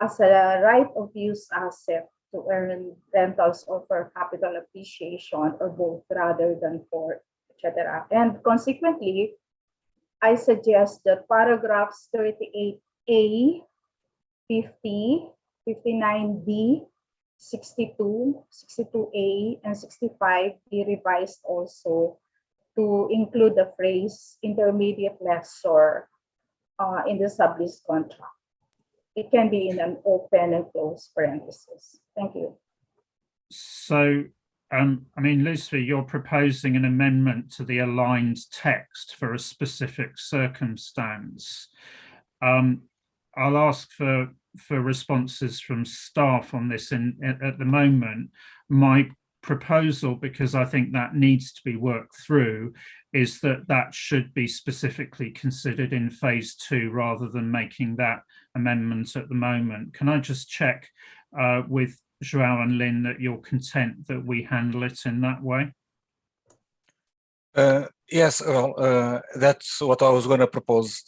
as a right of use asset to earn rentals or for capital appreciation or both rather than for, etc. And consequently, I suggest that paragraphs 38A, 50, 59B, 62, 62A, and 65 be revised also to include the phrase intermediate lessor in the sublease contract. It can be in an open and closed parenthesis. Thank you. So, Lucy, you're proposing an amendment to the aligned text for a specific circumstance. I'll ask for responses from staff on this at the moment. My proposal, because I think that needs to be worked through, is that should be specifically considered in phase 2 rather than making that amendment at the moment. Can I just check with João and Lynn that you're content that we handle it in that way? Yes, that's what I was going to propose.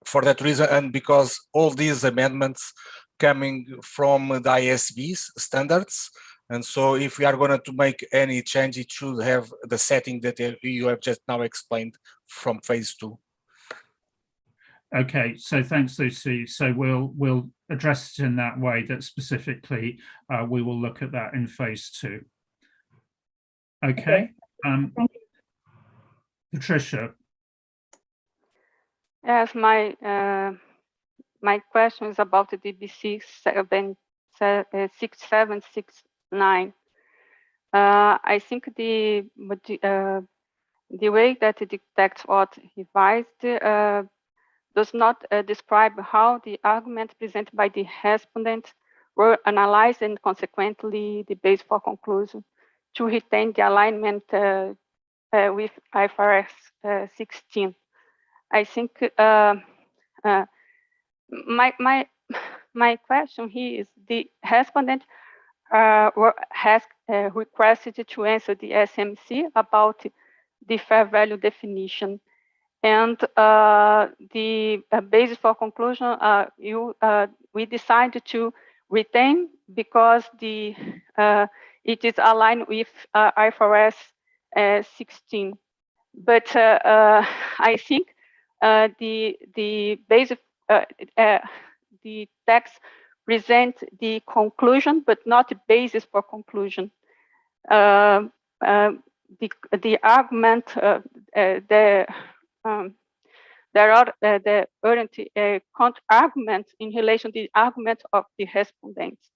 For that reason, and because all these amendments coming from the IPSASB standards, and so if we are going to make any change, it should have the setting that you have just now explained from phase 2. Okay, so thanks, Lucy. So we'll address it in that way, that specifically we will look at that in phase 2. Okay. Patricia. Yes, my question is about the DB 6769. I think the way that the text was revised does not describe how the arguments presented by the respondent were analyzed and consequently the base for conclusion to retain the alignment with IFRS 16. I think my question here is the respondent has requested to answer the SMC about the fair value definition. And the basis for conclusion, we decided to retain because it is aligned with IFRS 16. But I think the basis, the text presents the conclusion, but not the basis for conclusion. The argument, there aren't counter-arguments in relation to the argument of the respondents.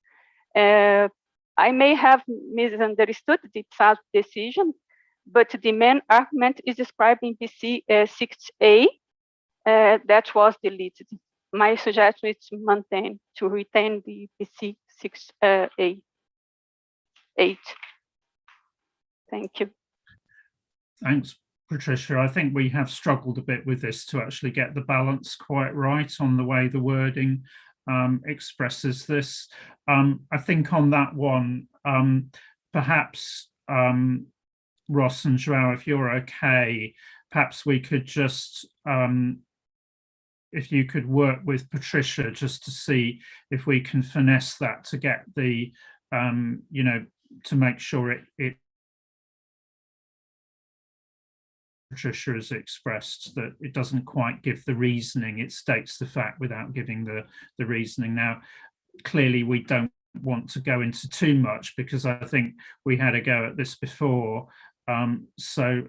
I may have misunderstood the IPSASB decision, but the main argument is described in BC 6A that was deleted. My suggestion is to maintain, to retain the BC 6A 8. Thank you. Thanks, Patricia. I think we have struggled a bit with this to actually get the balance quite right on the way the wording expresses this. I think on that one, perhaps Ross and João, if you're okay, perhaps we could just, if you could work with Patricia just to see if we can finesse that to get the, you know, to make sure it Patricia has expressed that it doesn't quite give the reasoning, it states the fact without giving the reasoning. Now, clearly we don't want to go into too much because I think we had a go at this before. So,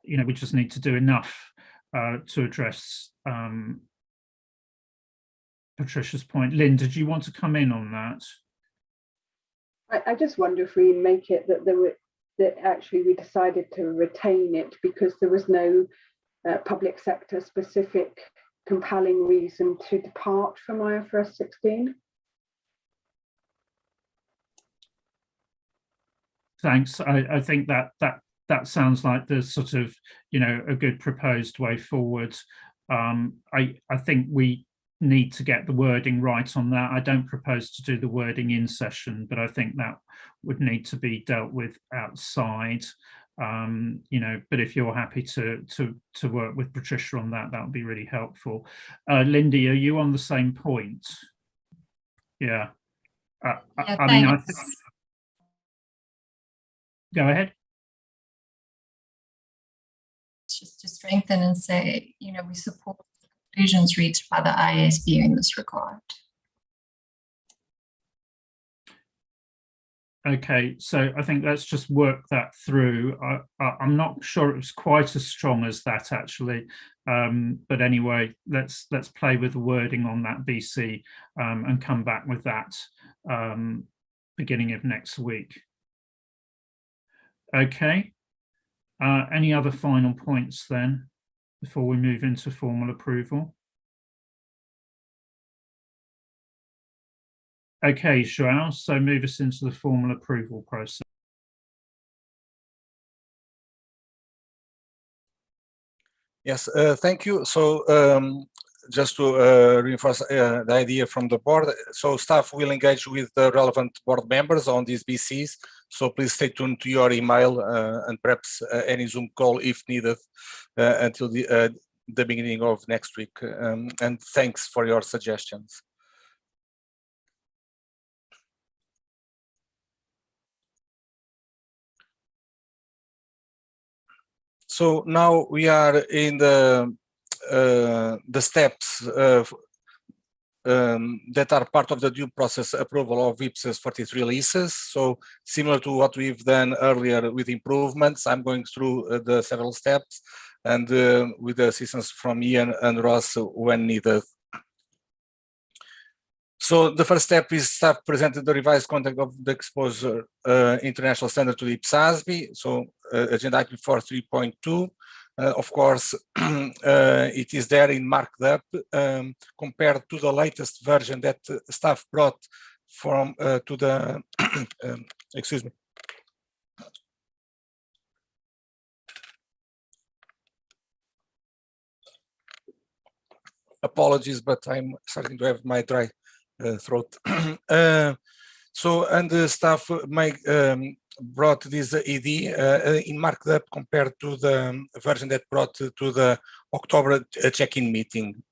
you know, we just need to do enough to address Patricia's point. Lynn, did you want to come in on that? I just wonder if we make it that that actually we decided to retain it because there was no public sector specific compelling reason to depart from IFRS 16. Thanks. I think that sounds like the sort of, you know, a good proposed way forward. I think we need to get the wording right on that. I don't propose to do the wording in session, but I think that would need to be dealt with outside. You know, but if you're happy to work with Patricia on that, that would be really helpful. Lindy, are you on the same point? Yeah. I mean, I think. Go ahead. Just to strengthen and say, you know, we support the conclusions reached by the IASB in this regard. Okay, so I think let's just work that through. I'm not sure it was quite as strong as that actually, but anyway, let's play with the wording on that BC and come back with that beginning of next week. Okay, any other final points then before we move into formal approval? Okay, João, so move us into the formal approval process. Yes, thank you. So just to reinforce the idea from the board, so staff will engage with the relevant board members on these BCs. So please stay tuned to your email and perhaps any Zoom call if needed until the beginning of next week. And thanks for your suggestions. So now we are in the steps that are part of the due process approval of IPSASB 43 leases. So similar to what we've done earlier with improvements, I'm going through the several steps and with the assistance from Ian and Ross when needed. So the first step is staff presented the revised content of the exposure international standard to the IPSASB. So agenda item 4.3.2. Of course, it is there in marked up compared to the latest version that staff brought from to the excuse me. Apologies, but I'm starting to have my dry throat. And the staff brought this ED in marked up compared to the version that brought to the October check-in meeting.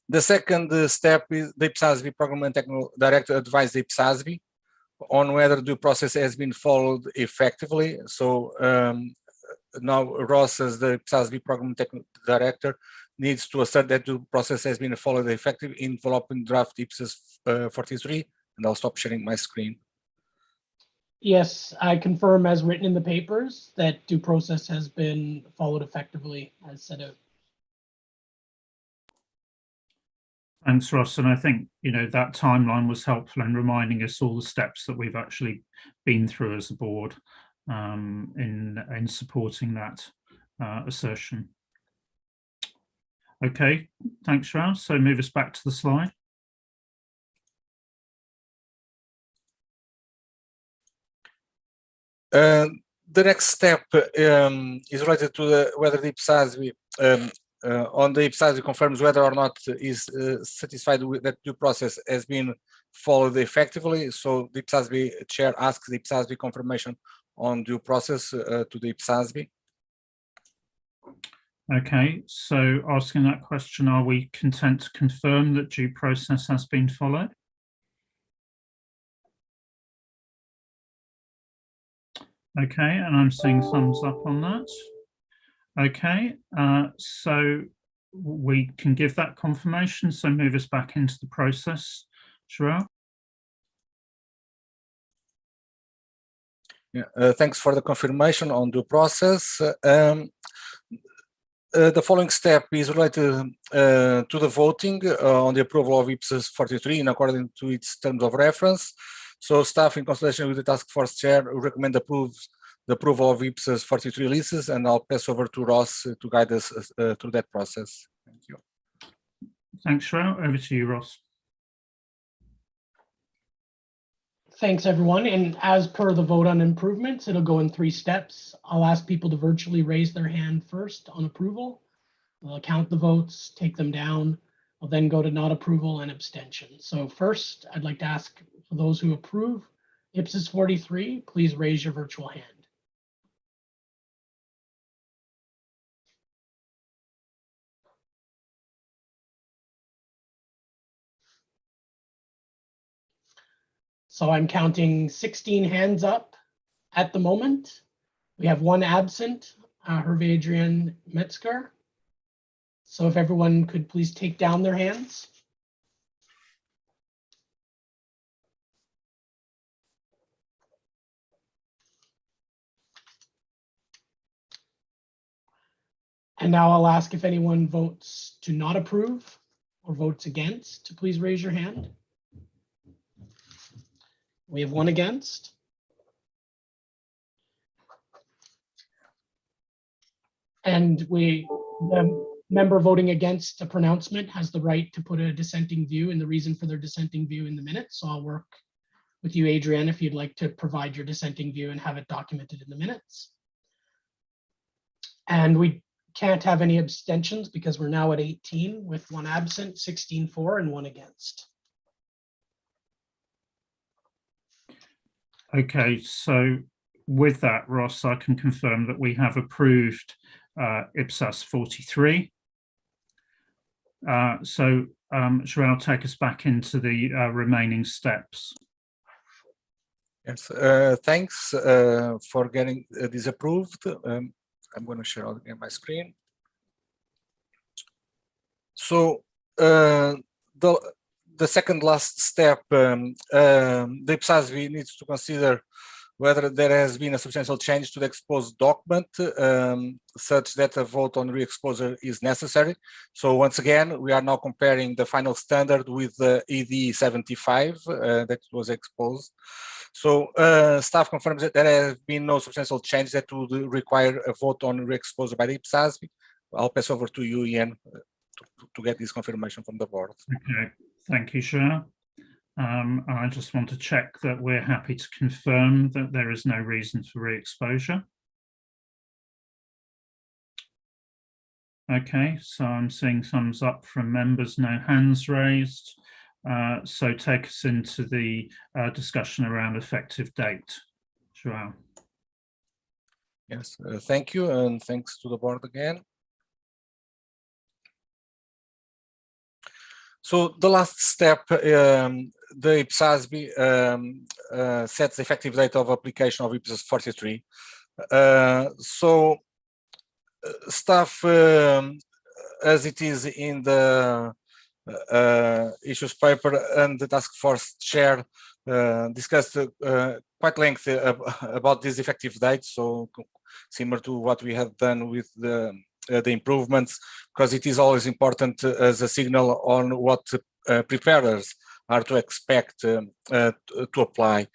The second step is the IPSASB Program and Technical Director advised the IPSASB on whether the process has been followed effectively. So now Ross, as the IPSASB Program and Technical Director, needs to assert that the process has been followed effectively in developing draft IPSAS 43, and I'll stop sharing my screen. Yes, I confirm as written in the papers that due process has been followed effectively as set out. Thanks, Ross. And I think, you know, that timeline was helpful in reminding us all the steps that we've actually been through as a board in supporting that assertion. Okay, thanks, João. So move us back to the slide. The next step is related to whether the IPSASB on the IPSASB confirms whether or not is satisfied with that due process has been followed effectively. So the IPSASB chair asks the IPSASB confirmation on due process to the IPSASB. Okay, so asking that question, are we content to confirm that due process has been followed? Okay, and I'm seeing thumbs up on that. Okay, so we can give that confirmation, so move us back into the process, João. Yeah, thanks for the confirmation on due process. The following step is related to the voting on the approval of IPSAS 43 in accordance to its terms of reference. So staff, in consultation with the task force chair, recommend the approval of IPSAS 43 leases, and I'll pass over to Ross to guide us through that process. Thank you. Thanks, João. Over to you, Ross. Thanks, everyone. And as per the vote on improvements, it'll go in 3 steps. I'll ask people to virtually raise their hand first on approval. I'll count the votes, take them down. I'll then go to not approval and abstention. So first, I'd like to ask for those who approve IPSAS 43, please raise your virtual hand. So I'm counting 16 hands up at the moment. We have 1 absent, Hervé Adrian Metzger. So if everyone could please take down their hands. And now I'll ask if anyone votes to not approve or votes against to please raise your hand. We have 1 against. And the member voting against a pronouncement has the right to put a dissenting view and the reason for their dissenting view in the minutes. So I'll work with you, Adrienne, if you'd like to provide your dissenting view and have it documented in the minutes. And we can't have any abstentions because we're now at 18 with 1 absent, 16 for, and 1 against. Okay, so with that, Ross, I can confirm that we have approved IPSAS 43. So João, take us back into the remaining steps. Yes, thanks for getting this approved. I'm going to share again my screen. So the second last step, the IPSASB needs to consider whether there has been a substantial change to the exposed document such that a vote on re-exposure is necessary. So once again, we are now comparing the final standard with the ED 75 that was exposed. So staff confirms that there have been no substantial change that would require a vote on re-exposure by the IPSASB. I'll pass over to you, Ian, to get this confirmation from the board. Okay, thank you, Cher. I just want to check that we're happy to confirm that there is no reason for re-exposure. Okay, so I'm seeing thumbs up from members, no hands raised. So take us into the discussion around effective date. João. Yes, thank you, and thanks to the board again. So the last step, the IPSASB sets the effective date of application of IPSAS 43. So staff, as it is in the issues paper, and the task force chair discussed quite lengthy about this effective date, so similar to what we have done with the improvements, because it is always important as a signal on what preparers are to expect to apply.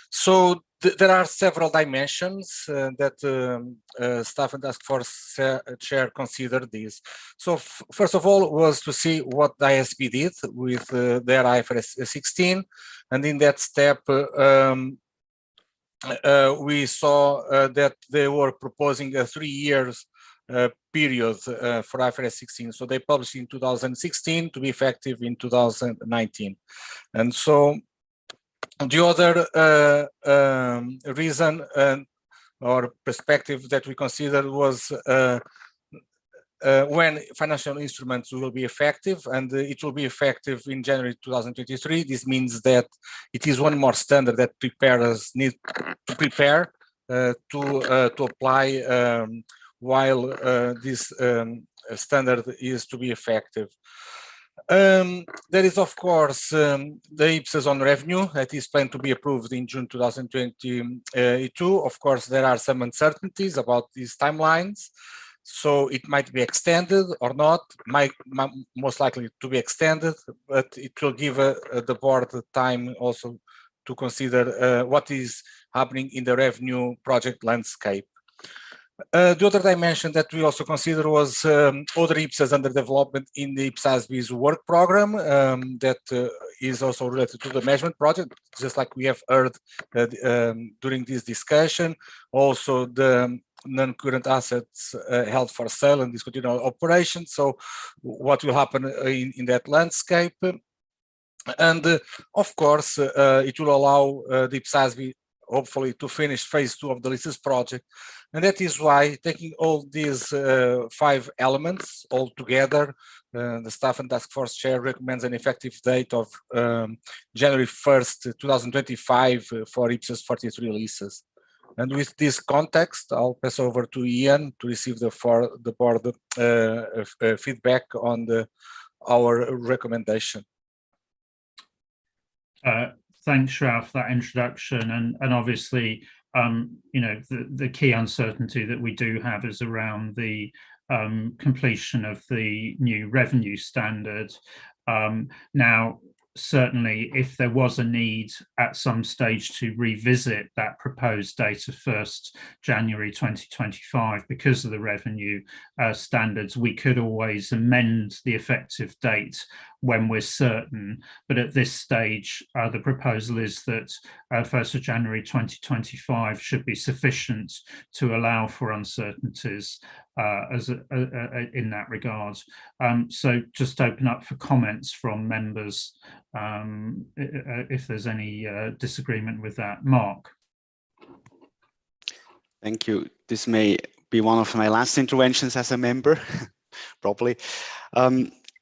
So there are several dimensions that staff and task force chair considered this. So first of all was to see what the ISB did with their IFRS 16, and in that step we saw that they were proposing a 3 years period for IFRS 16. So they published in 2016 to be effective in 2019. And so the other reason or perspective that we considered was when financial instruments will be effective, and it will be effective in January 2023. This means that it is one more standard that preparers need to prepare to apply while this standard is to be effective. There is, of course, the IPSAS on revenue that is planned to be approved in June 2022. Of course, there are some uncertainties about these timelines, so it might be extended or not, most likely to be extended, but it will give the board time also to consider what is happening in the revenue project landscape. The other dimension that we also consider was other IPSAS under development in the IPSASB's work program that is also related to the measurement project, just like we have heard during this discussion. Also the non-current assets held for sale and discontinued operations. So what will happen in that landscape? And of course, it will allow the IPSASB hopefully to finish phase 2 of the LISAS project. And that is why, taking all these 5 elements all together, the staff and task force chair recommends an effective date of January 1st, 2025 for IPSAS 43 LISAS. And with this context, I'll pass over to Ian to receive the board feedback on our recommendation. Thanks, João, for that introduction. And obviously, you know, the key uncertainty that we do have is around the completion of the new revenue standard. Now, certainly, if there was a need at some stage to revisit that proposed date of 1st January 2025 because of the revenue standards, we could always amend the effective date when we're certain. But at this stage, the proposal is that 1st of January 2025 should be sufficient to allow for uncertainties in that regard. So just open up for comments from members if there's any disagreement with that. Mark. Thank you. This may be one of my last interventions as a member, probably.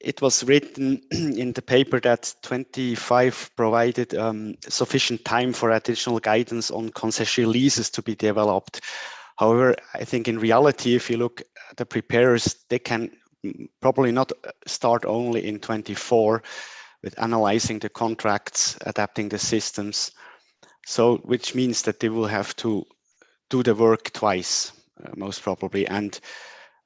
It was written in the paper that 25 provided sufficient time for additional guidance on concession leases to be developed. However, I think in reality, if you look at the preparers, they can probably not start only in 24 with analyzing the contracts, adapting the systems. So, which means that they will have to do the work twice, most probably. And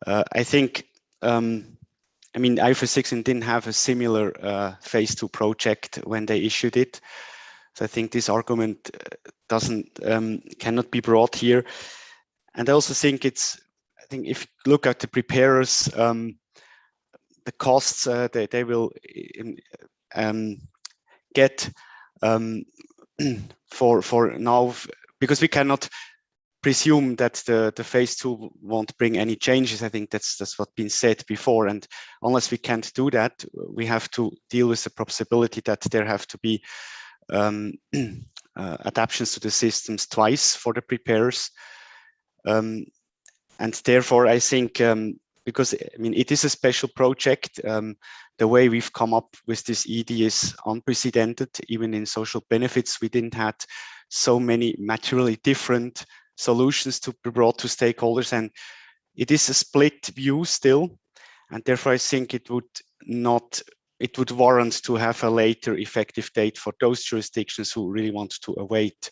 I think, I mean, IFRS 16 didn't have a similar phase 2 project when they issued it. So I think this argument cannot be brought here. And I also think I think if you look at the preparers, the costs they will get for now, because we cannot presume that the phase 2 won't bring any changes. I think that's what's been said before, and unless we can't do that, we have to deal with the possibility that there have to be adaptations to the systems twice for the preparers, and therefore I think because I mean it is a special project, the way we've come up with this ED is unprecedented. Even in social benefits, we didn't have so many materially different solutions to be brought to stakeholders, and it is a split view still, and therefore I think it would warrant to have a later effective date for those jurisdictions who really want to await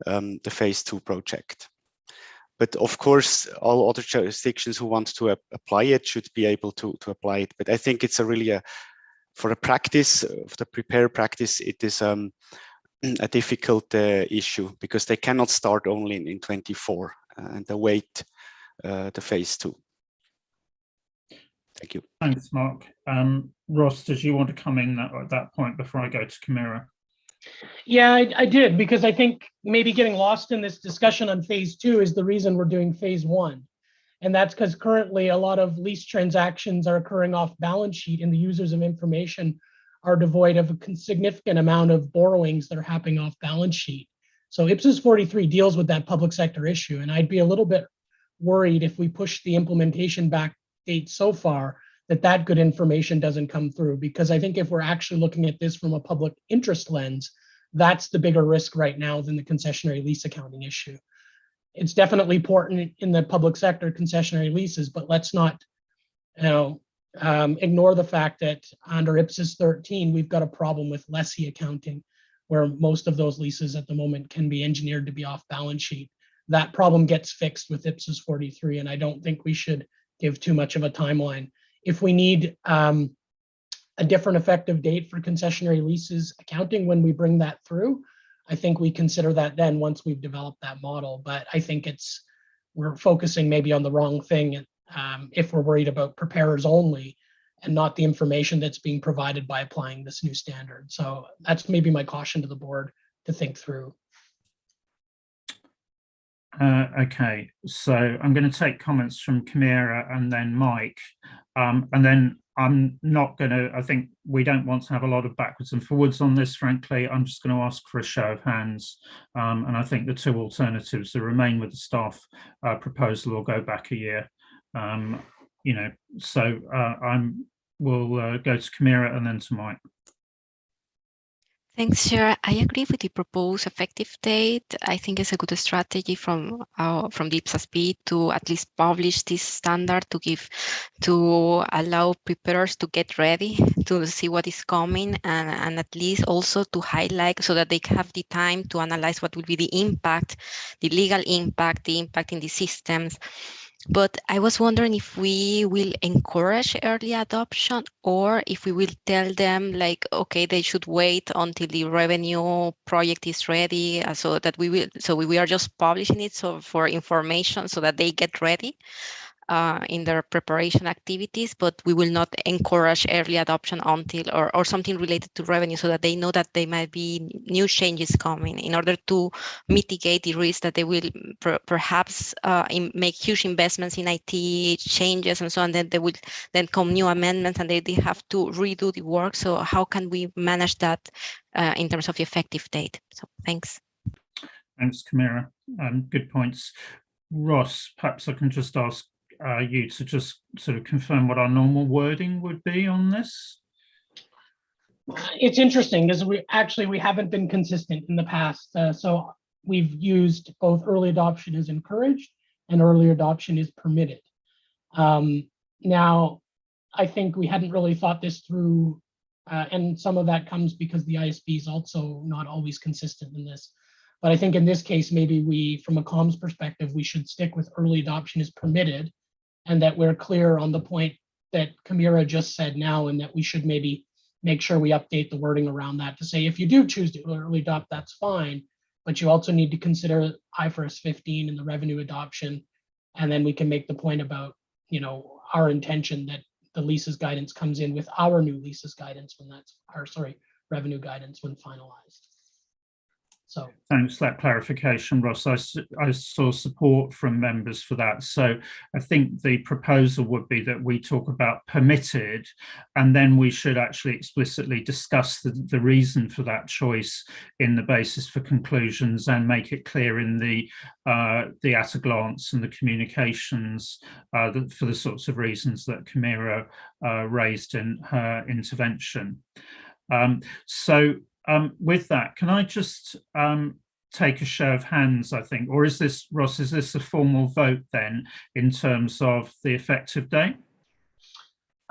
the phase 2 project. But of course, all other jurisdictions who want to apply it should be able to apply it. But I think it's for the practice, for the prepare practice, it is a difficult issue, because they cannot start only in 24 and await the phase 2. Thank you. Thanks, Mark. Ross, did you want to come in at that point before I go to Camira? Yeah, I did, because I think maybe getting lost in this discussion on phase 2 is the reason we're doing phase 1. And that's because currently a lot of lease transactions are occurring off balance sheet, and the users of information are devoid of a significant amount of borrowings that are happening off balance sheet. So IPSAS 43 deals with that public sector issue. And I'd be a little bit worried if we push the implementation back date so far that good information doesn't come through, because I think if we're actually looking at this from a public interest lens, that's the bigger risk right now than the concessionary lease accounting issue. It's definitely important in the public sector concessionary leases, but let's not ignore the fact that under IPSAS 13, we've got a problem with lessee accounting, where most of those leases at the moment can be engineered to be off balance sheet. That problem gets fixed with IPSAS 43, and I don't think we should give too much of a timeline. If we need a different effective date for concessionary leases accounting when we bring that through, I think we consider that then once we've developed that model. But I think we're focusing maybe on the wrong thing if we're worried about preparers only and not the information that's being provided by applying this new standard. So that's maybe my caution to the board to think through. Okay, so I'm going to take comments from Camira and then Mike, and then I'm not going to, I think we don't want to have a lot of backwards and forwards on this, frankly. I'm just going to ask for a show of hands, and I think the two alternatives, the remain with the staff proposal or go back a year. So we'll go to Camira and then to Mike. Thanks, Chair. I agree with the proposed effective date. I think it's a good strategy from the IPSASB to at least publish this standard to allow preparers to get ready to see what is coming, and at least also to highlight so that they have the time to analyze what will be the impact, the legal impact, the impact in the systems. But I was wondering if we will encourage early adoption, or if we will tell them like, okay, they should wait until the revenue project is ready, so that we are just publishing it for information so that they get ready in their preparation activities, but we will not encourage early adoption until or something related to revenue, so that they know that there might be new changes coming, in order to mitigate the risk that they will perhaps make huge investments in IT changes and so on. Then there will then come new amendments and they have to redo the work. So how can we manage that in terms of the effective date? So thanks. Thanks, Camira. Good points. Ross, perhaps I can just ask you to just sort of confirm what our normal wording would be on this. It's interesting because we haven't been consistent in the past. So we've used both early adoption is encouraged and early adoption is permitted. Now, I think we hadn't really thought this through, and some of that comes because the ISB is also not always consistent in this. But I think in this case, maybe we, from a comms perspective, we should stick with early adoption is permitted, and that we're clear on the point that Kamira just said now, and that we should maybe make sure we update the wording around that to say, if you do choose to early adopt, that's fine, but you also need to consider IFRS 15 and the revenue adoption. And then we can make the point about, you know, our intention that the leases guidance comes in with our new leases guidance when that's, or sorry, revenue guidance when finalized. So thanks for that clarification, Ross. I saw support from members for that. So I think the proposal would be that we talk about permitted, and then we should actually explicitly discuss the reason for that choice in the basis for conclusions, and make it clear in the at a glance and the communications for the sorts of reasons that Kamira raised in her intervention. With that, can I just take a show of hands, I think, or is this, Ross, is this a formal vote then in terms of the effective date?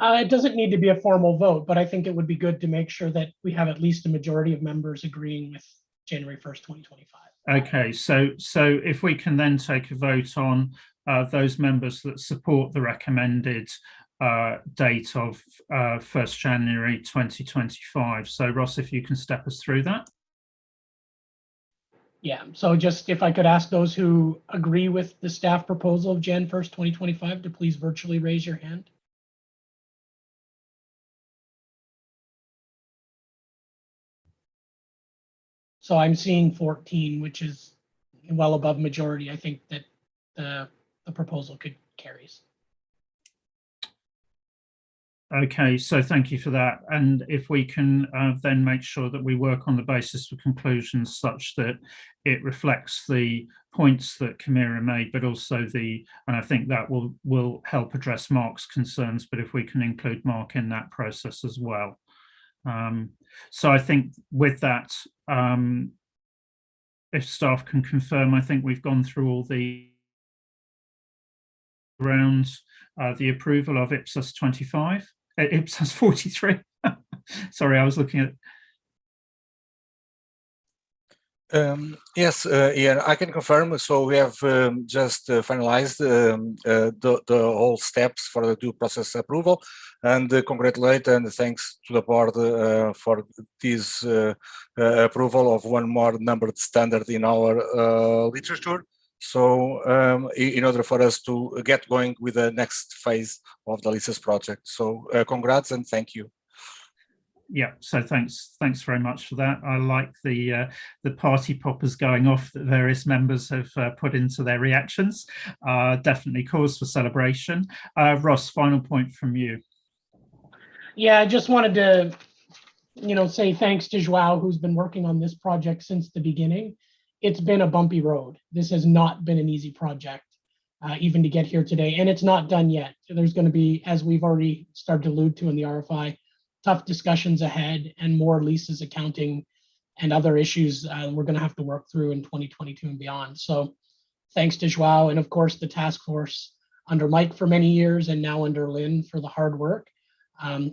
It doesn't need to be a formal vote, but I think it would be good to make sure that we have at least a majority of members agreeing with January 1st, 2025. Okay, so if we can then take a vote on those members that support the recommended date of 1st January 2025. So Ross, if you can step us through that. Yeah, so just if I could ask those who agree with the staff proposal of Jan 1st, 2025 to please virtually raise your hand. So I'm seeing 14, which is well above majority. I think that the proposal carries. Okay, so thank you for that. And if we can then make sure that we work on the basis for conclusions such that it reflects the points that Kamira made, but also and I think that will help address Mark's concerns, but if we can include Mark in that process as well. So I think with that, if staff can confirm, I think we've gone through all the rounds, the approval of IPSAS 25. IPSAS 43. Sorry, I was looking at. Yes, Ian, I can confirm. So we have just finalized the whole steps for the due process approval, and congratulate and thanks to the board for this approval of one more numbered standard in our literature. So in order for us to get going with the next phase of the LISAS project. So congrats and thank you. Yeah, so thanks very much for that. I like the party poppers going off that various members have put into their reactions. Definitely cause for celebration. Ross, final point from you. Yeah, I just wanted to, say thanks to Joao, who's been working on this project since the beginning. It's been a bumpy road. This has not been an easy project, even to get here today, and it's not done yet. There's going to be, as we've already started to allude to in the RFI, tough discussions ahead and more leases accounting and other issues we're going to have to work through in 2022 and beyond. So thanks to Joao, and of course the task force under Mike for many years and now under Lynn for the hard work.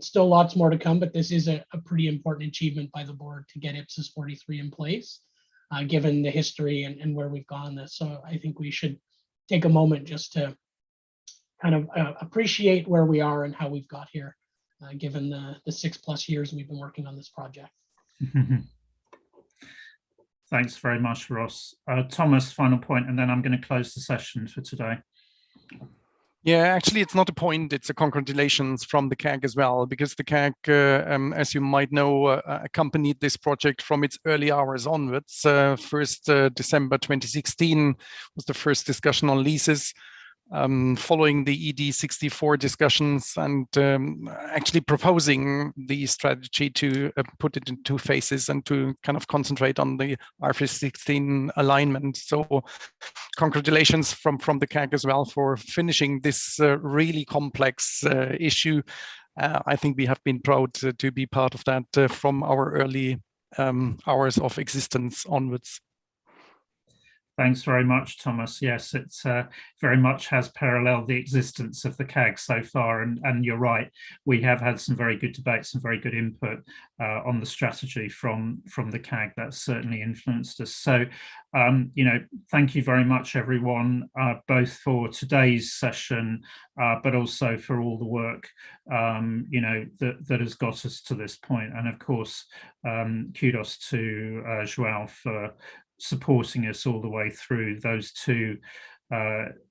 Still lots more to come, but this is a pretty important achievement by the board to get IPSAS 43 in place, given the history and where we've gone this. So I think we should take a moment just to kind of appreciate where we are and how we've got here, given the 6+ years we've been working on this project. Thanks very much, Ross. Thomas, final point, and then I'm going to close the session for today. Yeah, actually, it's not a point, it's a congratulations from the CAG as well, because the CAG, as you might know, accompanied this project from its early hours onwards. 1st December 2016 was the first discussion on leases, following the ED 64 discussions and actually proposing the strategy to put it in 2 phases and to kind of concentrate on the IFRS 16 alignment. So congratulations from the CAG as well for finishing this really complex issue. I think we have been proud to be part of that from our early hours of existence onwards. Thanks very much, Thomas. Yes, it's very much has paralleled the existence of the CAG so far, and you're right. We have had some very good debates and very good input on the strategy from the CAG. That's certainly influenced us. So, you know, thank you very much, everyone, both for today's session, but also for all the work, you know, that has got us to this point. And of course, kudos to João for supporting us all the way through those two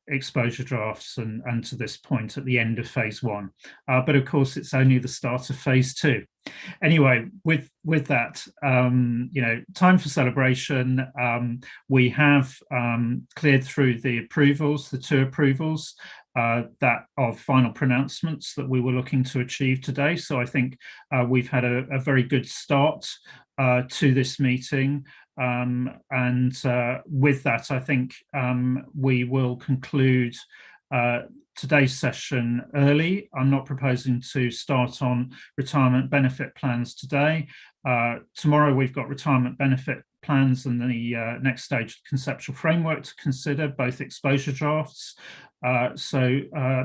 exposure drafts and to this point at the end of phase 1. But of course, it's only the start of phase 2. Anyway, with that, you know, time for celebration. We have cleared through the approvals, the 2 approvals that of final pronouncements that we were looking to achieve today. So I think we've had a very good start to this meeting. And with that, I think we will conclude today's session early. I'm not proposing to start on retirement benefit plans today. Tomorrow we've got retirement benefit plans and the next stage conceptual framework to consider, both exposure drafts. So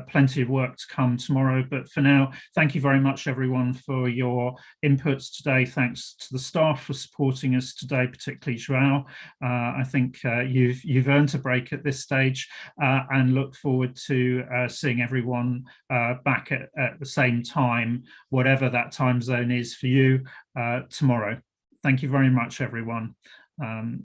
plenty of work to come tomorrow, but for now, thank you very much everyone for your inputs today. Thanks to the staff for supporting us today, particularly João. I think you've earned a break at this stage, and look forward to seeing everyone back at the same time, whatever that time zone is for you, tomorrow. Thank you very much, everyone.